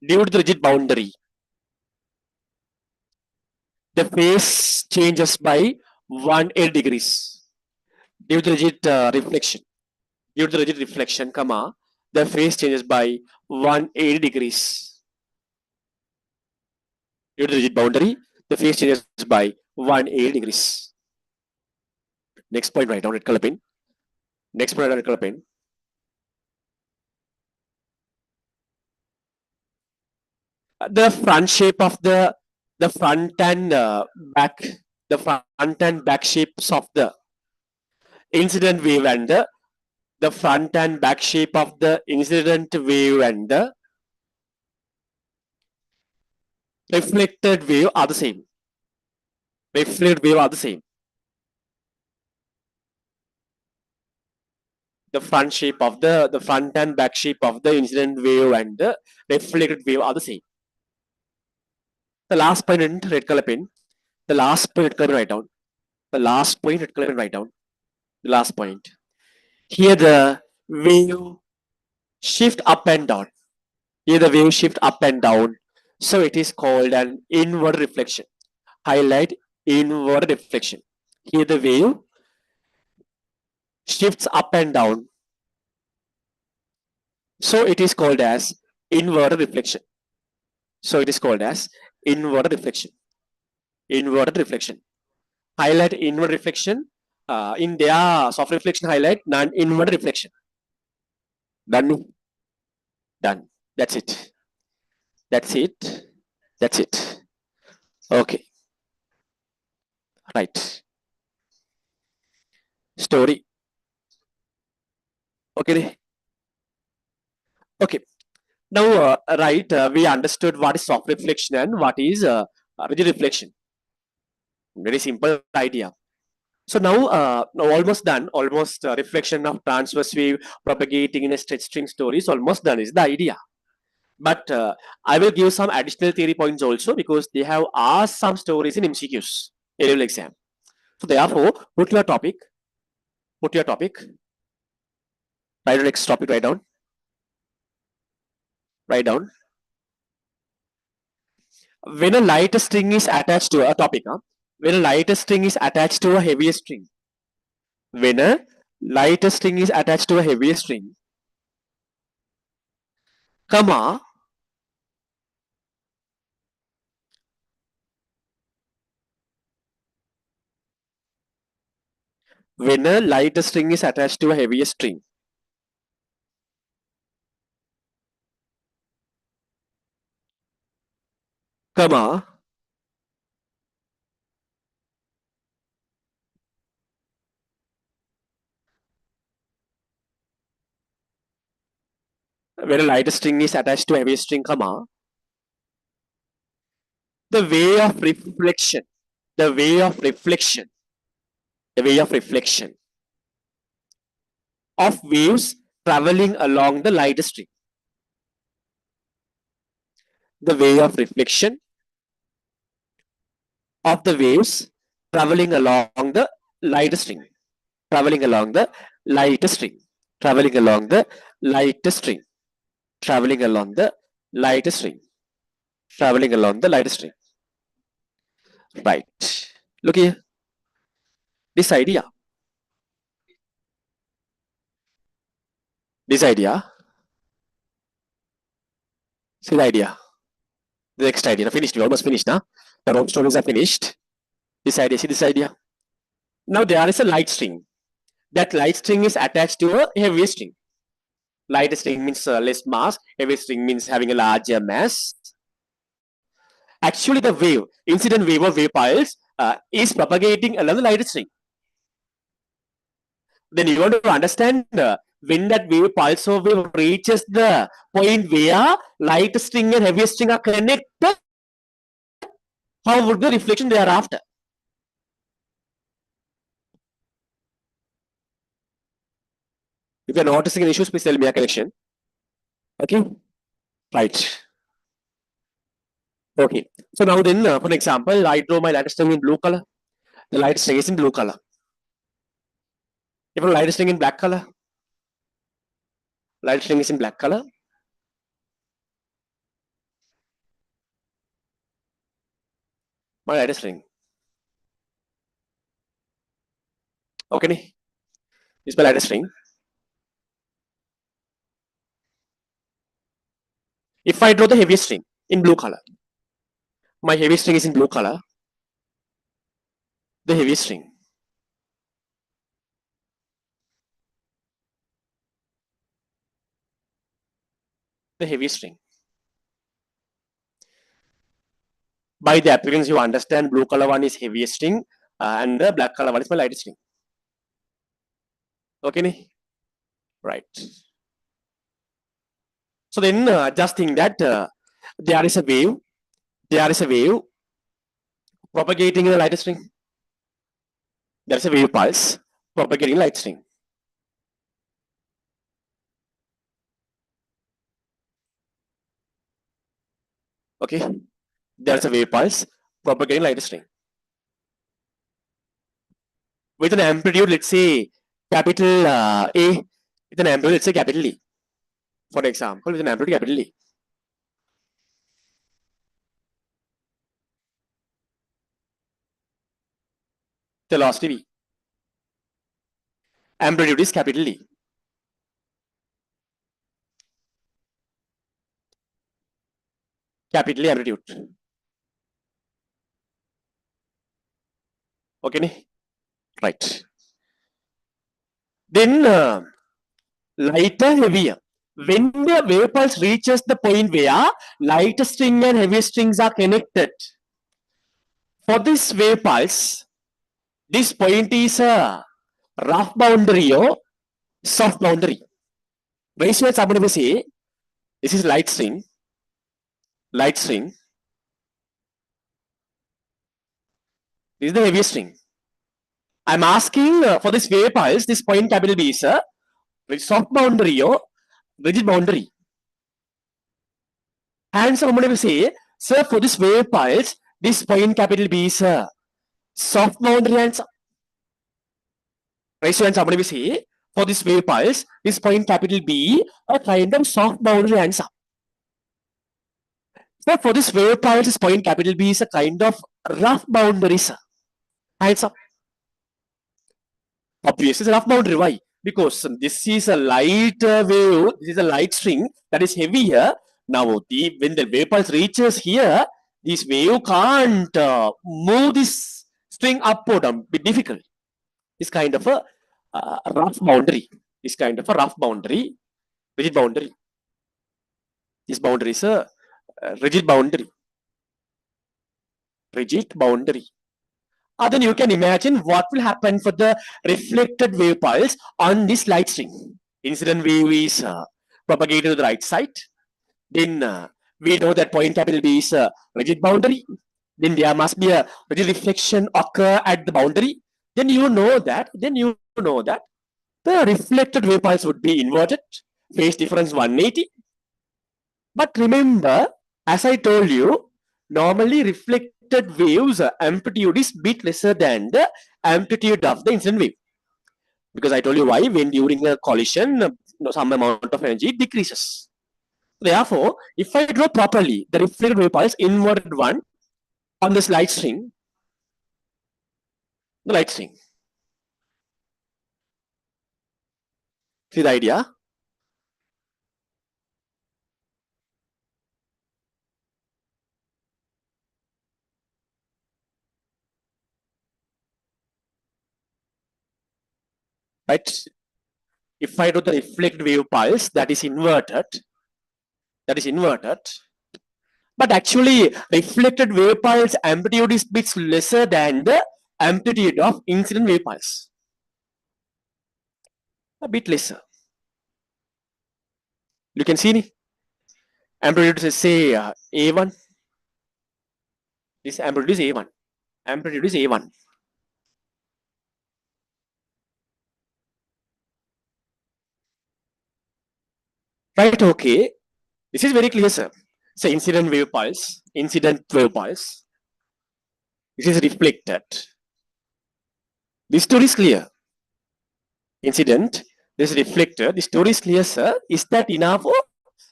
Due to the rigid boundary, the phase changes by 180 degrees. Due to the rigid reflection. Due to the rigid reflection, comma, the phase changes by 180 degrees. Due to the rigid boundary, the phase changes by 180 degrees. Next point, write down red color pen. Next point, red color pen. The front shape of the front and back, the front and back shapes of the incident wave and the front and back shape of the incident wave and the reflected wave are the same. Reflected wave are the same. The front shape of the front and back shape of the incident wave and the reflected wave are the same. The last point, red color pen. The last point red color write down. The last point red color write down. The last point. Here the wave shift up and down. Here the wave shift up and down. So it is called an inward reflection. Highlight inward reflection. Here the wave shifts up and down. So it is called as inward reflection. So it is called as inward reflection. Inward reflection. Highlight inward reflection. In their soft reflection highlight non-inward reflection. Done. Done. That's it. That's it. That's it. Okay. Right. Story. Okay. Okay. Now, right, we understood what is soft reflection and what is rigid reflection. Very simple idea. So now almost done. Almost reflection of transverse wave propagating in a straight string story is almost done. Is the idea. But I will give some additional theory points also because they have asked some stories in MCQs, A-level exam. So therefore, put your topic. Put your topic. Write the next topic. Write down. Write down. When a lighter string is attached to a topic, when a lighter string is attached to a heavier string, when a lighter string is attached to a heavier string, comma, when a lighter string is attached to a heavier string, comma, when a lighter string is attached to a heavier string, comma, the way of reflection, the way of reflection, the way of reflection of waves traveling along the lighter string, the way of reflection of the waves traveling along the lighter string, traveling along the lighter string, traveling along the lighter string, traveling along the lighter string, traveling along the lighter string. Right. Look here. This idea. This idea. See the idea. The next idea. Now finished. We almost finished now. The rope stories are finished. This idea. See this idea. Now there is a light string. That light string is attached to a heavy string. Light string means less mass. Heavy string means having a larger mass. Actually, the wave, incident wave or wave pulse, is propagating along the light string. Then you want to understand when that wave pulse or wave reaches the point where light string and heavy string are connected, how would the reflection thereafter? If you're noticing any issues, please tell me a connection. Okay, right. Okay, so now then, for an example, I draw my light string in blue color. The light string is in blue color. If a light string in black color, light string is in black color. My light string. Okay, this is my light string. If I draw the heavy string in blue color, my heavy string is in blue color. The heavy string. The heavy string. By the appearance, you understand blue color one is heavy string and the black color one is my light string. Okay, right. So then just think that there is a wave, propagating in the light string. There is a wave pulse propagating in light string. Okay, there is a wave pulse propagating light string. with an amplitude, let's say capital A, with an amplitude, let's say capital E. For example, with an amplitude capital E. Velocity V. Amplitude is capital E. Capital E amplitude. Okay, right. Then lighter, heavier. When the wave pulse reaches the point where lighter string and heavier strings are connected, for this wave pulse, this point is a rough boundary or soft boundary. Very soon somebody will say, this is light string, this is the heaviest string. I'm asking for this wave pulse, this point capital B is a soft boundary or rigid boundary. And somebody will say, sir, for this wave pulse, this point capital B is a soft boundary and ratio, and somebody will say, for this wave pulse, this point capital B, a kind of soft boundary answer. So for this wave pulse, this point capital B is a kind of rough boundary answer. Obviously, it's a rough boundary. Why? Because this is a light wave, this is a light string that is heavier. Now, when the wave pulse reaches here, this wave can't move this string up or down. Be difficult. It's kind of a rough boundary. It's kind of a rough boundary, rigid boundary. This boundary is a rigid boundary. Rigid boundary. Then you can imagine what will happen for the reflected wave pulse on this light string. Incident wave is propagated to the right side. Then we know that point capital B is a rigid boundary. Then there must be a rigid reflection occur at the boundary. Then you know that the reflected wave pulse would be inverted, phase difference 180. But remember, as I told you, normally reflected waves amplitude is bit lesser than the amplitude of the incident wave. Because I told you why, when during a collision, some amount of energy decreases. Therefore, if I draw properly the reflected wave pulse inverted one on this light string, the light string. See the idea? Right? If I do the reflected wave pulse that is inverted, but actually reflected wave pulse amplitude is bit lesser than the amplitude of incident wave pulse. A bit lesser. You can see the amplitude is say A1. This amplitude is A1. Amplitude is A1. Right, okay. This is very clear, sir. So incident wave pulse. This is reflected. This story is clear. Incident, this is reflected. The story is clear, sir. Is that enough or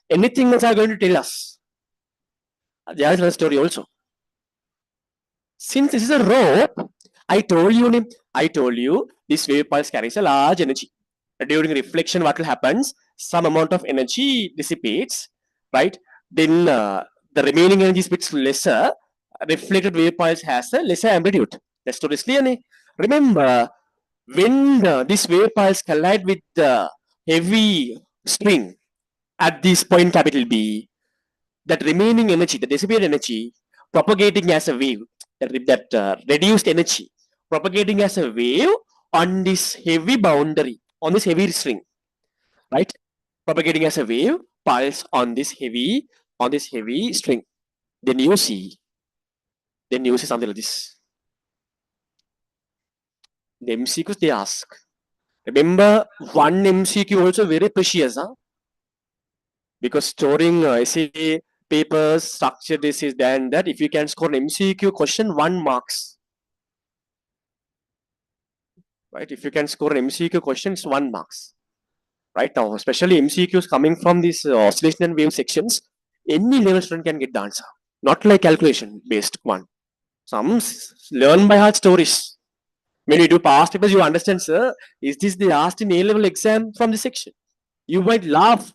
anything else are going to tell us? There is another story also. Since this is a rope, I told you this wave pulse carries a large energy. During reflection, what will happen? Some amount of energy dissipates, right? Then the remaining energy is bit lesser. Reflected wave pulse has a lesser amplitude. That story is clear. Remember, when this wave pulse collide with the heavy string at this point capital B, that remaining energy, the dissipated energy, propagating as a wave, that reduced energy, propagating as a wave on this heavy boundary, on this heavy string, right? Propagating as a wave pulse on this heavy string. Then you see something like this. The MCQs they ask. Remember, one MCQ also very precious, huh? Because storing essay papers, structure, this is that. If you can score an MCQ question, 1 marks. right? If you can score an MCQ question, it's 1 marks. Right now, especially MCQs coming from these oscillation and wave sections, any level student can get the answer. Not like calculation based one. Some learn by heart stories. When you do past papers, you understand, sir, is this the asked in A-level exam from this section? You might laugh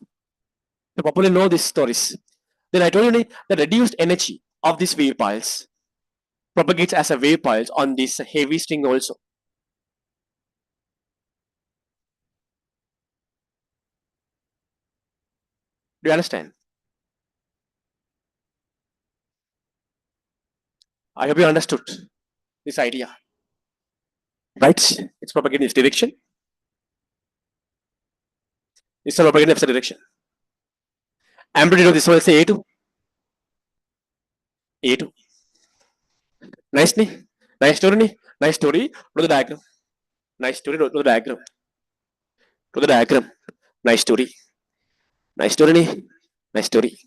to probably know these stories. Then I told you the reduced energy of these wave piles propagates as a wave piles on this heavy string also. Do you understand? I hope you understood this idea. Right? It's propagating in this direction. It's not propagating in the direction. Amplitude of this one, say A2. A2. Nice, ni? Nice story, ni? Nice story. Draw the diagram. Nice story. Draw the diagram. Draw the diagram. Nice story. Nice story, ni? Nice story.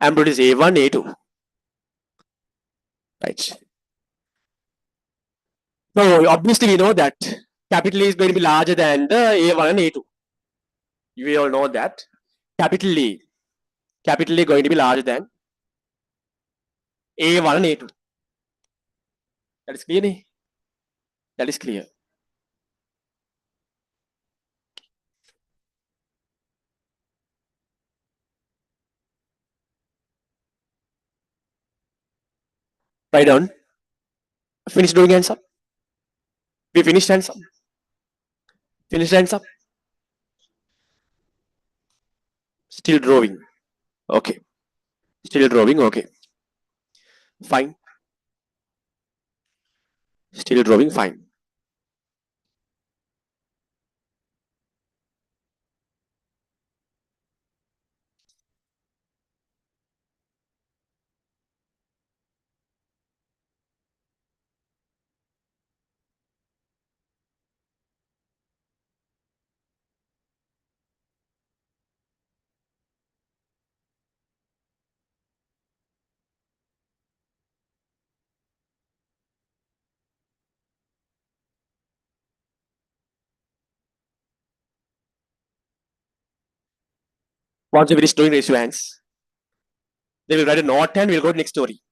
Amplitude is A1, A2. Right. So obviously we know that capital A is going to be larger than the A1 and A2. We all know that capital A going to be larger than A1 and A2. That is clear, ni? That is clear. Write down. Finish doing hands up. We finished hands up. Finished hands up. Still drawing. Okay. Still drawing. Okay. Fine. Still drawing. Fine. Once you finish doing, raise your hands. They will write a note and we'll go to next story.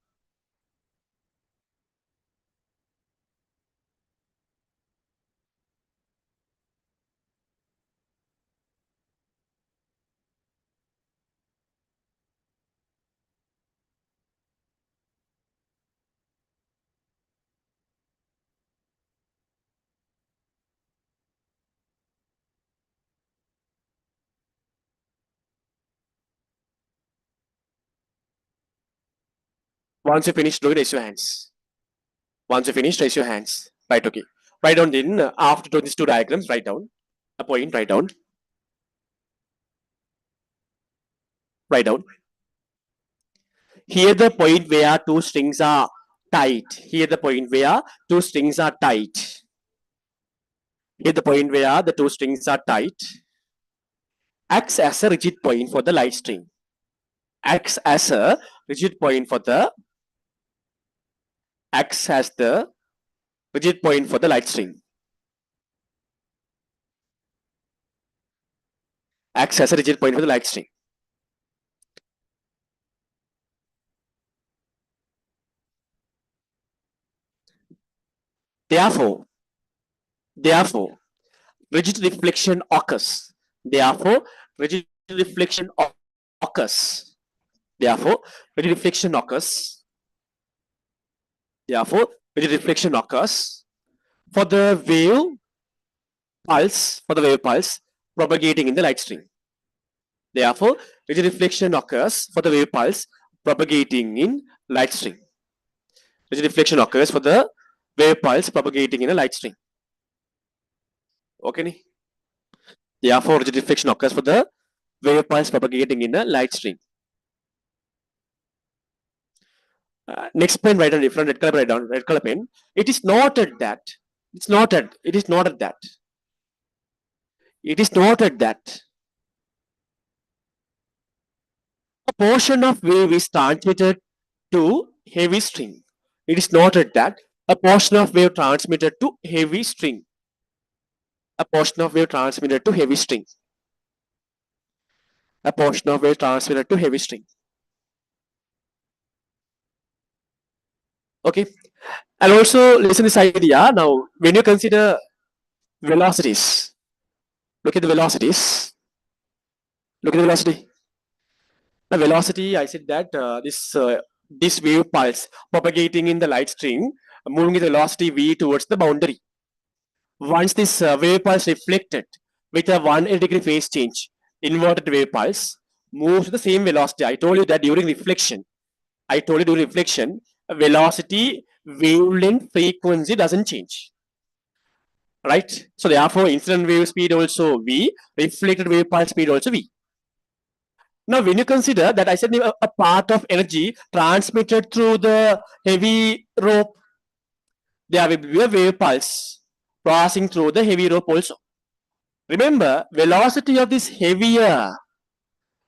Once you finish doing, raise your hands. Once you finish, raise your hands. Right, okay. Write down then, after doing these two diagrams, write down a point, write down. Write down. Here the point where two strings are tight. Here the point where two strings are tight. Here the point where the two strings are tight acts as a rigid point for the light string. Acts as a rigid point for the acts as the rigid point for the light string. Acts as a rigid point for the light string. Therefore, rigid reflection occurs. Therefore, rigid reflection occurs. Therefore, rigid reflection occurs. Therefore, rigid reflection occurs for the wave pulse propagating in the light string. Therefore, rigid reflection occurs for the wave pulse propagating in light string. Rigid reflection occurs for the wave pulse propagating in a light string. Okay? Therefore, rigid reflection occurs for the wave pulse propagating in a light string. Next pen, write down different red color, write down red color pen. It is noted that. It's noted. It is noted that. It is noted that a portion of wave is transmitted to heavy string. It is noted that A portion of wave transmitted to heavy string. A portion of wave transmitted to heavy string. A portion of wave transmitted to heavy string. Okay. And also listen this idea. Now, when you consider velocities, look at the velocities. Look at the velocity. The velocity, I said that this wave pulse propagating in the light string, moving with velocity v towards the boundary. Once this wave pulse reflected with a 180-degree phase change, inverted wave pulse moves to the same velocity. I told you that during reflection. I told you during reflection, velocity, wavelength, frequency doesn't change. Right? So therefore, incident wave speed also v, reflected wave pulse speed also v. Now, when you consider that I said a part of energy transmitted through the heavy rope, there will be a wave pulse passing through the heavy rope also. Remember, velocity of this heavier,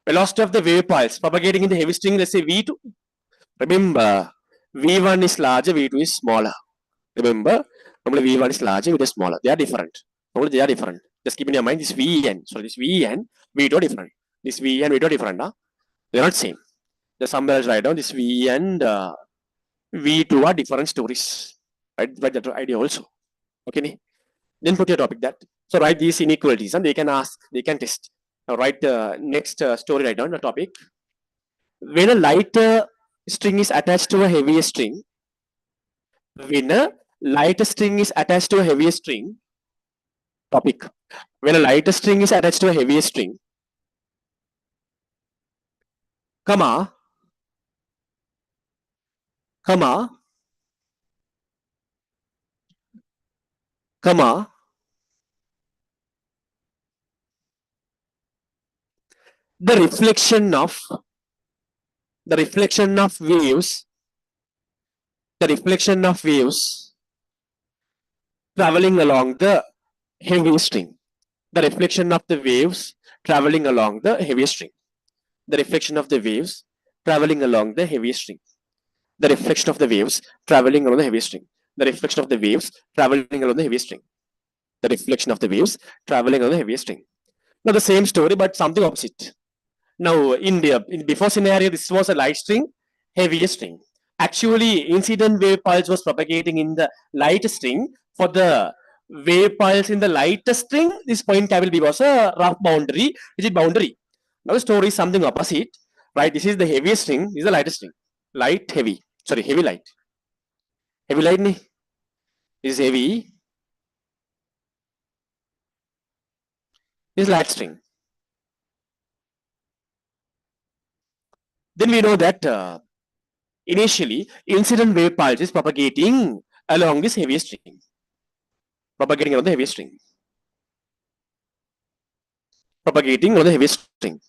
velocity of the wave pulse propagating in the heavy string, let's say V2. Remember, V1 is larger, V2 is smaller. Remember, normally V1 is larger, V2 is smaller. They are different. Normally they are different. Just keep in your mind this Vn. So this Vn, V2 are different. This Vn, V2 are different. Huh? They're not same. There's somewhere else write down this V and V2 are different stories. Right? But that idea also. Okay. Then put your topic that. So write these inequalities and they can ask, they can test. Now write the next story, write down the topic. When a lighter string is attached to a heavier string, when a lighter string is attached to a heavier string, topic. When a lighter string is attached to a heavier string, comma, comma, comma, the reflection of the reflection of waves, the reflection of waves traveling along the heavy string. The reflection of the waves traveling along the heavy string. The reflection of the waves traveling along the heavy string. The reflection of the waves traveling along the heavy string. The reflection of the waves traveling along the heavy string. The reflection of the waves traveling along the heavy string. Now the same story, but something opposite. Now, in before scenario, this was a light string, heavier string. Actually, incident wave pulse was propagating in the light string. For the wave pulse in the lighter string, this point capital B was a rough boundary, which is boundary. Now the story is something opposite, right? This is the heaviest string, this is the lightest string. Light, heavy. Sorry, heavy light. Heavy light ni? This is heavy. This is light string. Then we know that initially, incident wave pulse is propagating along this heavy string. Propagating along the heavy string. Propagating along the heavy string.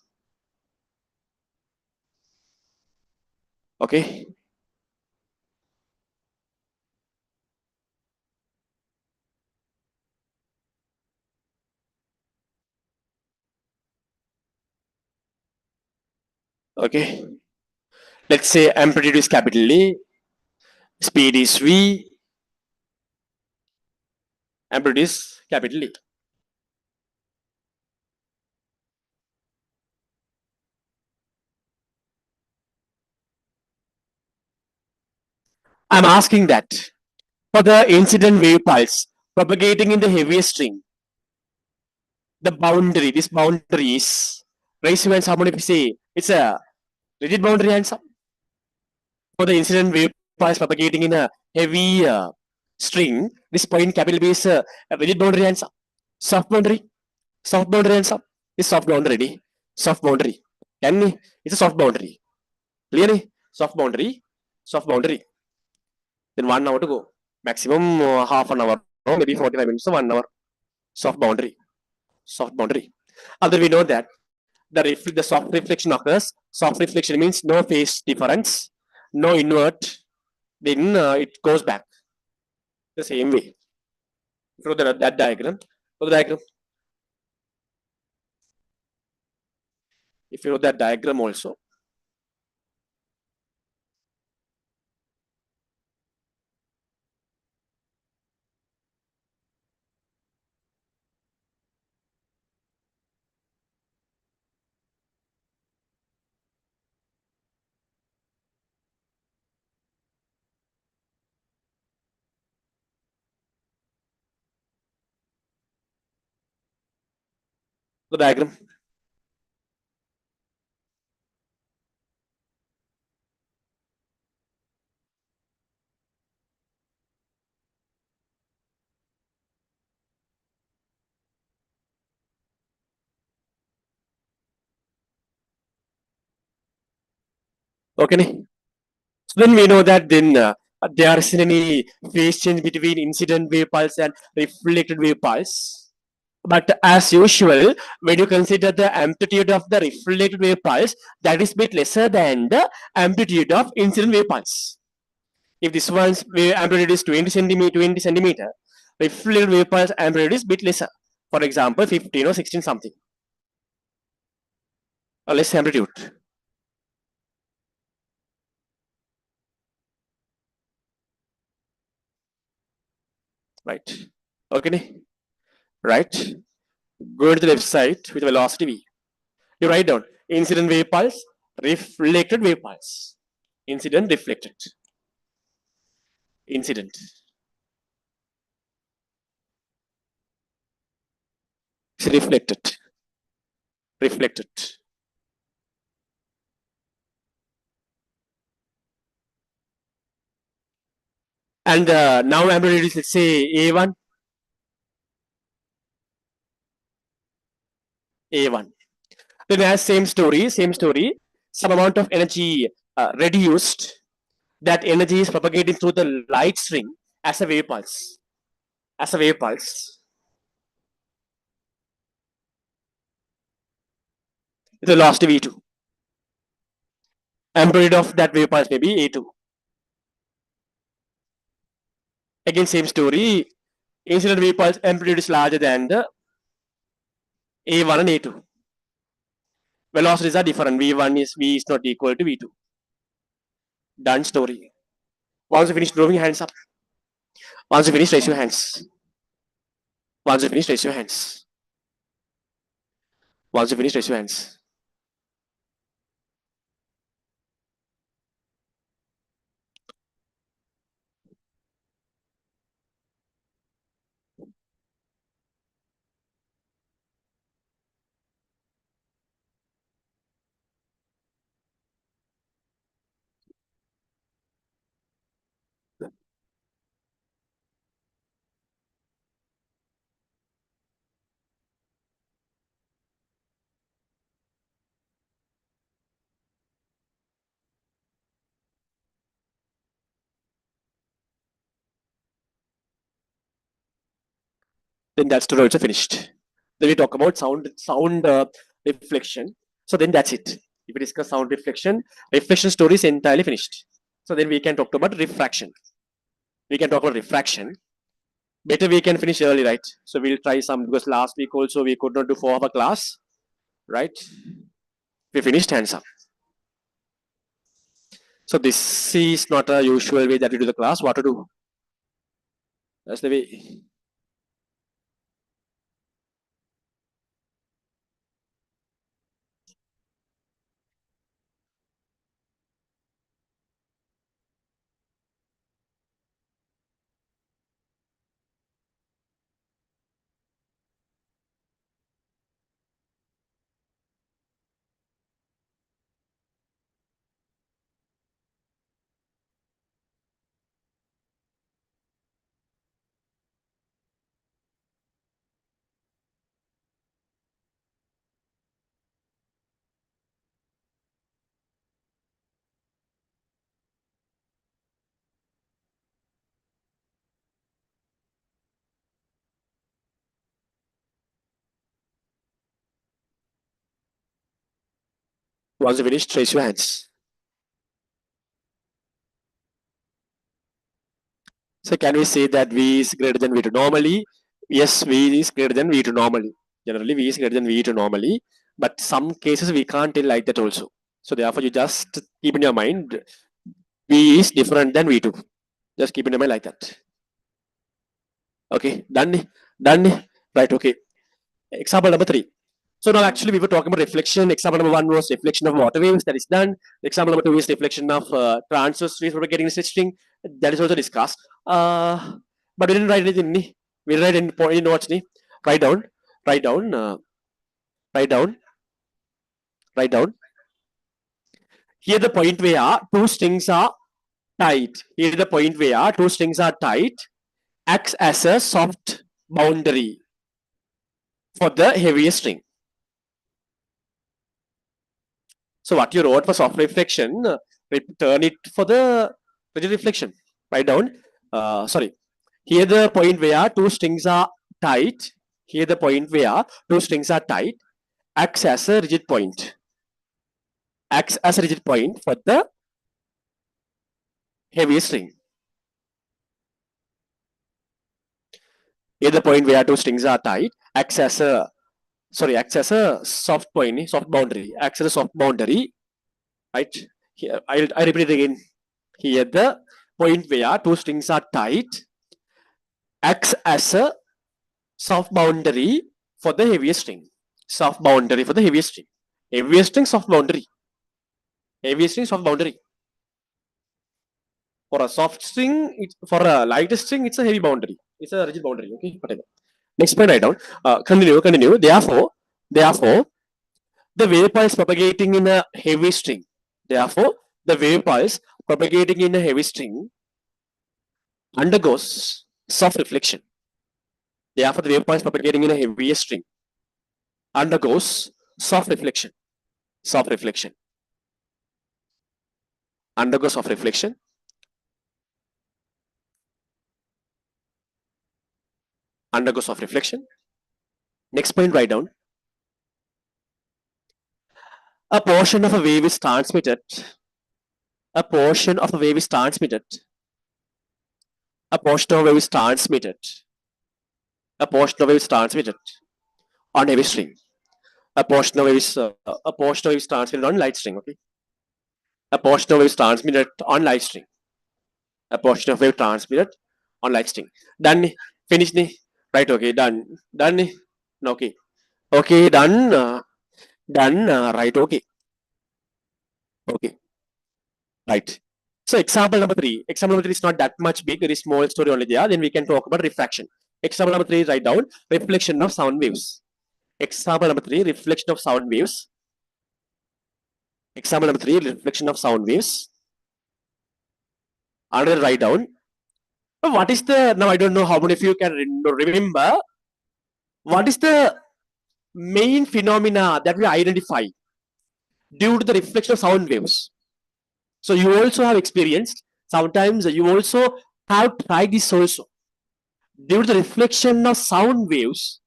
Okay. Okay. Let's say amplitude is capital A, speed is V, amplitude is capital A. I'm asking that for the incident wave pulse propagating in the heaviest string, the boundary, this boundary is raise your hands. How many say it's a rigid boundary hands up? For the incident wave pulse propagating in a heavy string, this point capital B is a rigid boundary hands up. Soft boundary, soft boundary hands up. It's soft boundary, soft boundary. Can we? It's a soft boundary. Clearly, soft boundary, soft boundary. Then 1 hour to go. Maximum half an hour, or maybe 45 minutes, so 1 hour. Soft boundary, soft boundary. Although we know that the soft reflection occurs. Soft reflection means no phase difference, no invert. Then it goes back the same way. Through that diagram. Through the diagram. If you know that diagram also, The diagram. Okay. So then we know that then there isn't any phase change between incident wave pulse and reflected wave pulse. But as usual, when you consider the amplitude of the reflected wave pulse, that is bit lesser than the amplitude of incident wave pulse. If this one's wave amplitude is 20 centimeter, reflected wave pulse amplitude is bit lesser. For example, 15 or 16 something, or less amplitude, right? Okay, right? Go to the left side with velocity v. You write down incident wave pulse, reflected wave pulse. Incident, reflected. Incident, reflected, reflected. And now amplitude is, let's say, A1, A1. Then as same story, some amount of energy reduced. That energy is propagating through the light string as a wave pulse. As a wave pulse. The velocity V2. Amplitude of that wave pulse may be A2. Again, same story. Incident wave pulse amplitude is larger than the A1 and A2. Velocities are different. V is not equal to V2. Done story. Once you finish drawing, hands up. Once you finish, raise your hands. Once you finish, raise your hands. Once you finish, raise your hands. Then that story also finished. Then we talk about sound reflection. So then that's it. If we discuss sound reflection, reflection story is entirely finished. So then we can talk about refraction. We can talk about refraction. Better we can finish early, right? So we'll try some, because last week also we could not do 4 hour class, right? We finished, hands up. So this is not a usual way that we do the class. What to do? That's the way. Once you finish, raise your hands. So can we say that V is greater than V2? Normally, yes, V is greater than V2 normally. Generally, V is greater than V2 normally. But some cases we can't tell like that also. So therefore, you just keep in your mind V is different than V2. Just keep in your mind like that. Okay, done. Done. Right, okay. Example number 3. So now actually we were talking about reflection. Example number 1 was reflection of water waves. That is done. Example number 2 is reflection of transverse waves propagating in string. That is also discussed. But we didn't write anything. We didn't write any point in notes. Write down. Write down. Write down. Write down. Here the point where two strings are tight. Here the point where two strings are tight acts as a soft boundary for the heavier string. So what you wrote for soft reflection, turn it for the rigid reflection. Write down. Sorry. Here the point where two strings are tight. Here the point where two strings are tight acts as a rigid point. Acts as a rigid point for the heavier string. Here the point where two strings are tight acts as a soft point, soft boundary. Acts as a soft boundary, right? Here I repeat it again. Here the point where two strings are tight acts as a soft boundary for the heaviest string. Soft boundary for the heaviest string. Heaviest string, soft boundary. Heaviest string, soft boundary. For a soft string, for a light string, it's a heavy boundary. It's a rigid boundary. Okay, whatever. Next point, write down. Continue. Therefore, the wave pulse propagating in a heavy string. Therefore, the wave pulse propagating in a heavy string undergoes soft reflection. Therefore, the wave pulse propagating in a heavier string undergoes soft reflection. Soft reflection. Undergoes soft reflection. Undergoes soft reflection. Next point, write down. A portion of a wave is transmitted. A portion of a wave is transmitted. A portion of a wave is transmitted. A portion of a wave is transmitted on heavy string. A portion of a wave is transmitted on light string. Okay. A portion of wave is transmitted on light string. A portion of wave transmitted on light string. Done. Finish ni. Right. Okay. Done. Done ni. Okay. Okay. Done. Done. Right. Okay. Okay. Right. So example number 3. Example number 3 is not that much big. It is small story only there. Then we can talk about refraction. Example number 3 is write down reflection of sound waves. Example number 3, reflection of sound waves. Example number 3, reflection of sound waves. Another write down. What is the, now I don't know how many of you can remember, what is the main phenomena that we identify due to the reflection of sound waves? So you also have experienced, sometimes you also have tried this also. Due to the reflection of sound waves,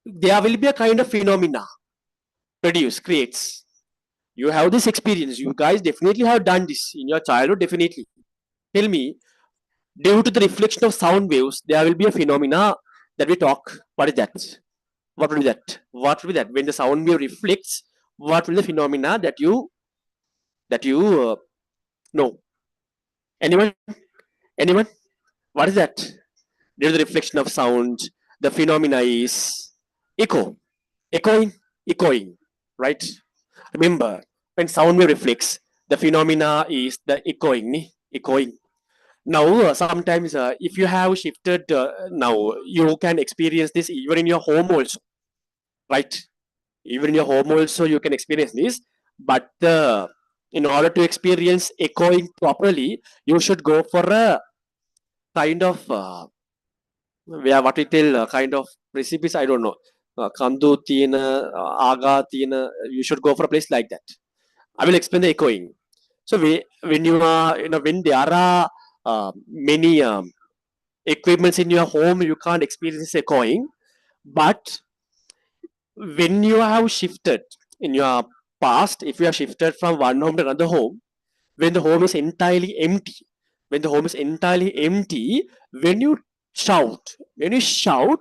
there will be a kind of phenomena creates. You have this experience. You guys definitely have done this in your childhood, definitely. Tell me, due to the reflection of sound waves, there will be a phenomena that we talk. What is that? What will be that? What will be that? When the sound wave reflects, what will be the phenomena that you know? Anyone? Anyone? What is that? Due to the reflection of sound, the phenomena is echo. Echoing, right? Remember, when sound wave reflects, the phenomena is the echoing. Now, sometimes if you have shifted, now you can experience this even in your home also, right? Even in your home also you can experience this. But in order to experience echoing properly, you should go for a kind of what we tell kind of precipice. I don't know. Kandu Tina, Aga Tina. You should go for a place like that. I will explain the echoing. So when you are, when there are many equipments in your home, you can't experience echoing. But when you have shifted in your past, if you have shifted from one home to another home, when the home is entirely empty, when you shout,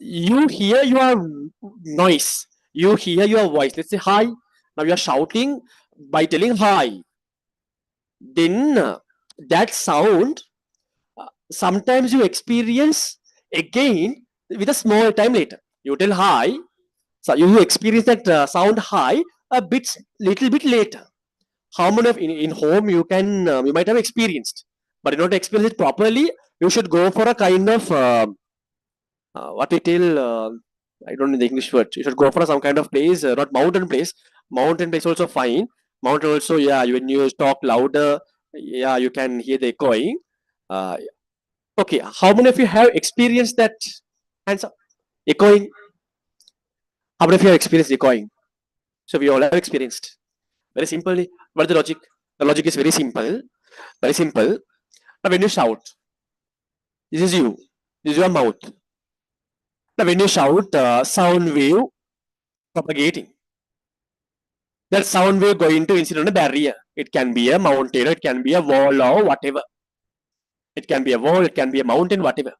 you hear your noise, you hear your voice. Let's say hi. Now you are shouting by telling hi. Then that sound, sometimes you experience again with a small time later. You tell hi, so you experience that sound hi little bit later. How many of in home you can you might have experienced, but in order to experience it properly, you should go for a kind of what we tell I don't know the English word. You should go for some kind of place, not mountain place. Mountain place also fine. Mountain also, yeah. When you talk louder, yeah, you can hear the echoing. Uh, okay, how many of you have experienced that? Hands up. Echoing. How many of you have experienced echoing? So we all have experienced. Very simply, what is the logic? The logic is very simple. Very simple. Now when you shout, this is you. This is your mouth. Now when you shout, sound wave propagating. That sound wave going to incident on a barrier. It can be a mountain, it can be a wall or whatever. It can be a wall, it can be a mountain, whatever.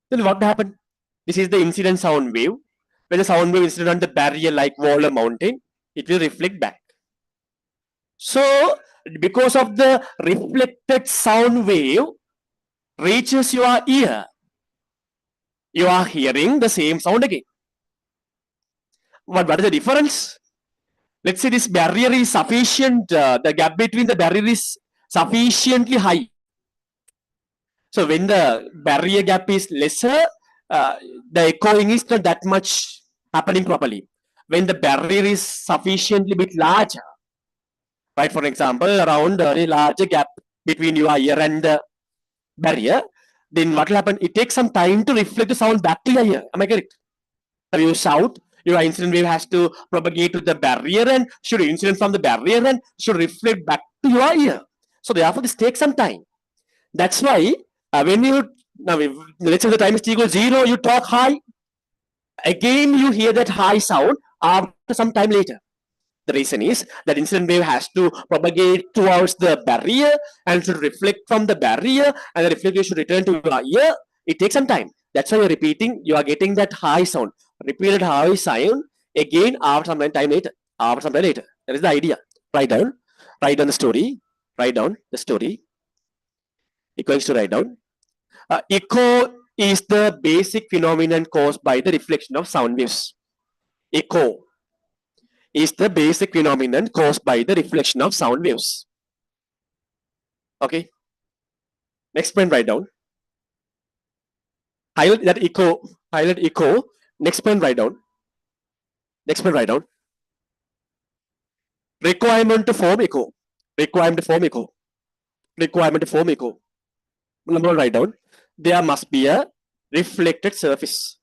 Then what happened? This is the incident sound wave. When the sound wave incident on the barrier like wall or mountain, it will reflect back. So because of the reflected sound wave reaches your ear, you are hearing the same sound again. What is the difference? Let's say this barrier is sufficient, the gap between the barrier is sufficiently high. So when the barrier gap is lesser, the echoing is not that much happening properly. When the barrier is sufficiently bit larger, right? For example, around a larger gap between your ear and the barrier, then what will happen? It takes some time to reflect the sound back to your ear. Am I correct? If you shout, your incident wave has to propagate to the barrier and should incident from the barrier and should reflect back to your ear. So therefore, this takes some time. That's why when you now let's say the time is t equals 0, you talk high. Again, you hear that high sound after some time later. The reason is that incident wave has to propagate towards the barrier and should reflect from the barrier, and the reflection should return to your ear. It takes some time. That's why you're repeating. You are getting that high sound, repeated high sound again after some time later. After some time later. That is the idea. Write down. Write down the story. Write down the story. Equals to write down. Echo is the basic phenomenon caused by the reflection of sound waves. Echo is the basic phenomenon caused by the reflection of sound waves. Okay. Next point, write down. Highlight that echo. Highlight echo. Next point, write down. Next point, write down. Requirement to form echo. Requirement to form echo. Requirement to form echo. Number one, write down. There must be a reflected surface.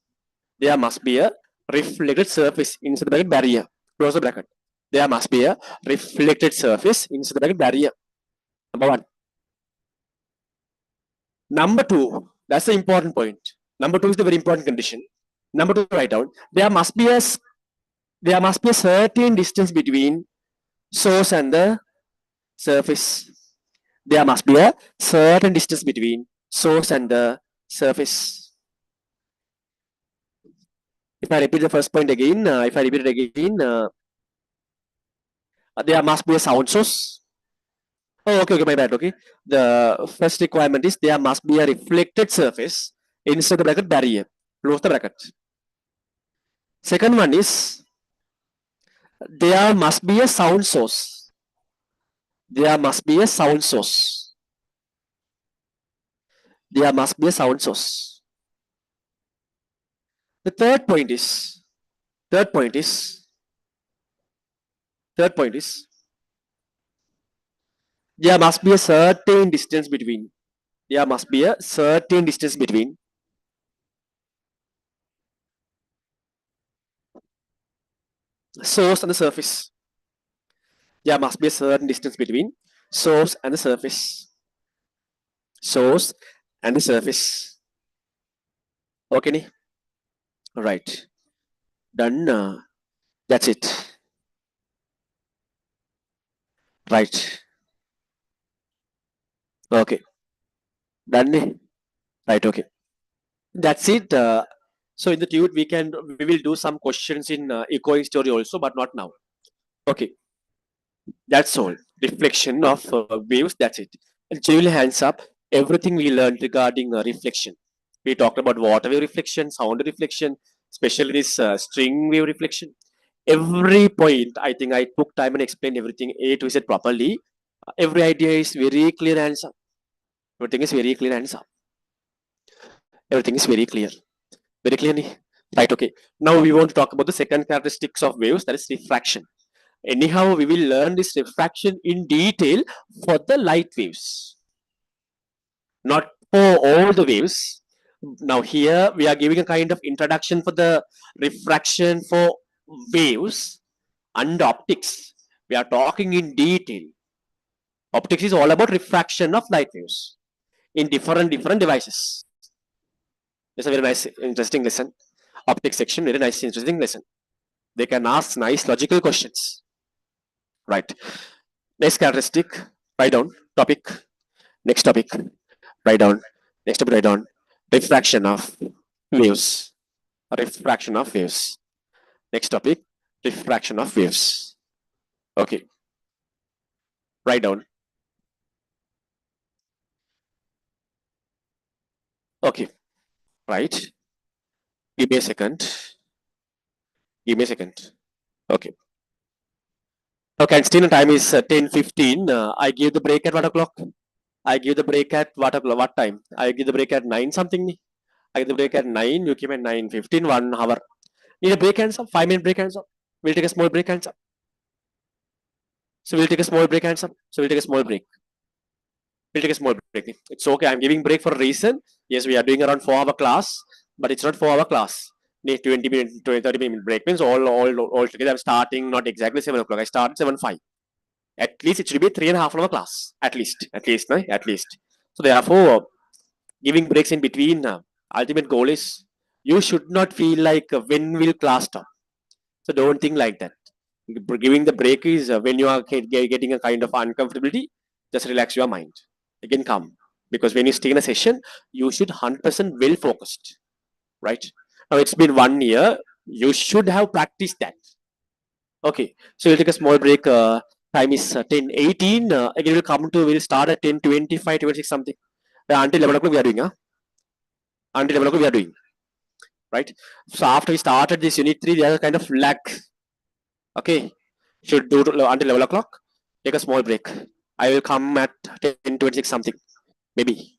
There must be a reflected surface inside the bracket barrier. Close the bracket. There must be a reflected surface inside the bracket barrier. Number one. Number two, that's the important point. Number two is the very important condition. Number two, write down. There must be a certain distance between source and the surface. There must be a certain distance between source and the surface. If I repeat the first point again, there must be a sound source. Oh, okay, my bad. Okay, the first requirement is there must be a reflected surface inside the bracket barrier. Close the bracket. Second one is there must be a sound source. There must be a sound source. There must be a sound source. The third point is there must be a certain distance between. There must be a certain distance between source and the surface. There must be a certain distance between source and the surface. Source and the surface. Okay, right. Done. That's it. Right. Okay. Done. Right. Okay. That's it. So in the tute we will do some questions in echoing story also, but not now. Okay. That's all. Reflection of waves. That's it. And generally hands up. Everything we learned regarding reflection. We talked about water wave reflection, sound reflection, especially this string wave reflection. Every point, I think I took time and explained everything A to Z properly. Every idea is very clear answer. Everything is very clear answer. Everything is very clear. Very clearly. Right, okay. Now we want to talk about the second characteristics of waves, that is refraction. Anyhow, we will learn this refraction in detail for the light waves, not for all the waves. Now here we are giving a kind of introduction for the refraction for waves and optics. We are talking in detail. Optics is all about refraction of light waves in different devices. It's a very nice, interesting lesson. Optics section, very nice, interesting lesson. They can ask nice logical questions. Right. Next characteristic, write down. Topic. Next topic, write down. Next topic, write down. Refraction of waves. Refraction of waves. Next topic, refraction of waves. Okay. Write down. Okay. Right. Give me a second. Give me a second. Okay. Okay, and still time is 10:15. I give the break at what o'clock? I give the break at what o'clock? What time? I give the break at 9 something. I give the break at 9. You came at 9:15, 1 hour. Need a break hands up? 5 minute break hands up. We'll take a small break hands up. So we'll take a small break hands up. So we'll take a small break. We'll take a small break. It's okay. I'm giving break for a reason. Yes, we are doing around 4 hour class, but it's not 4 hour class. Need 20 minute, 20, 30-minute break means all together. I'm starting not exactly 7 o'clock. I start 7:05. At least it should be 3.5 hour class. At least, no? At least. So therefore, giving breaks in between. Ultimate goal is you should not feel like when will class stop. So don't think like that. Giving the break is when you are getting a kind of uncomfortability, just relax your mind. Again, calm. Because when you stay in a session, you should 100% well focused. Right? Now it's been 1 year. You should have practiced that. Okay. So we'll take a small break. Time is 10:18. Again, we'll start at 10:25, 26 something. Until 11 o'clock we are doing. Until 11 o'clock we are doing. Right? So after we started this unit 3, there is a kind of lag. Okay. Should do until 11 o'clock. Take a small break. I will come at 10:26 something. Maybe.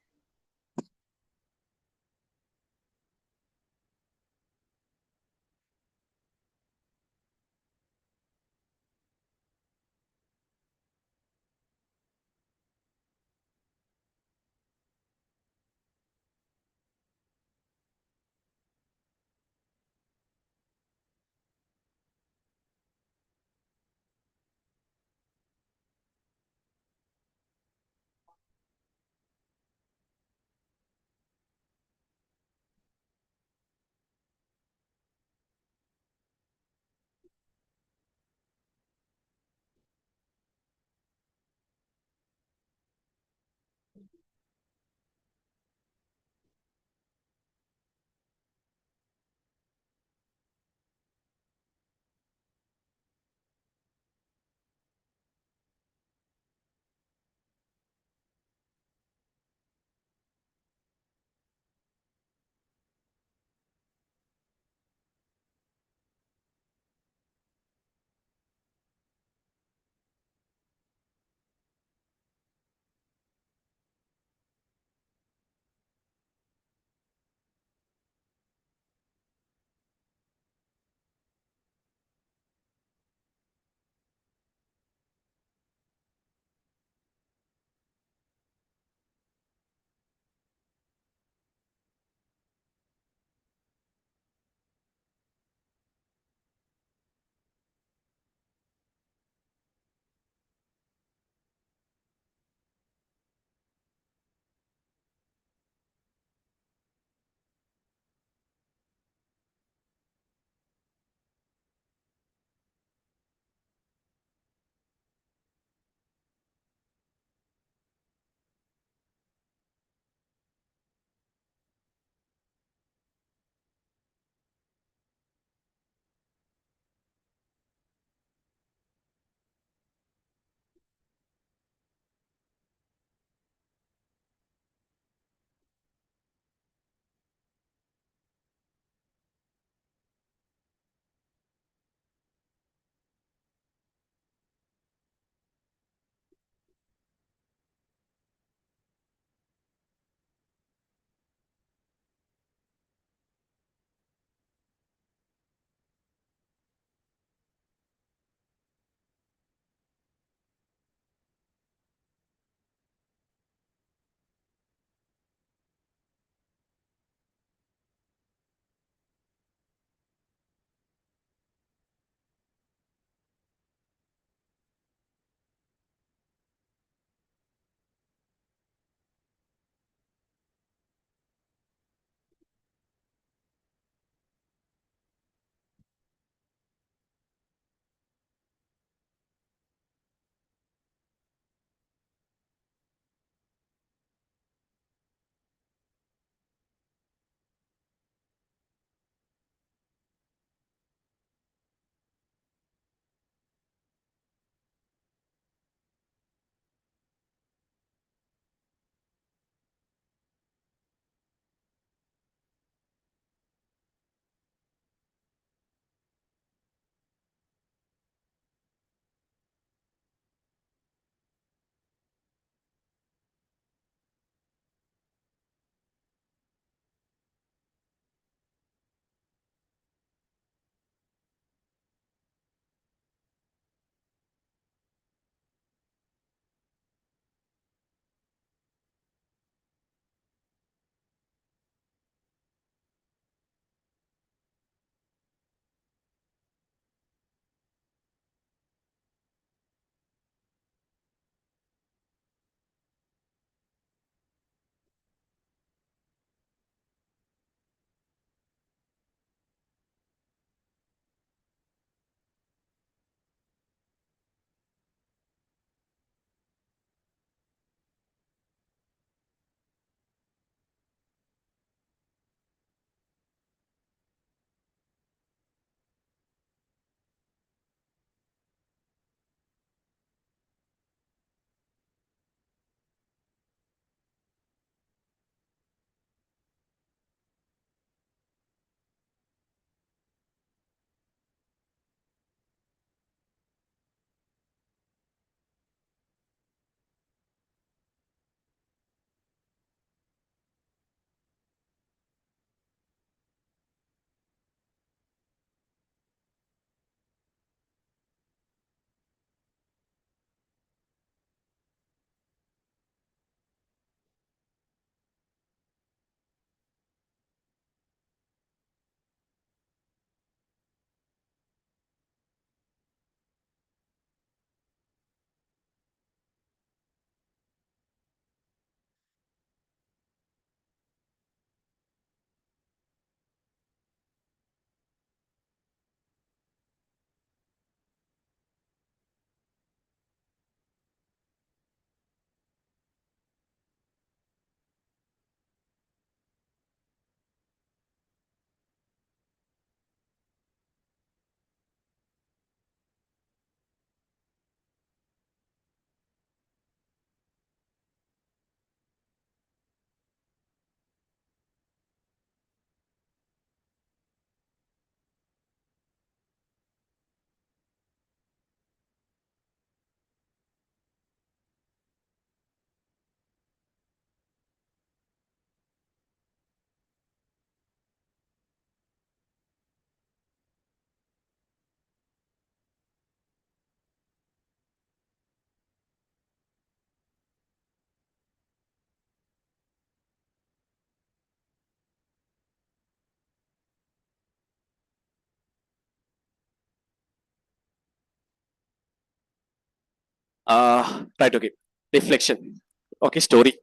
Right, okay. Reflection. Okay, story.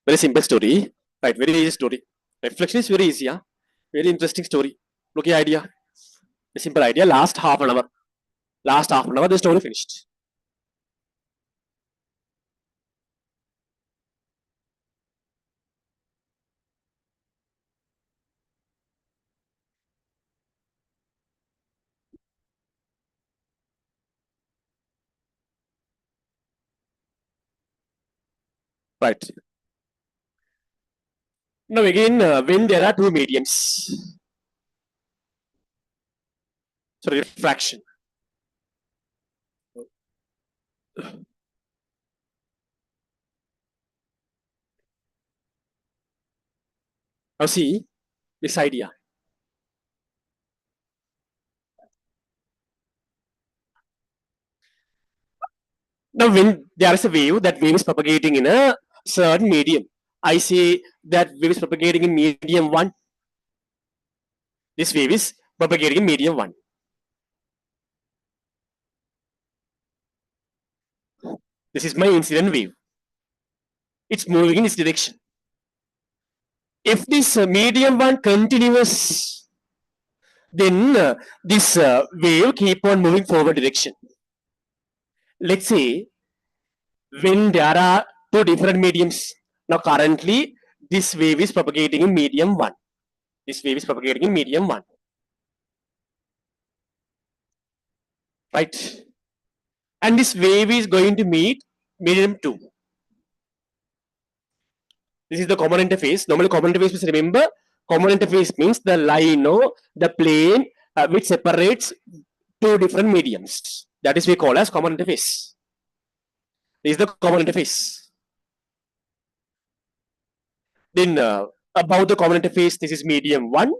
Very simple story. Right, very easy story. Reflection is very easy, yeah. Very interesting story. Okay, idea. A simple idea. Last half an hour. Last half an hour, the story finished. Right. Now again, when there are two mediums, so refraction. Now see this idea. Now when there is a wave, that wave is propagating in a certain medium. I say that wave is propagating in medium one. This wave is propagating in medium one. This is my incident wave. It's moving in this direction. If this medium one continuous, then this wave keep on moving forward direction. Let's say when there are two different mediums. Now currently this wave is propagating in medium one. This wave is propagating in medium one. Right? And this wave is going to meet medium two. This is the common interface. Normally common interface means, remember, common interface means the line or the plane which separates two different mediums. That is we call as common interface. This is the common interface. Then above the common interface, this is medium one.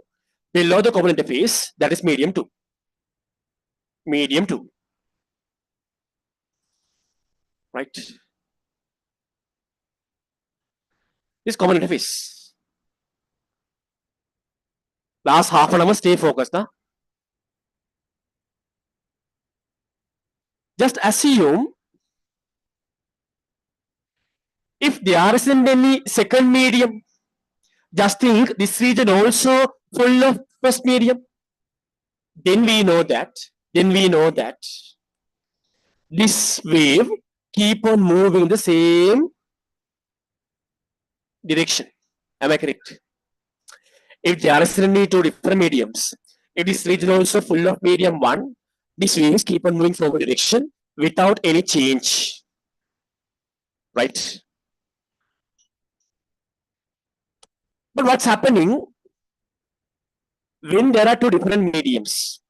Below the common interface, that is medium two. Medium two. Right? This common interface. Last half an hour, stay focused. Huh? Just assume if there isn't any second medium, just think this region also full of first medium. Then we know that, this wave keep on moving the same direction. Am I correct? If there are only two different mediums, if this region also full of medium one, these waves keep on moving forward direction without any change. Right? But what's happening when there are two different mediums?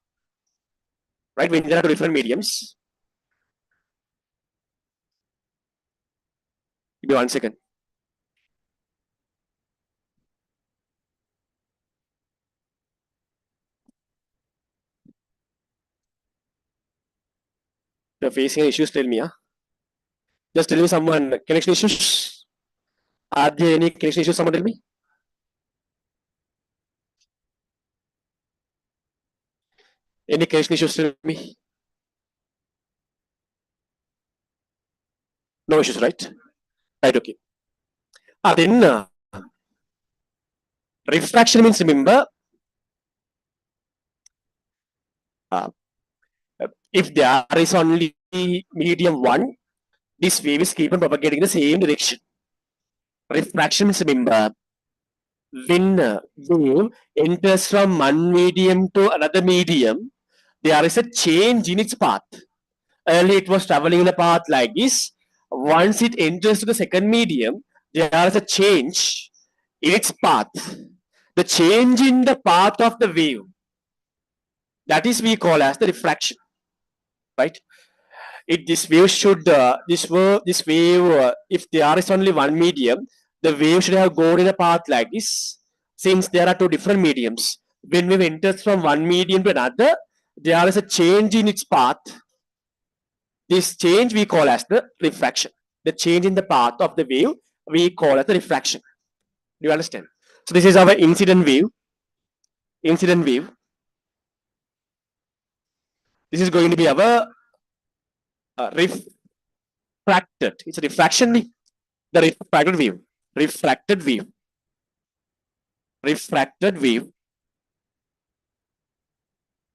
Right? When there are two different mediums, give me 1 second. If you're facing issues, tell me. Huh? Just tell me someone connection issues. Are there any connection issues? Someone tell me. Any connection issues? Tell me. No issues, right? Right. Okay. Then refraction means, remember, uh, if there is only medium one, this wave is keep on propagating in the same direction. Refraction means, remember, when wave enters from one medium to another medium, there is a change in its path. Earlier it was traveling in a path like this. Once it enters to the second medium, there is a change in its path. The change in the path of the wave, that is we call as the refraction. Right? This wave should this wave if there is only one medium, the wave should have gone in a path like this. Since there are two different mediums, when wave enters from one medium to another, there is a change in its path. This change we call as the refraction. The change in the path of the wave we call as the refraction. Do you understand? So this is our incident wave. Incident wave. This is going to be our refracted. It's a refraction. The refracted wave. Refracted wave. Refracted wave.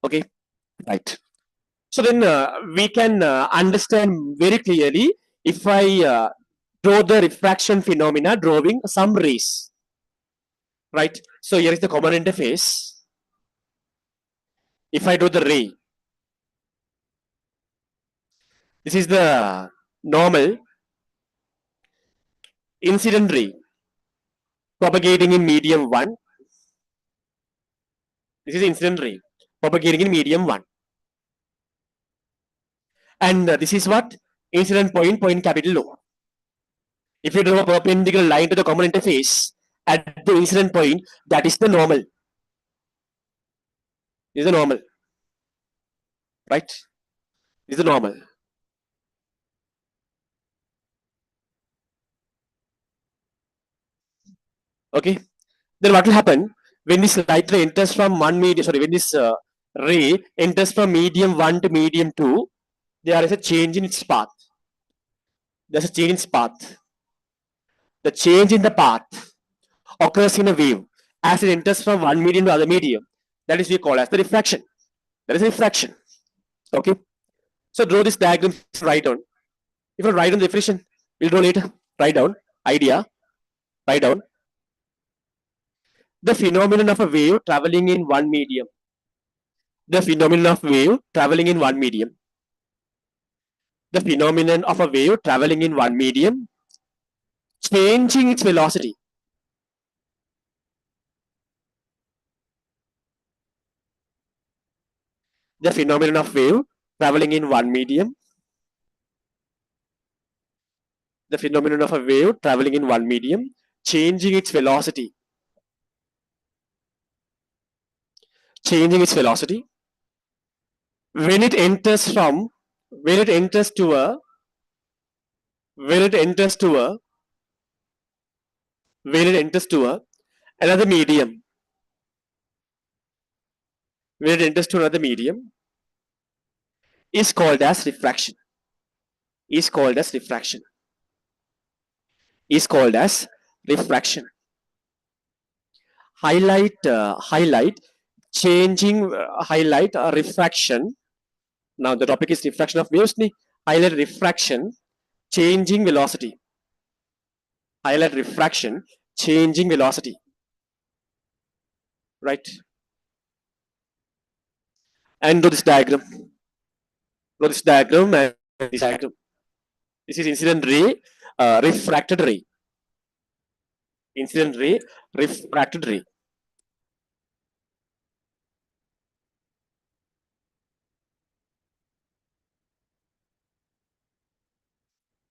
Okay, right. So then we can understand very clearly if I draw the refraction phenomena drawing some rays. Right. So here is the common interface. If I draw the ray, this is the normal incident ray propagating in medium 1. This is incident ray propagating in medium 1. And this is what? Incident point, point capital O. If you draw a perpendicular line to the common interface at the incident point, that is the normal. This is the normal. Right? This is the normal. Okay? Then what will happen when this light ray enters from one medium, sorry, when this ray enters from medium 1 to medium 2, there is a change in its path. There's a change in its path. The change in the path occurs in a wave as it enters from one medium to other medium. That is we call as the refraction. That is refraction. Okay. So draw this diagram, write down. If you write down the definition, we'll draw later. Write down idea. Write down the phenomenon of a wave traveling in one medium. The phenomenon of wave traveling in one medium. The phenomenon of a wave traveling in one medium, changing its velocity. The phenomenon of wave traveling in one medium. The phenomenon of a wave traveling in one medium, changing its velocity. Changing its velocity. When it enters from, when it enters to a, when it enters to a, when it enters to a, another medium. When it enters to another medium, is called as refraction. Is called as refraction. Is called as refraction. Highlight changing highlight refraction. Now the topic is refraction of waves. Highlight refraction changing velocity. Highlight refraction changing velocity. Right. And do this diagram. Draw this diagram and this diagram. This is incident ray, refracted ray. Incident ray, refracted ray.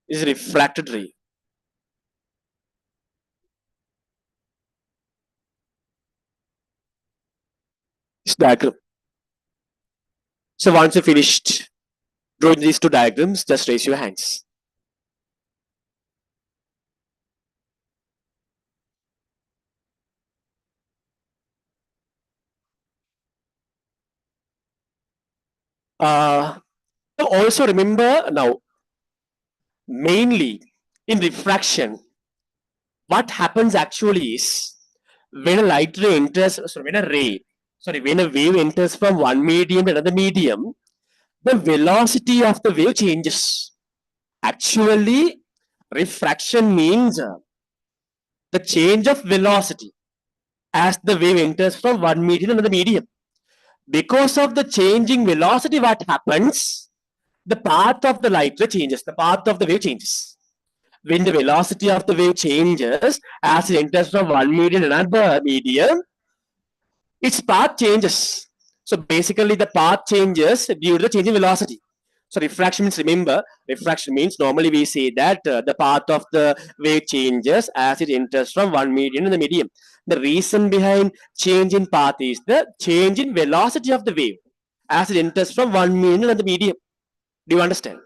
This is refracted ray. This diagram. So once you finished drawing these two diagrams, just raise your hands. Also remember now, mainly in refraction, what happens actually is when a light ray enters, when a wave enters from one medium to another medium, the velocity of the wave changes. Actually, refraction means the change of velocity as the wave enters from one medium to another medium. Because of the changing velocity, what happens? The path of the light ray changes. The path of the wave changes. When the velocity of the wave changes as it enters from one medium to another medium, its path changes. So basically, the path changes due to the changing velocity. So refraction means, remember, refraction means normally we say that the path of the wave changes as it enters from one medium to the medium. The reason behind change in path is the change in velocity of the wave as it enters from one medium to the medium. Do you understand?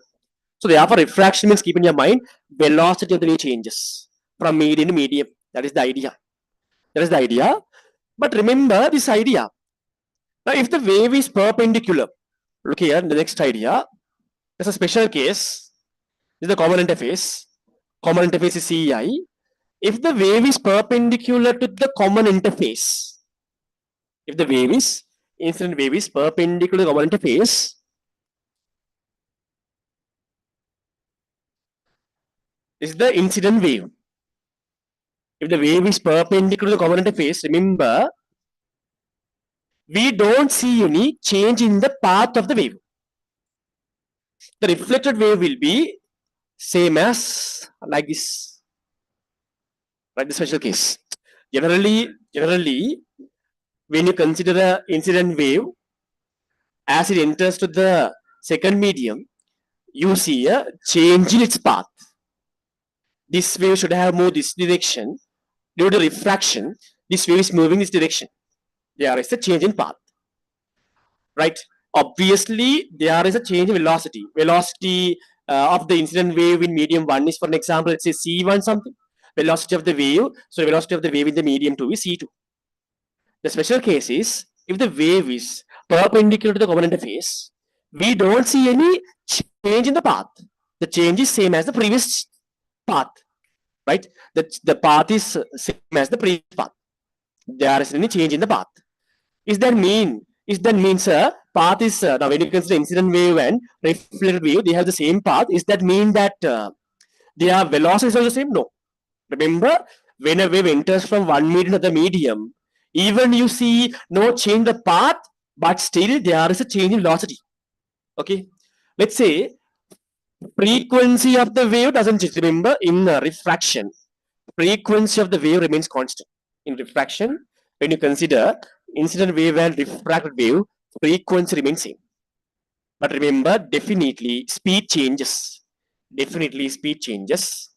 So therefore, refraction means, keep in your mind, velocity of the wave changes from medium to medium. That is the idea. That is the idea. But remember this idea. Now, if the wave is perpendicular, look here in the next idea. There's a special case. This is the common interface. Common interface is CI. If the wave is perpendicular to the common interface, if the wave is incident wave is perpendicular to the common interface, this is the incident wave. If the wave is perpendicular to the common interface, remember we don't see any change in the path of the wave. The reflected wave will be same as like this, right? The special case. Generally, when you consider the incident wave as it enters to the second medium, you see a change in its path. This wave should have moved this direction. Due to refraction, this wave is moving this direction. There is a change in path, right? Obviously, there is a change in velocity. Velocity of the incident wave in medium 1 is, for an example, let's say C1 something. Velocity of the wave, so velocity of the wave in the medium 2 is C2. The special case is, if the wave is perpendicular to the common interface, we don't see any change in the path. The change is same as the previous path, right? The path is same as the previous path. There isn't any change in the path. Is that mean? Is that means path is now when you consider incident wave and reflected wave, they have the same path. Is that mean that their velocities are the same? No. Remember, when a wave enters from one medium to the medium, even you see no change in the path, but still there is a change in velocity. Okay. Let's say frequency of the wave doesn't change. Remember, in refraction, frequency of the wave remains constant. In refraction, when you consider incident wave and refracted wave, frequency remains same. But remember, definitely speed changes. Definitely speed changes.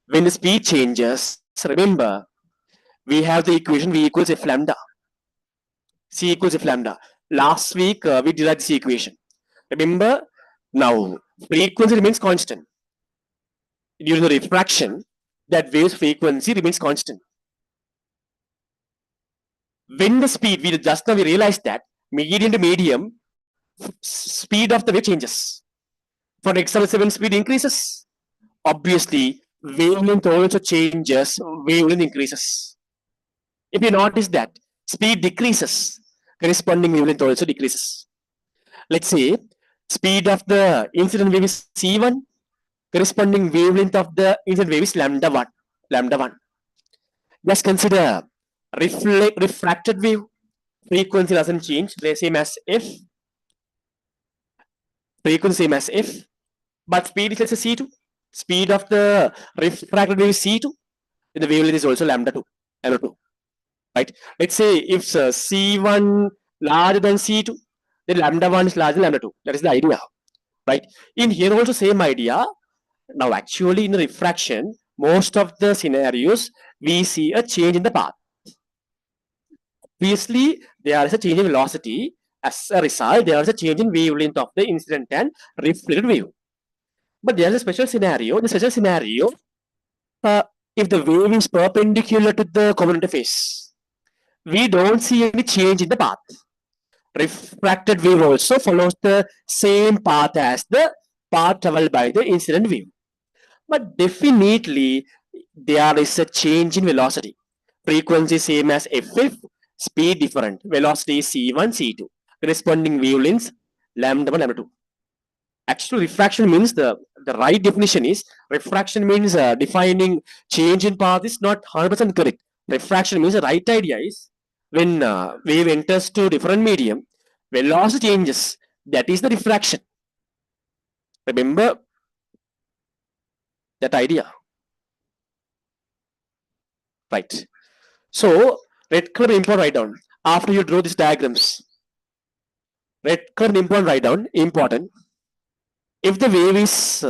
When the speed changes, remember, we have the equation V equals F lambda. C equals F lambda. Last week, we derived this equation. Remember, now frequency remains constant. During the refraction, that wave's frequency remains constant. When the speed, we just now we realized that medium to medium, speed of the wave changes. For example, when speed increases, obviously wavelength also changes, wavelength increases. If you notice that speed decreases, corresponding wavelength also decreases. Let's say speed of the incident wave is C1, corresponding wavelength of the incident wave is lambda 1. Lambda 1. Just consider refracted wave. Frequency doesn't change, same as F. Frequency same as F. But speed is, let's say, C2. Speed of the refracted wave is C2. And the wavelength is also lambda 2. Lambda 2. Right? Let's say if C1 larger than C2, then lambda 1 is larger than lambda 2. That is the idea. Right? In here also same idea. Now actually in the refraction, most of the scenarios, we see a change in the path. Obviously, there is a change in velocity. As a result, there is a change in wavelength of the incident and reflected wave. But there is a special scenario. The special scenario, if the wave is perpendicular to the common interface, we don't see any change in the path. Refracted wave also follows the same path as the path traveled by the incident wave. But definitely, there is a change in velocity. Frequency same as F, speed different. Velocity is C1, C2. Corresponding wavelengths, lambda 1, lambda 2. Actually, refraction means the right definition is refraction means defining change in path is not 100% correct. Refraction means the right idea is when wave enters to different medium, velocity changes. That is the refraction. Remember that idea. Right. So, red color important write down. After you draw these diagrams, red color important write down. Important. If the wave is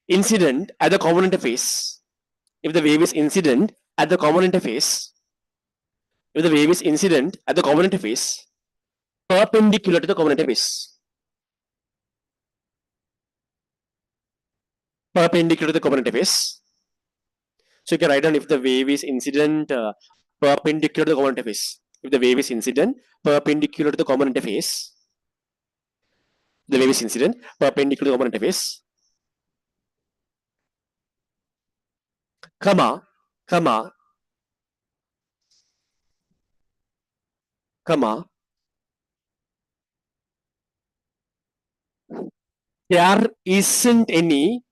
incident at the common interface, if the wave is incident at the common interface, if the wave is incident at the common interface, perpendicular to the common interface, perpendicular to the common interface. So you can write down if the wave is incident perpendicular to the common interface. if the wave is incident perpendicular to the common interface, the wave is incident perpendicular to the common interface, comma, comma, comma, there isn't any,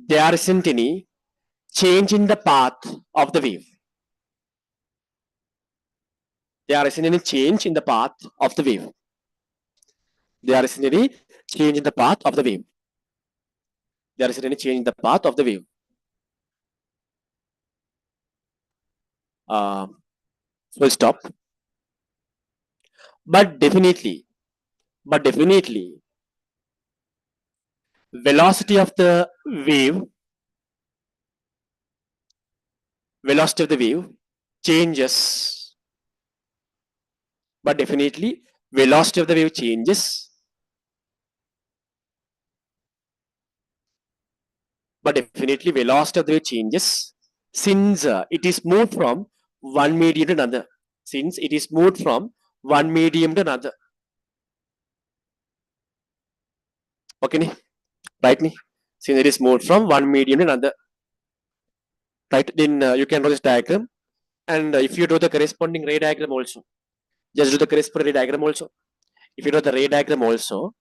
there isn't any change in the path of the wave. There isn't any change in the path of the wave. There isn't any change in the path of the wave. There isn't any change in the path of the wave. Uh, Full stop. But definitely, but definitely, velocity of the wave, velocity of the wave changes. But definitely, velocity of the wave changes. But definitely, velocity of the wave changes since it is moved from one medium to another. Since it is moved from one medium to another. Okay, right? Since it is moved from one medium to another, right? Then you can draw this diagram, and if you do the corresponding ray diagram also, just do the corresponding ray diagram also. If you do the ray diagram also,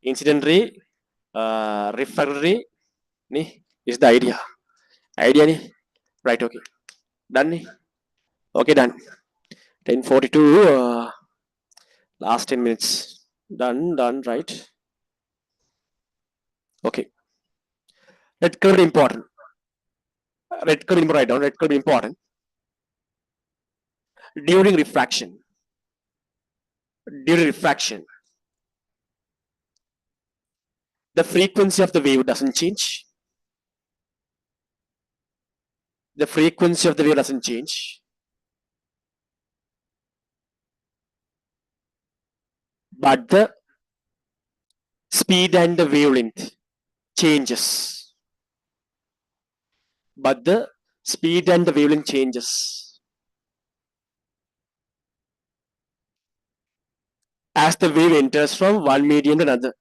incident ray, refracted ray, is the idea. Idea ni, right? Okay, done ni. Okay, done. 10:42. Last 10 minutes. Done, done, right? Okay. Red curve important. Red curve write down. Red curve important. During refraction. During refraction, the frequency of the wave doesn't change. The frequency of the wave doesn't change. But the speed and the wavelength changes. But the speed and the wavelength changes. As the wave enters from one medium to another.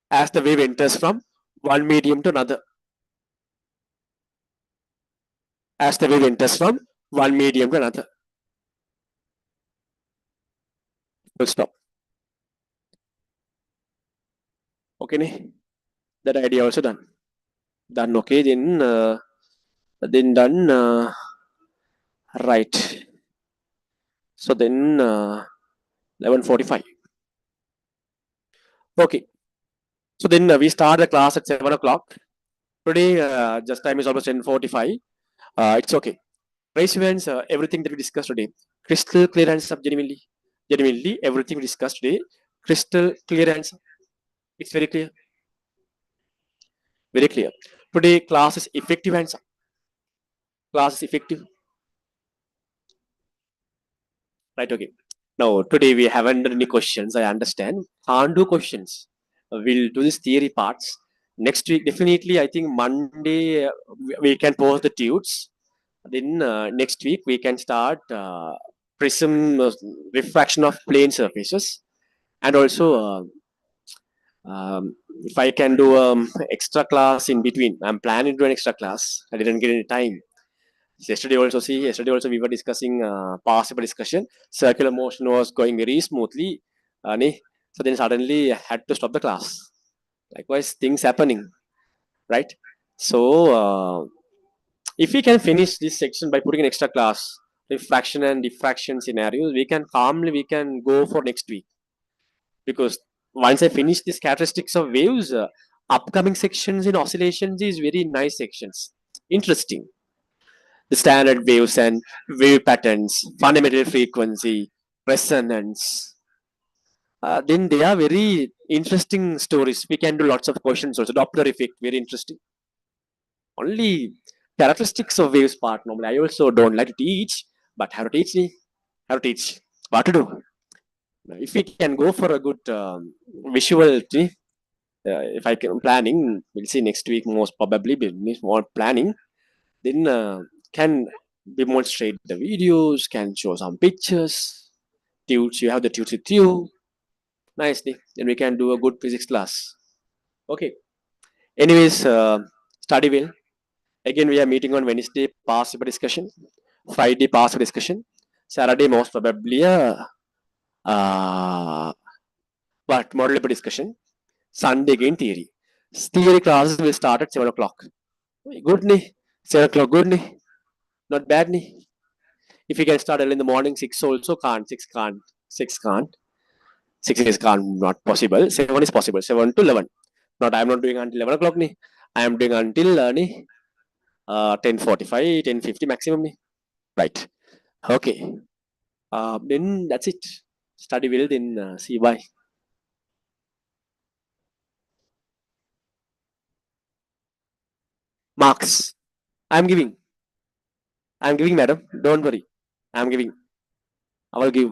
As the wave enters from one medium to another. As the wave enters from one medium to another. Full stop. Okay, that idea also done. Done. Okay, then done. Right. So then 11:45. Okay. So then we start the class at 7 o'clock. Today, just time is almost 10:45. It's okay. Raise your hands, everything that we discussed today. Crystal clear answer, genuinely. Genuinely, everything we discussed today. Crystal clear answer. It's very clear. Very clear. Today, class is effective answer. Class is effective. Right, okay. Now, today we haven't done any questions. I understand. Can't do questions. We'll do this theory parts. Next week, definitely, I think Monday we can post the tudes. Then next week we can start prism refraction of plane surfaces, and also if I can do extra class in between. I'm planning to do an extra class. I didn't get any time. Yesterday also we were discussing possible discussion. Circular motion was going very smoothly. So then suddenly I had to stop the class. Likewise, things happening, right? So if we can finish this section by putting an extra class, refraction and diffraction scenarios, we can go for next week. Because once I finish these characteristics of waves, upcoming sections in oscillations is very nice sections. Interesting. The standard waves and wave patterns, fundamental frequency, resonance. Then they are very interesting stories. We can do lots of questions also. Doppler effect, very interesting. Only characteristics of waves part. Normally, I also don't like to teach, but how to teach me? How to teach? What to do? If we can go for a good visual, if I can planning, we'll see next week most probably. More planning, then can demonstrate the videos, can show some pictures. Tudes, you have the tudes with you. Nicely. Then we can do a good physics class. Okay. Anyways, study well. Again, we are meeting on Wednesday, past paper discussion. Friday, past paper discussion. Saturday, most probably uh, what model paper discussion. Sunday again theory. Theory classes will start at 7 o'clock. Good ni. 7 o'clock, good ni. Not bad ni. If you can start early in the morning, six also can't. Six can't. Six can't. Six is can't. Not possible. 7 is possible. 7 to 11. Not I am not doing until 11 o'clock ni. I am doing until 10:45, 10:50 maximum ni. Right. Okay. Then that's it. Study well. Then see you. Bye. Marks. I am giving. I am giving, madam. Don't worry. I am giving. I will give.